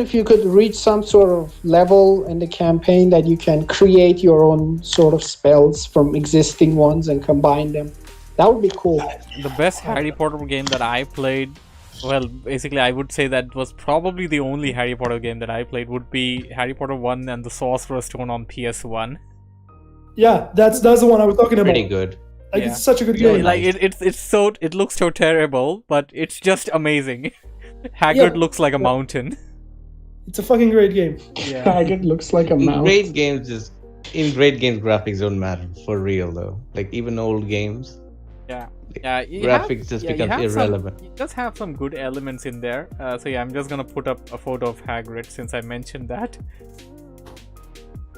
if you could reach some sort of level in the campaign that you can create your own sort of spells from existing ones and combine them. That would be cool. The best Harry Potter game that I played, well, basically I would say that was probably the only Harry Potter game that I played would be Harry Potter 1 and the Sorcerer's Stone on PS1. Yeah, that's the one I was talking about. Pretty good. It's such a good game. Like it looks so terrible, but it's just amazing. Hagrid looks like a mountain. It's a fucking great game. Yeah. Hagrid looks like a mountain. Great games, graphics don't matter for real though. Like even old games. Yeah. Graphics just become irrelevant. It does have some good elements in there. So yeah, I'm just gonna put up a photo of Hagrid since I mentioned that.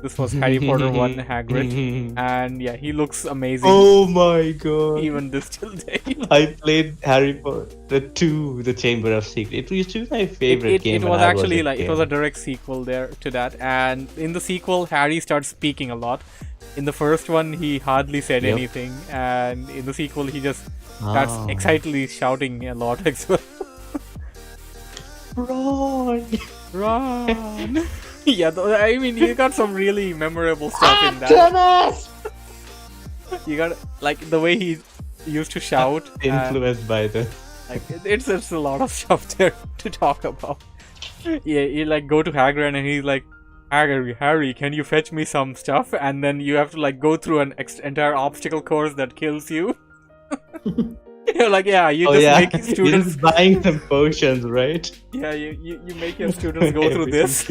This was Harry Potter 1 Hagrid, and yeah, he looks amazing. Oh my god! Even this till date. I played Harry Potter 2, The Chamber of Secrets. It used to be my favorite game. It was actually it was a direct sequel there to that, and in the sequel, Harry starts speaking a lot. In the first one, he hardly said anything, and in the sequel, he just starts excitedly shouting a lot as well. Ron! Yeah, I mean, you got some really memorable stuff in that. You got like the way he used to shout. Influenced by the. Like it's a lot of stuff there to talk about. Yeah, you like go to Hagrid and he's like, Harry, can you fetch me some stuff? And then you have to like go through an entire obstacle course that kills you. You're like, you make students. You're just buying some potions, right? Yeah, you make your students go through this.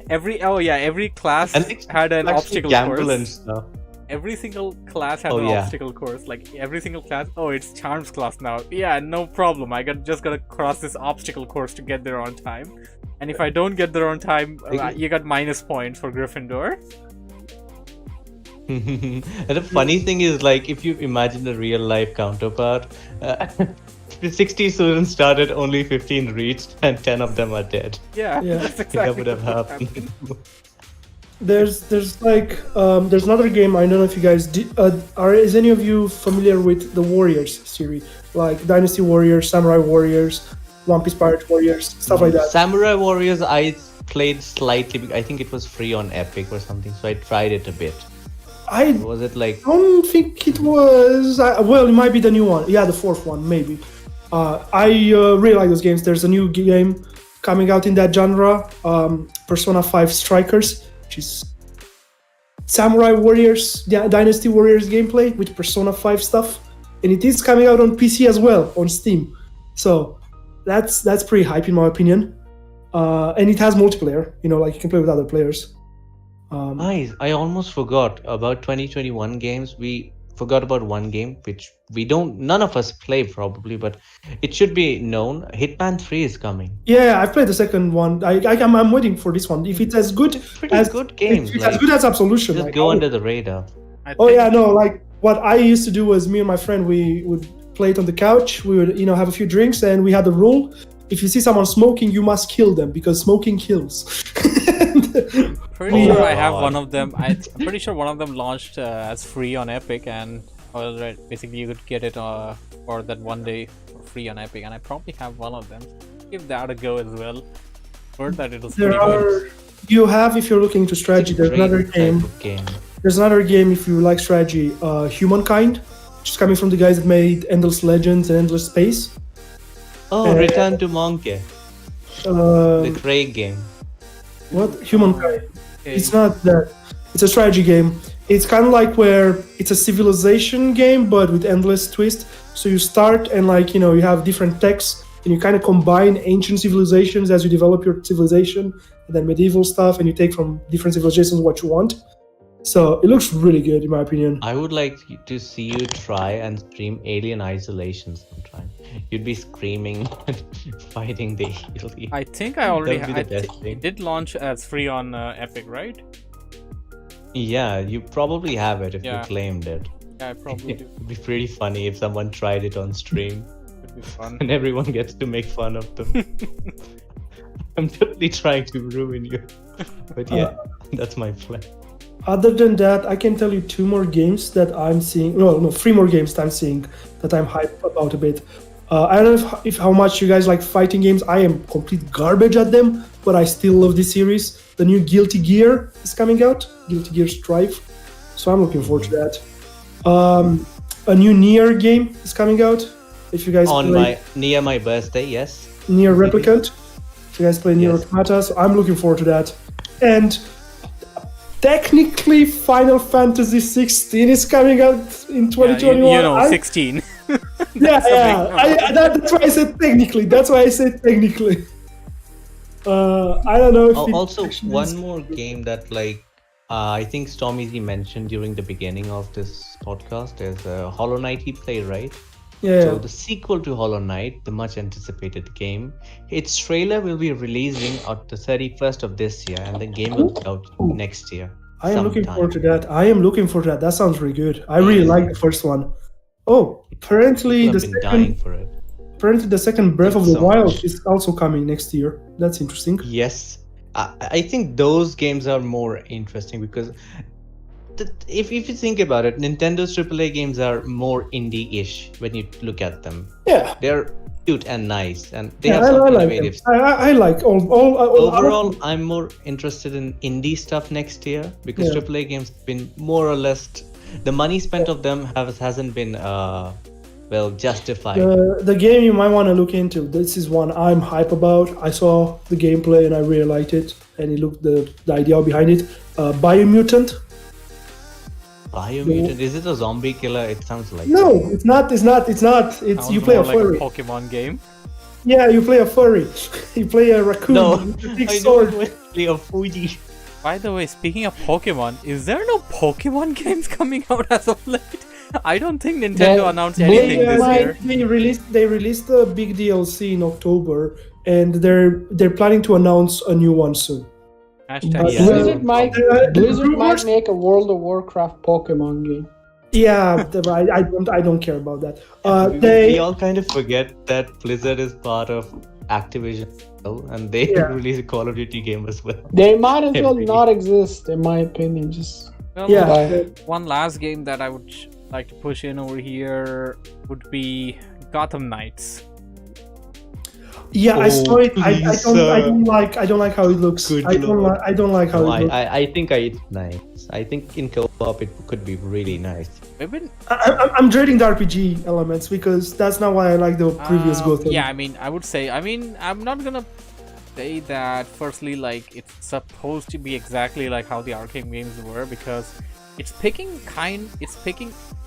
Every class had an obstacle course. And stuff. Every single class had an obstacle course. Like every single class, it's Charms class now. Yeah, no problem. Just gotta cross this obstacle course to get there on time. And if I don't get there on time, you got minus points for Gryffindor. And the funny thing is, like, if you imagine a real life counterpart, 60 students started, only 15 reached, and 10 of them are dead. Yeah. That's exactly that would have happened. There's another game. I don't know if you guys is any of you familiar with the Warriors series, like Dynasty Warriors, Samurai Warriors, One Piece Pirate Warriors, stuff like that. Samurai Warriors, I played slightly. I think it was free on Epic or something, so I tried it a bit. Was it like? I don't think it was. Well, it might be the new one. Yeah, the fourth one, maybe. I really like those games. There's a new game coming out in that genre, Persona 5 Strikers, which is Samurai Warriors, Dynasty Warriors gameplay with Persona 5 stuff, and it is coming out on PC as well on Steam. So that's pretty hype in my opinion. And it has multiplayer. Like you can play with other players. Nice. I almost forgot about 2021 games. We forgot about one game which none of us play probably, but it should be known. Hitman 3 is coming. Yeah, I've played the second one. I'm waiting for this one. If it's as good Pretty good game. if it's as good as Absolution, Just like, go under the radar. Oh yeah, no. Like what I used to do was me and my friend we would play it on the couch. We would have a few drinks, and we had the rule: if you see someone smoking, you must kill them because smoking kills. Pretty sure I have one of them. I'm pretty sure one of them launched as free on Epic, and basically you could get it for that one day for free on Epic, and I probably have one of them. Give that a go as well. Heard that it was pretty good. You have, if you're looking to strategy, there's another game. There's another game if you like strategy, Humankind, which is coming from the guys that made Endless Legends and Endless Space. Oh, Return to Monkey. The Craig game. What? Humankind. Okay. It's not that. It's a strategy game. It's kind of like where it's a civilization game, but with endless twist. So you start and you have different techs, and you kind of combine ancient civilizations as you develop your civilization, and then medieval stuff, and you take from different civilizations what you want. So it looks really good in my opinion. I would like to see you try and stream Alien Isolation sometime. You'd be screaming and fighting the alien. I think I already That would be the best thing. It did launch as free on Epic, right? Yeah, you probably have it if Yeah. you claimed it. Yeah, I probably do. It'd be pretty funny if someone tried it on stream Could be fun. and everyone gets to make fun of them. I'm totally trying to ruin you. But yeah, that's my plan. Other than that, I can tell you 2 more games that I'm seeing. No, 3 more games that I'm seeing that I'm hyped about a bit. I don't know if how much you guys like fighting games. I am complete garbage at them, but I still love this series. The new Guilty Gear is coming out, Guilty Gear Strive. So I'm looking forward to that. A new Nier game is coming out. If you guys near my birthday, yes. Nier Replicant. If you guys play Nier Yes. Automata, so I'm looking forward to that. And technically, Final Fantasy 16 is coming out in 2021. Yeah, 16. That's why I said technically. I don't know if Also, one more game that I think Stormy mentioned during the beginning of this podcast is Hollow Knight he played, right? Yeah. So the sequel to Hollow Knight, the much anticipated game, its trailer will be releasing on the 31st of this year, and the game will be out next year. I am looking forward to that. That sounds really good. I really like the first one. Oh, apparently People have been dying for it. the second Breath of the So Wild much. is also coming next year. That's interesting. Yes, I think those games are more interesting because if you think about it, Nintendo's AAA games are more indie-ish when you look at them. Yeah. They're cute and nice, and they Yeah, have some I like innovative. them. I like all Overall, I'm more interested in indie stuff next year because Yeah. AAA games have been more or less the money spent of them hasn't been justified. The game you might want to look into. This is one I'm hype about. I saw the gameplay and I really liked it, and it looked the idea behind it. Biomutant. Biomutant? Is it a zombie killer? It sounds like No, it's not. It's Sounds you play a more like furry. a Pokemon game. Yeah, you play a furry. You play a raccoon. No, with a big I sword. don't play a Fuji. By the way, speaking of Pokemon, is there no Pokemon games coming out as of late? I don't think Nintendo announced anything this year. They released a big DLC in October, and they're planning to announce a new one soon. Hashtag Yeah. Blizzard might rumors- make a World of Warcraft Pokemon game. Yeah, I don't care about that. We They all kind of forget that Blizzard is part of Activision, and they Yeah. release a Call of Duty game as well. They might as well Every- not exist, in my opinion. Just Well, yeah. one last game that I would like to push in over here would be Gotham Knights. Yeah, I saw it. I please, don't like how it looks. Good I don't lord. like how No, it looks. I think it's nice. I think in co-op it could be really nice. Maybe I'm dreading the RPG elements because that's not why I like the previous Gotham. Yeah, I would say. I'm not gonna say that. Firstly, it's supposed to be exactly like how the arcade games were because it's picking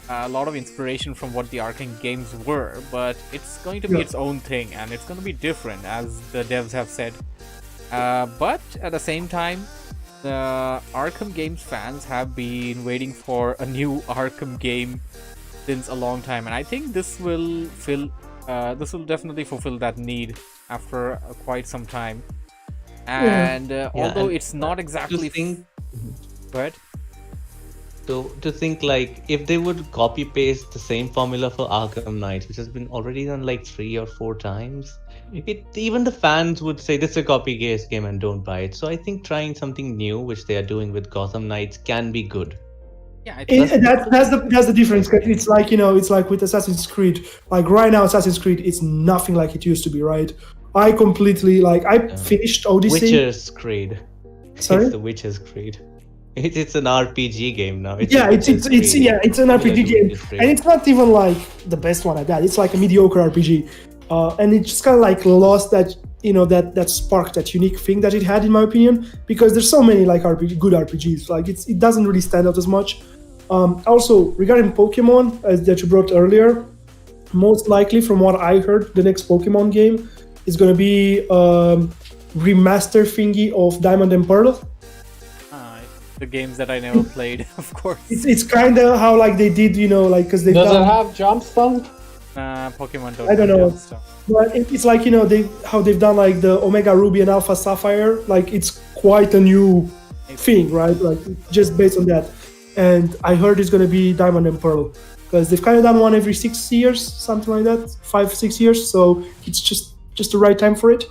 a lot of inspiration from what the Arkham games were, but it's going to be its own thing, and it's going to be different, as the devs have said. But at the same time, the Arkham games fans have been waiting for a new Arkham game since a long time, and I think this will definitely fulfill that need after quite some time. And although it's not exactly go ahead. So to think like if they would copy paste the same formula for Arkham Knight, which has been already done like 3 or 4 times, even the fans would say this is a copy paste game and don't buy it. So I think trying something new, which they are doing with Gotham Knights, can be good. Yeah, that's the difference. It's like, it's like with Assassin's Creed. Like right now, Assassin's Creed is nothing like it used to be, right? I completely finished Odyssey. Witcher's Creed. Sorry? It's the Witcher's Creed. It's an RPG game now. It's an RPG game, and it's not even like the best one at that. It's like a mediocre RPG, and it just kind of like lost that that spark, that unique thing that it had, in my opinion. Because there's so many like good RPGs, like it doesn't really stand out as much. Also, regarding Pokemon, that you brought earlier, most likely from what I heard, the next Pokemon game is going to be remaster thingy of Diamond and Pearl. The games that I never played, of course. It's kind of how like they did, because they does it have jump stone? Pokemon don't. I don't know, but it's like how they've done like the Omega Ruby and Alpha Sapphire. Like it's quite a new thing, right? Like just based on that. And I heard it's gonna be Diamond and Pearl, because they've kind of done one every 6 years, something like that, 5-6 years. So it's just the right time for it.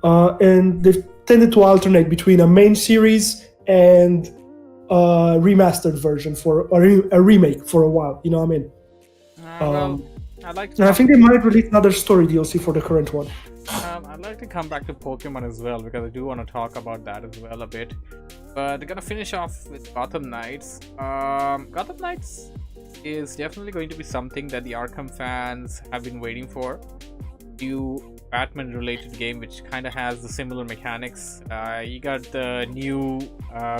And they've tended to alternate between a main series and a remastered version for a remake for a while. You know what I mean? I'd like to. And I think they might release another story DLC for the current one. I'd like to come back to Pokemon as well, because I do want to talk about that as well a bit. But they're gonna finish off with Gotham Knights. Gotham Knights is definitely going to be something that the Arkham fans have been waiting for. New Batman related game which kind of has the similar mechanics. You got the new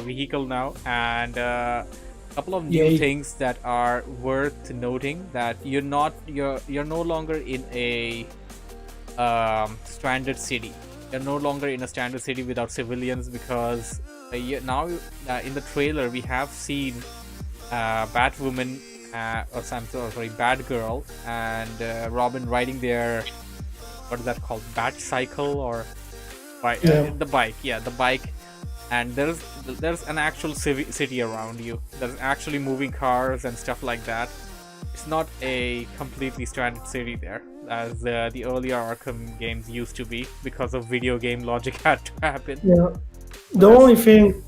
vehicle now, and a couple of new things that are worth noting, that you're no longer in a stranded city. You're no longer in a stranded city without civilians, because now in the trailer we have seen Batwoman Batgirl and Robin riding their, what is that called, bat cycle or the bike, and there's an actual city around you. There's actually moving cars and stuff like that. It's not a completely stranded city there, as the earlier Arkham games used to be, because of video game logic had to happen. The only thing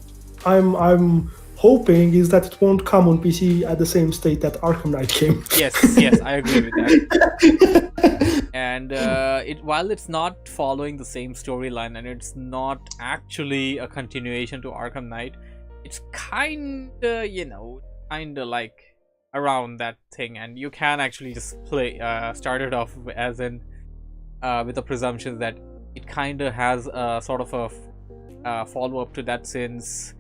I'm hoping is that it won't come on PC at the same state that Arkham Knight came. Yes, I agree with that. And while it's not following the same storyline, and it's not actually a continuation to Arkham Knight, it's kinda like around that thing, and you can actually just start it off as in with the presumption that it kinda has a sort of a follow-up to that, since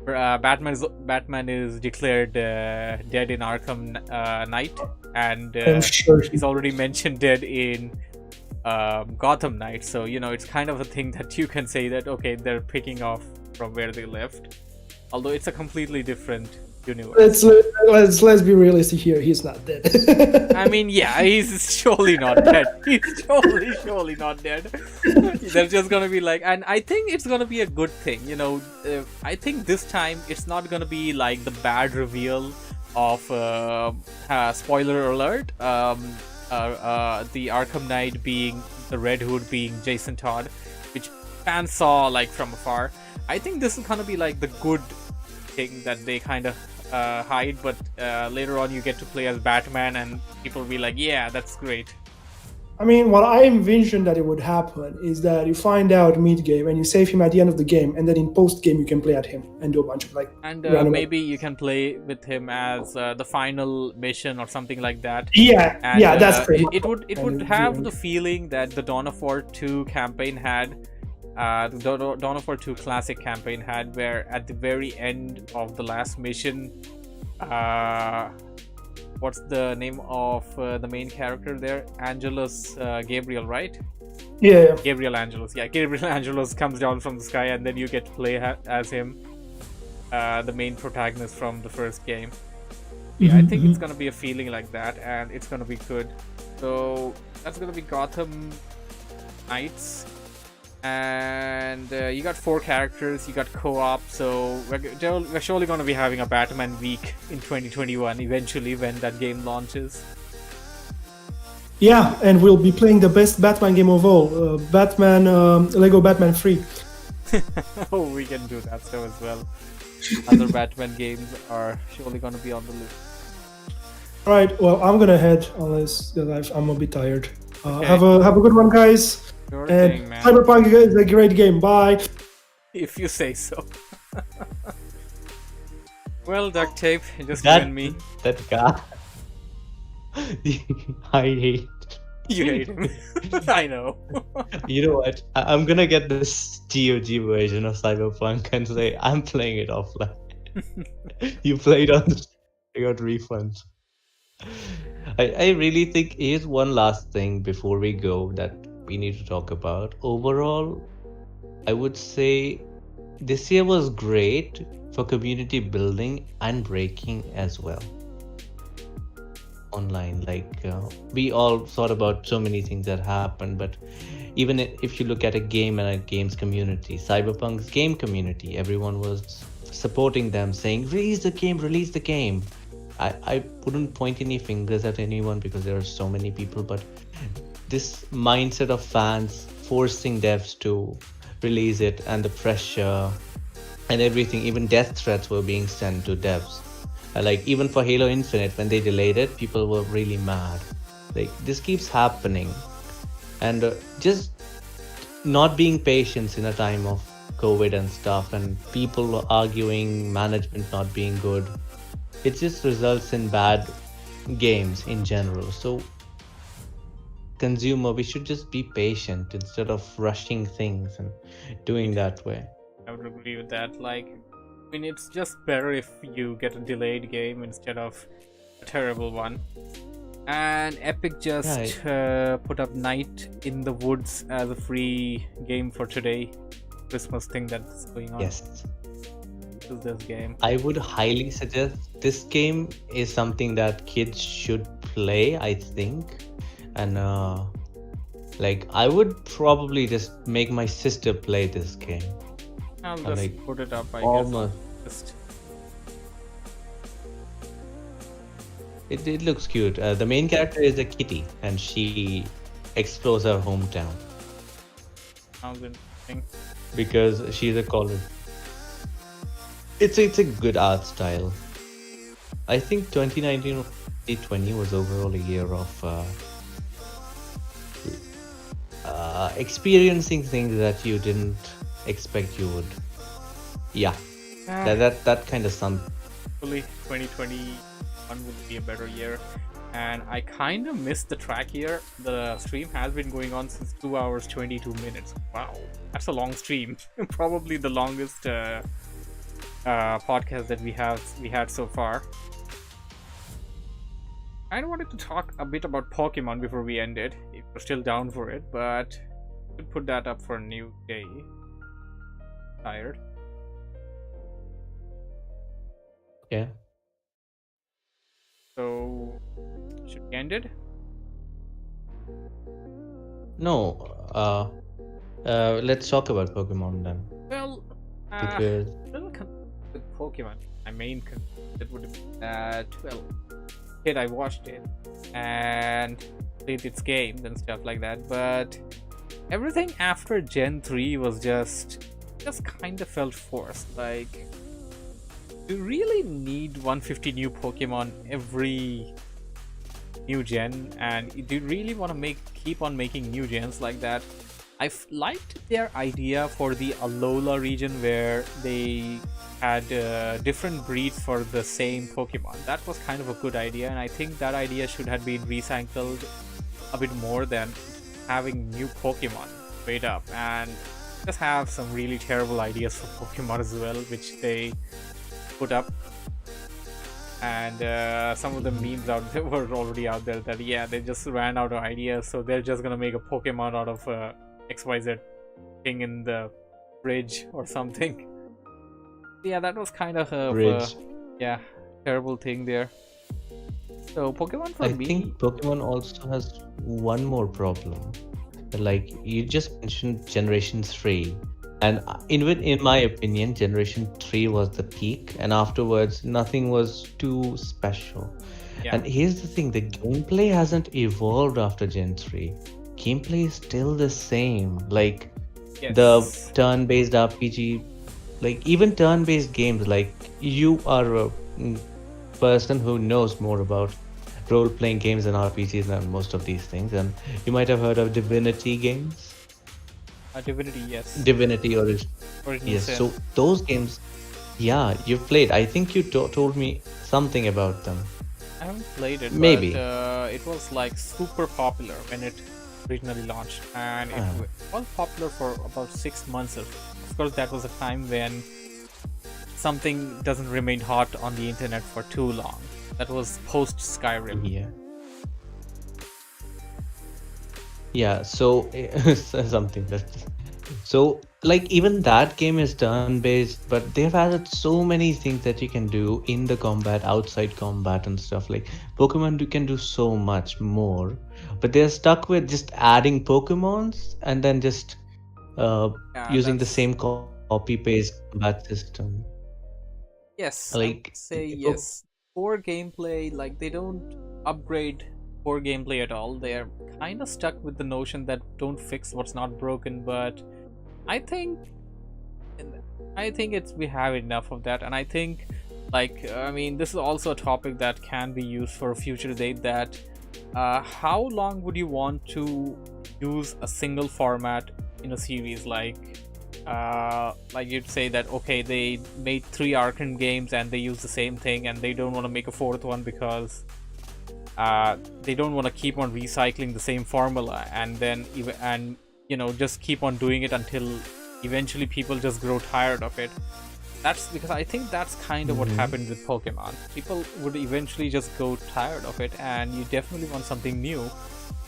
Batman is declared dead in Arkham Knight, and he's already mentioned dead in Gotham Knight. So it's kind of a thing that you can say that okay, they're picking off from where they left, although it's a completely different universe. Let's be realistic here. He's not dead. I mean, yeah, he's surely not dead. He's surely not dead. They're just gonna be like, and I think it's gonna be a good thing. I think this time it's not gonna be like the bad reveal of spoiler alert. The Arkham Knight being the Red Hood being Jason Todd, which fans saw like from afar. I think this is gonna be like the good thing that they kind of hide, but later on you get to play as Batman and people will be like, yeah, that's great. I mean, what I envisioned that it would happen is that you find out mid-game and you save him at the end of the game, and then in post-game you can play at him and do a bunch of like... And maybe you can play with him as the final mission or something like that. And, that's great. It would have the feeling that the Dawn of War 2 campaign had, the Dawn of War 2 classic campaign had, where at the very end of the last mission, what's the name of the main character there? Angelus Gabriel, right? Yeah. Gabriel Angelus. Yeah, Gabriel Angelus comes down from the sky, and then you get to play as him, the main protagonist from the first game. Yeah, I think it's gonna be a feeling like that, and it's gonna be good. So that's gonna be Gotham Knights, and you got 4 characters. You got co-op, so we're surely gonna be having a Batman week in 2021 eventually when that game launches. Yeah, and we'll be playing the best Batman game of all, Lego Batman 3. Oh, we can do that so as well. Other Batman games are surely gonna be on the list. All right, well, I'm gonna head unless I'm a bit tired. Okay. Have a good one, guys. Sure And thing, man. Cyberpunk is a great game. Bye. If you say so. Well, duct tape, just you and me. That guy. I hate. You hate him. I know. You know what? I'm gonna get this GOG version of Cyberpunk and say I'm playing it offline. You played on the. I got refunds. I really think here's one last thing before we go that we need to talk about. Overall, I would say this year was great for community building and breaking as well. Online, like we all thought about so many things that happened, but even if you look at a game and a games community, Cyberpunk's game community, everyone was supporting them, saying release the game. I wouldn't point any fingers at anyone because there are so many people, but this mindset of fans forcing devs to release it, and the pressure and everything, even death threats were being sent to devs. Like even for Halo Infinite, when they delayed it, people were really mad. Like this keeps happening, and just not being patient in a time of COVID and stuff, and people arguing, management not being good, it just results in bad games in general. So consumer, we should just be patient instead of rushing things and doing that way. I would agree with that. Like, I mean, it's just better if you get a delayed game instead of a terrible one. And Epic just put up Night in the Woods as a free game for today. Christmas thing that's going on. Yes. This game. I would highly suggest this game is something that kids should play, I think. And like I would probably just make my sister play this game. I'll just like, put it up, I almost. guess. It looks cute. The main character is a kitty, and she explores her hometown Sounds interesting. because she's a college. It's a good art style. I think 2019 or 2020 was overall a year of experiencing things that you didn't expect you would. Yeah, that kind of sums. Hopefully 2021 would be a better year. And I kind of missed the track here. The stream has been going on since 2 hours 22 minutes. Wow, that's a long stream. Probably the longest podcast that we had so far. I wanted to talk a bit about Pokemon before we end it, if you're still down for it, but we'll put that up for a new day. Tired. Yeah. So, should we end it? No. Let's talk about Pokemon then. Well, Because with Pokemon, my main concept would be that, well, kid, I watched it and played its games and stuff like that, but everything after Gen 3 was just kind of felt forced. Like, you really need 150 new Pokemon every new gen, and do you really want to keep on making new gens like that? I've liked their idea for the Alola region where they had different breeds for the same Pokemon. That was kind of a good idea, and I think that idea should have been recycled a bit more than having new Pokemon straight up, and just have some really terrible ideas for Pokemon as well, which they put up. And some of the memes out there were already out there that they just ran out of ideas, so they're just gonna make a Pokemon out of XYZ thing in the fridge or something. Yeah, that was kind of a terrible thing there. So Pokemon for me, I think Pokemon also has one more problem. Like you just mentioned Generation 3. And even in my opinion, Generation 3 was the peak, and afterwards nothing was too special. yeah, And here's the thing, the gameplay hasn't evolved after Gen 3. Gameplay is still the same. Like the yes, turn-based RPG, like even turn-based games, like you are a person who knows more about role-playing games and RPGs than most of these things, and you might have heard of Divinity games. Divinity, yes, Divinity or Original yes, Sin. so those games, yeah, you've played. I think you told me something about them. I haven't played it, Maybe. but it was like super popular when it originally launched, and it was popular for about 6 months. Of course, that was a time when something doesn't remain hot on the internet for too long. That was post Skyrim. Yeah, so something that so like even that game is turn-based, but they've added so many things that you can do in the combat, outside combat and stuff. Like Pokemon, you can do so much more, but they're stuck with just adding Pokemons and then just using the same copy-paste combat system. Yes, I Like would say yes. Core gameplay, like they don't upgrade core gameplay at all. They're kind of stuck with the notion that don't fix what's not broken. But I think it's we have enough of that, and I think I mean this is also a topic that can be used for a future date. That how long would you want to use a single format in a series? Like you'd say that okay, they made 3 Arkham games and they use the same thing, and they don't want to make a 4th one because they don't want to keep on recycling the same formula, and then just keep on doing it until eventually people just grow tired of it. That's because I think that's kind of what happened with Pokemon. People would eventually just go tired of it, and you definitely want something new.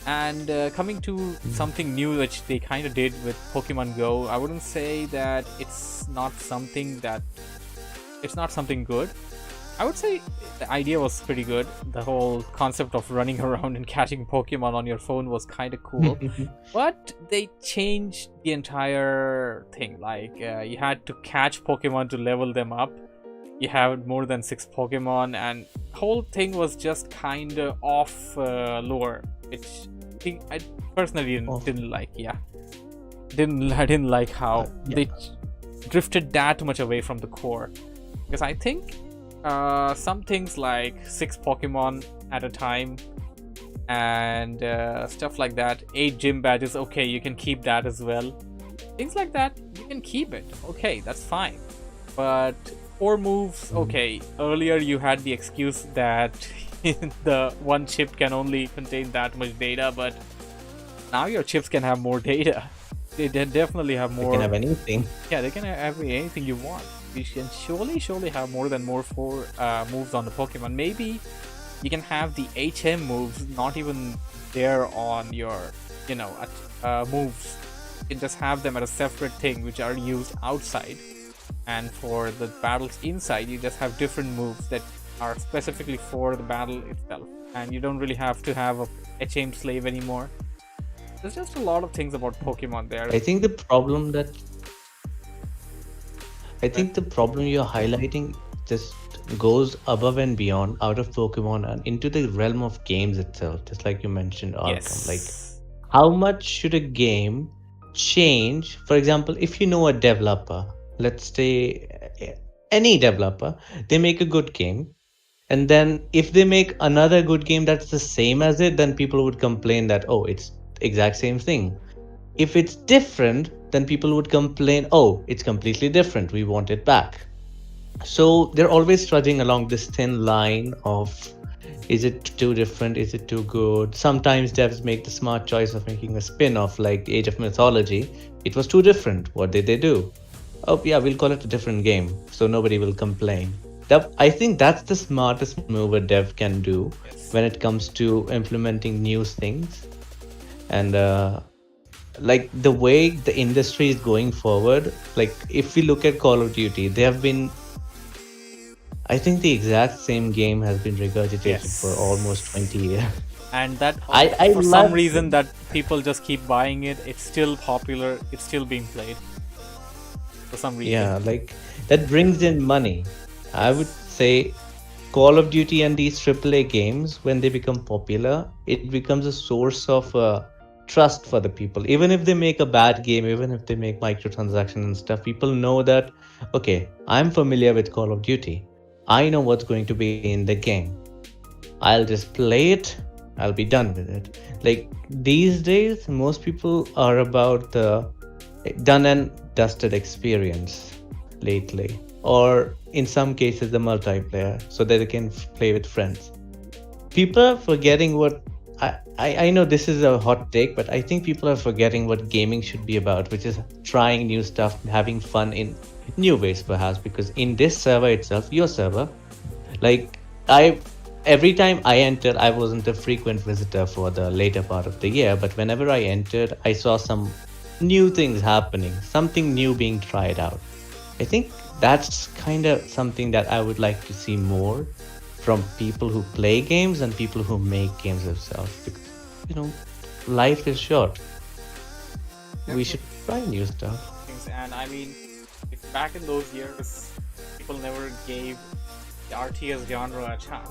And coming to something new which they kind of did with Pokemon Go, I wouldn't say that it's not something good. I would say the idea was pretty good. The whole concept of running around and catching Pokemon on your phone was kind of cool. But they changed the entire thing. Like you had to catch Pokemon to level them up. You have more than 6 Pokemon, and the whole thing was just kind of off lore, which I personally didn't like. I didn't like how they drifted that much away from the core, because I think some things like 6 Pokemon at a time and stuff like that, 8 gym badges, okay, you can keep that as well. Things like that, you can keep it, okay, that's fine. But 4 moves, okay, earlier you had the excuse that the one chip can only contain that much data, but now your chips can have more data. They definitely have more. They can have anything. Yeah, they can have anything you want. You can surely have more than 4 moves on the Pokemon. Maybe you can have the HM moves not even there on your moves. You can just have them at a separate thing which are used outside, and for the battles inside you just have different moves that are specifically for the battle itself, and you don't really have to have a HM slave anymore. There's just a lot of things about Pokemon there. I think the problem you're highlighting just goes above and beyond out of Pokemon and into the realm of games itself, just like you mentioned, Arkham. Yes. Like, how much should a game change? For example, if you know a developer, let's say any developer, they make a good game, and then if they make another good game that's the same as it, then people would complain that, oh, it's exact same thing. If it's different, then people would complain, oh, it's completely different, we want it back. So they're always trudging along this thin line of, is it too different, is it too good? Sometimes devs make the smart choice of making a spin-off like Age of Mythology. It was too different. What did they do? Oh yeah, we'll call it a different game, so nobody will complain. I think that's the smartest move a dev can do Yes. when it comes to implementing new things. And like the way the industry is going forward, like if we look at Call of Duty, they have been, I think the exact same game has been regurgitated for almost Yes. 20 years. And that I for some love reason that people just keep buying it. It's still popular. It's still being played for some reason. Yeah, like that brings in money. I would say Call of Duty and these AAA games, when they become popular, it becomes a source of trust for the people. Even if they make a bad game, even if they make microtransactions and stuff, people know that, okay, I'm familiar with Call of Duty. I know what's going to be in the game. I'll just play it. I'll be done with it. Like these days, most people are about the done and dusted experience lately, or in some cases, the multiplayer, so that they can play with friends. People are forgetting what I know this is a hot take, but I think people are forgetting what gaming should be about, which is trying new stuff, having fun in new ways, perhaps. Because in this server itself, your server, like I every time I entered, I wasn't a frequent visitor for the later part of the year, but whenever I entered, I saw some new things happening, something new being tried out. I think that's kind of something that I would like to see more from people who play games and people who make games themselves. Because, you know, life is short. We should try new stuff. Things. And I mean, if back in those years, people never gave the RTS genre a chance.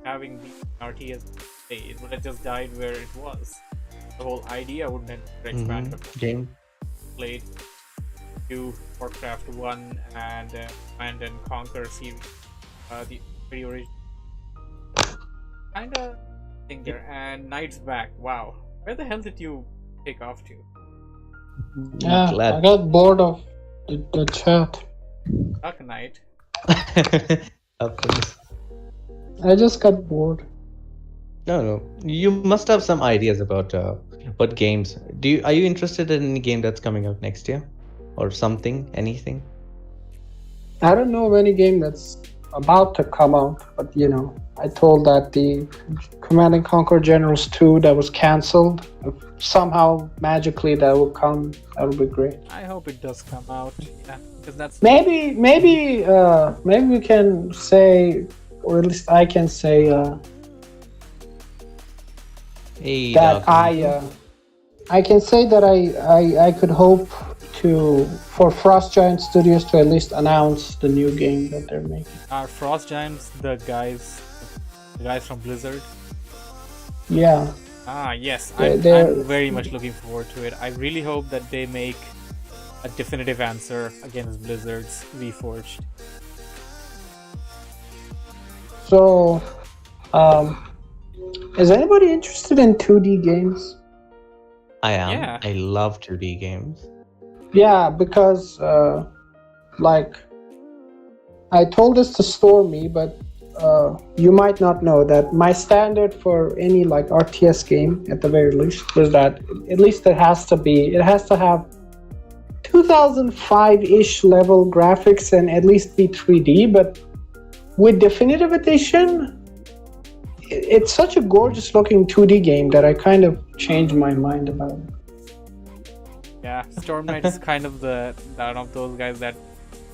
Having the RTS, it would have just died where it was. The whole idea wouldn't have expanded. Game. Played to Warcraft 1 and Command and Conquer series, the very original kind of thing there. And Knight's back. Wow, where the hell did you take off to? Yeah, Glad. I got bored of the chat. Dark Knight. Happens. I just got bored. No. You must have some ideas about what games. Are you interested in any game that's coming out next year, or something? Anything? I don't know of any game that's about to come out, but you know, I told that the Command and Conquer Generals 2 that was cancelled, if somehow magically that will come, that will be great. I hope it does come out. Yeah, because that's Maybe we can say, or at least I can say Hey, that Doc. I can say that I could hope for Frost Giant Studios to at least announce the new game that they're making. Are Frost Giants the guys from Blizzard? Yeah. Ah, yes. They're- I'm very much looking forward to it. I really hope that they make a definitive answer against Blizzard's Reforged. So, is anybody interested in 2D games? I am. Yeah. I love 2D games. Yeah, because like I told this to Stormy, but you might not know that my standard for any like RTS game, at the very least, was that at least it has to have 2005-ish level graphics and at least be 3D. But with Definitive Edition, it's such a gorgeous looking 2D game that I kind of changed my mind about it. Yeah, Storm Knight is kind of one of those guys that,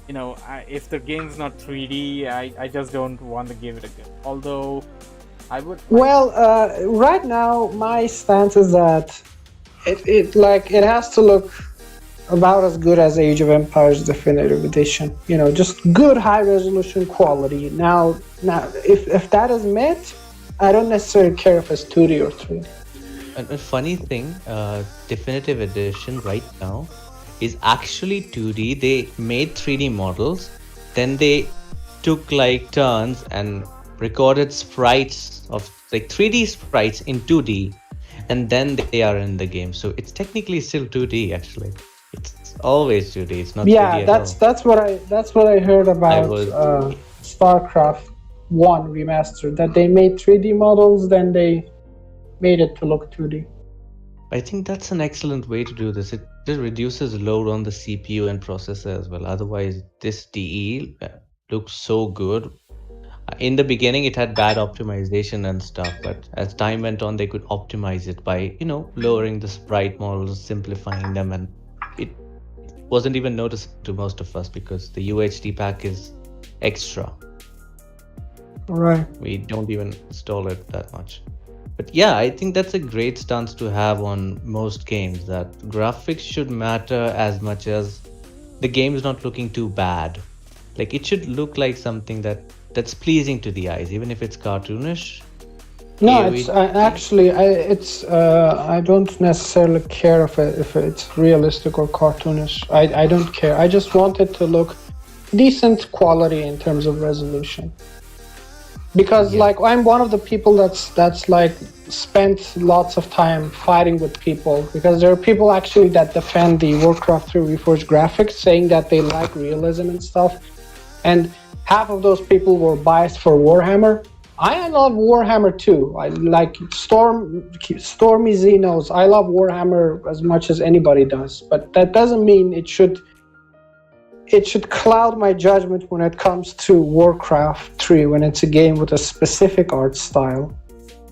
you know, if the game's not 3D, I just don't want to give it a go. Although, I would. Well, right now my stance is that it has to look about as good as Age of Empires Definitive Edition. You know, just good high resolution quality. Now, if that is met, I don't necessarily care if it's 2D or 3D. And a funny thing, Definitive Edition right now is actually 2D. They made 3D models, then they took like turns and recorded sprites of like 3D sprites in 2D, and then they are in the game. So it's technically still 2D actually. It's always 2D. It's not 3D Yeah, at that's what I heard about Starcraft 1 Remaster. That they made 3D models, then they made it to look 2D. I think that's an excellent way to do this. It reduces load on the CPU and processor as well. Otherwise, this DE looks so good In the beginning, it had bad optimization and stuff, but as time went on, they could optimize it by, lowering the sprite models, simplifying them, and it wasn't even noticeable to most of us because the UHD pack is extra. Right. We don't even install it that much. But yeah, I think that's a great stance to have on most games, that graphics should matter as much as the game is not looking too bad. Like, it should look like something that's pleasing to the eyes, even if it's cartoonish. No, it's actually I don't necessarily care if it's realistic or cartoonish. I don't care. I just want it to look decent quality in terms of resolution. Because like I'm one of the people that's like spent lots of time fighting with people, because there are people actually that defend the Warcraft 3 Reforged graphics, saying that they like realism and stuff, and half of those people were biased for Warhammer. I love Warhammer too. I like Stormy Z knows I love Warhammer as much as anybody does, but that doesn't mean it should cloud my judgment when it comes to Warcraft 3, when it's a game with a specific art style.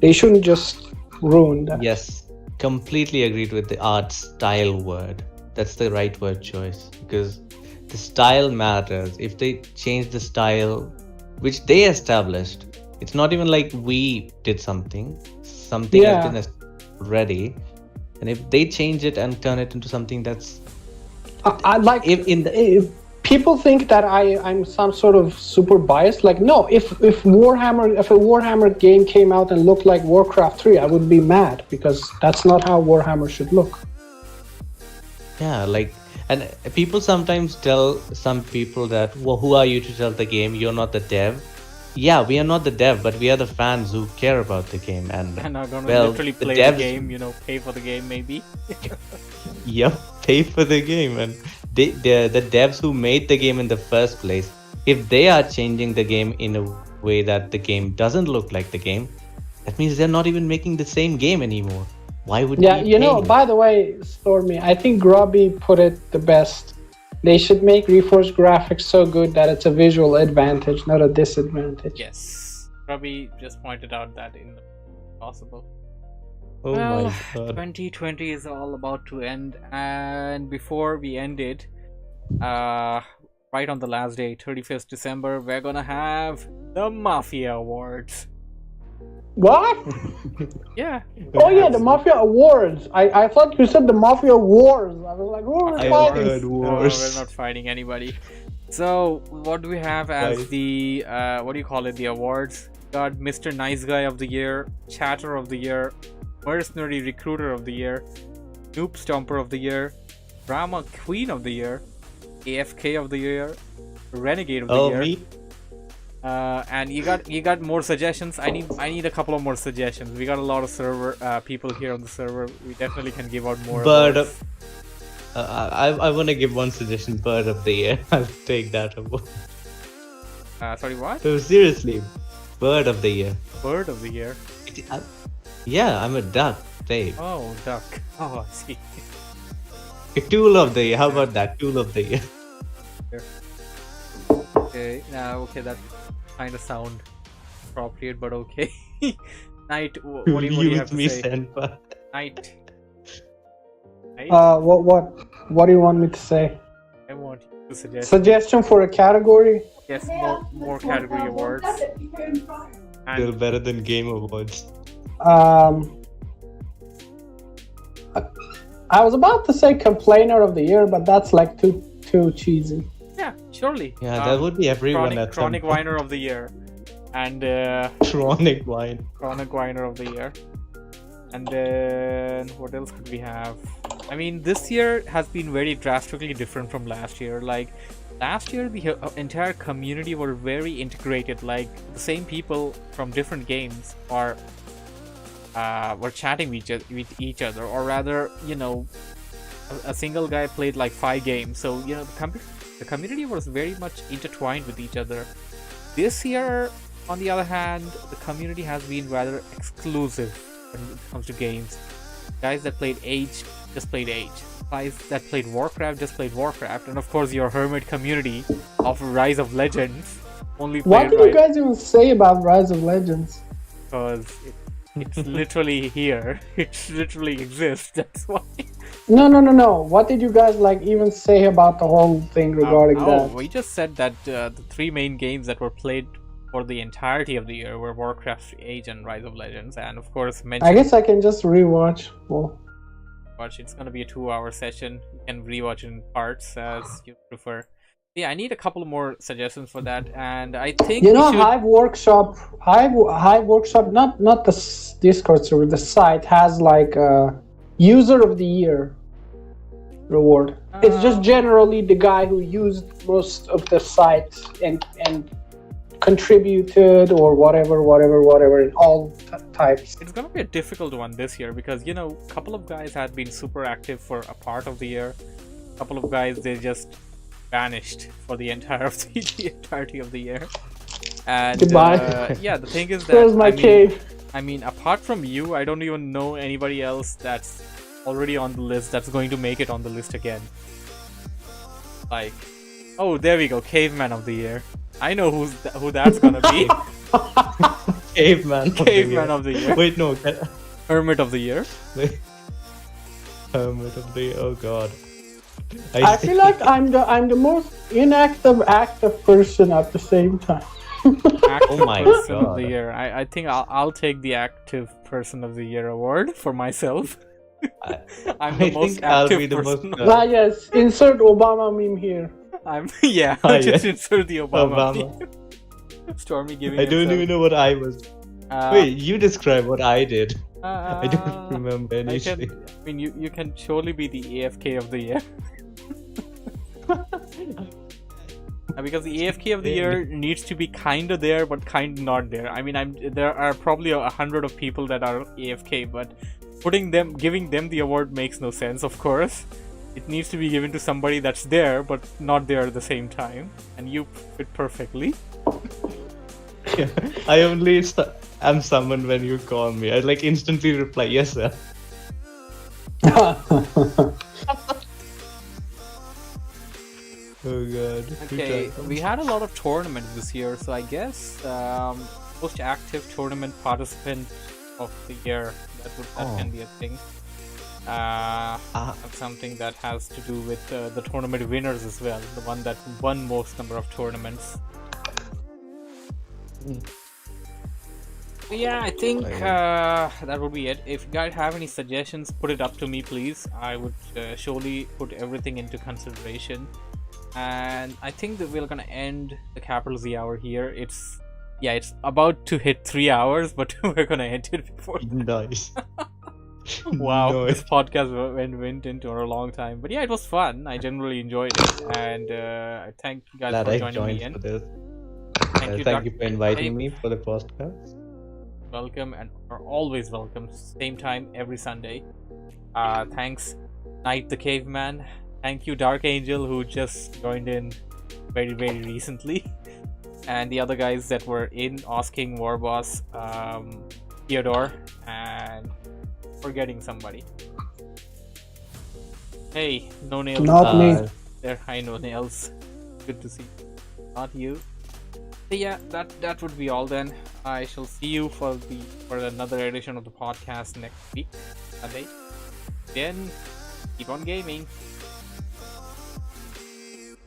They shouldn't just ruin that. Yes, completely agreed with the art style word. That's the right word choice, because the style matters. If they change the style which they established, it's not even like we did something has been ready, and if they change it and turn it into something that's I like if people think that I'm some sort of super biased. Like, no, if a Warhammer game came out and looked like Warcraft 3, I would be mad, because that's not how Warhammer should look. Yeah, like, and people sometimes tell some people that, well, who are you to tell the game? You're not the dev. Yeah, we are not the dev, but we are the fans who care about the game, and are gonna well, literally play devs, the game, pay for the game maybe. Yep, pay for the game, and the devs who made the game in the first place, if they are changing the game in a way that the game doesn't look like the game, that means they're not even making the same game anymore. Why would by the way, Stormy, I think Grubby put it the best. They should make Reforged graphics so good that it's a visual advantage, not a disadvantage. Yes, Grubby just pointed out that in the possible. Oh Well, my god. 2020 is all about to end, and before we end it, right on the last day, 31st December, we're gonna have the Mafia Awards. What? Yeah. Oh yeah, the Mafia Awards. I thought you said the Mafia Wars. I was like, who are I fighting? heard No, wars. we're not fighting anybody. So, what do we have as Right. the, the awards? Got Mr. Nice Guy of the Year, Chatter of the Year, Mercenary Recruiter of the Year, Noob Stomper of the Year, Drama Queen of the Year, AFK of the Year, Renegade of the Year. Me? And you got more suggestions. I need a couple of more suggestions. We got a lot of server people here on the server. We definitely can give out more. Bird awards. I want to give one suggestion. Bird of the year. I'll take that award. Sorry, what? So seriously, bird of the year. Bird of the Year. Yeah, I'm a duck, babe. Oh, duck. Oh, I see. Tool of the year. How about that? Tool of the year. Okay, okay, that kind of sound appropriate, but okay. Knight, what do you have to me, say? Senpa. Knight. What do you want me to say? I want you to suggest. Suggestion for a category? Yes, more category awards. Still better than Game Awards. I was about to say Complainer of the Year, but that's like too cheesy. Yeah, surely. Yeah, that would be everyone at Chronic some point. Whiner of the Year, and Chronic Wine. Chronic Whiner of the Year, and then what else could we have? I mean, this year has been very drastically different from last year. Like last year, the entire community were very integrated. Like the same people from different games were chatting with each other, or rather, a single guy played like 5 games. So the community was very much intertwined with each other. This year, on the other hand, the community has been rather exclusive when it comes to games. Guys that played Age just played Age. Guys that played Warcraft just played Warcraft. And of course, your Hermit community of Rise of Legends only What played do you guys even say about Rise of Legends? because it's literally here. It literally exists. That's why. No. What did you guys like even say about the whole thing regarding that? We just said that the three main games that were played for the entirety of the year were Warcraft Age and Rise of Legends, and of course mentioned. I guess I can just rewatch. Well, It's gonna be a 2-hour session. You can rewatch it in parts as you prefer. Yeah, I need a couple more suggestions for that, and I think you know, Hive Workshop, not the Discord server, the site has like a User of the Year reward. It's just generally the guy who used most of the site and contributed or whatever in all types. It's gonna be a difficult one this year because a couple of guys had been super active for a part of the year. A couple of guys they just vanished for the entirety of the year. And goodbye. yeah, the thing is that Where's my cave? I mean, apart from you, I don't even know anybody else that's already on the list that's going to make it on the list again. Like, oh, there we go, Caveman of the Year. I know who that's gonna be. Caveman of the Year. Wait, no. Hermit of the Year. Wait. Hermit of the Year. Oh god. I feel like I'm the most inactive active person at the same time. Active Oh my person of God. the year. I think I'll take the active person of the year award for myself. I'm the I most think I'll active be the person. most, Ah yes, insert Obama meme here. Yeah. Ah, Just yeah. insert the Obama. Obama. Stormy giving. I don't himself, even know what I was. Wait, you describe what I did. I I don't remember anything. I mean, you can surely be the AFK of the year. Because the AFK of the year needs to be kinda there, but kinda not there. I mean, there are probably 100 of people that are AFK, but giving them the award makes no sense. Of course, it needs to be given to somebody that's there, but not there at the same time, and you fit perfectly. Yeah, I only am summoned when you call me. I like instantly reply, yes sir. Oh god. Okay, we had a lot of tournaments this year, so I guess most active tournament participant of the year, that can be a thing. That's something that has to do with the tournament winners as well, the one that won most number of tournaments. Yeah, I think that would be it. If you guys have any suggestions, put it up to me, please. I would surely put everything into consideration. And I think that we're gonna end the Capital Z hour here. It's about to hit 3 hours, but we're gonna end it before. Nice. Wow, Nice. this podcast went into a long time, but yeah, it was fun. I generally enjoyed it, and I thank you guys Glad for I joining joined me in. for this. Thank you, Thank you Dr. for inviting Abe. me for the podcast. Welcome, and are always welcome. Same time every Sunday. Thanks, Knight the Caveman. Thank you, Dark Angel, who just joined in very, very recently. And the other guys that were in, Osking, Warboss, Theodore, and forgetting somebody. Hey, No Nails. Not me. There, hi, No Nails. Good to see you. Not you. So yeah, that would be all then. I shall see you for another edition of the podcast next week, Sunday. Then keep on gaming. See you.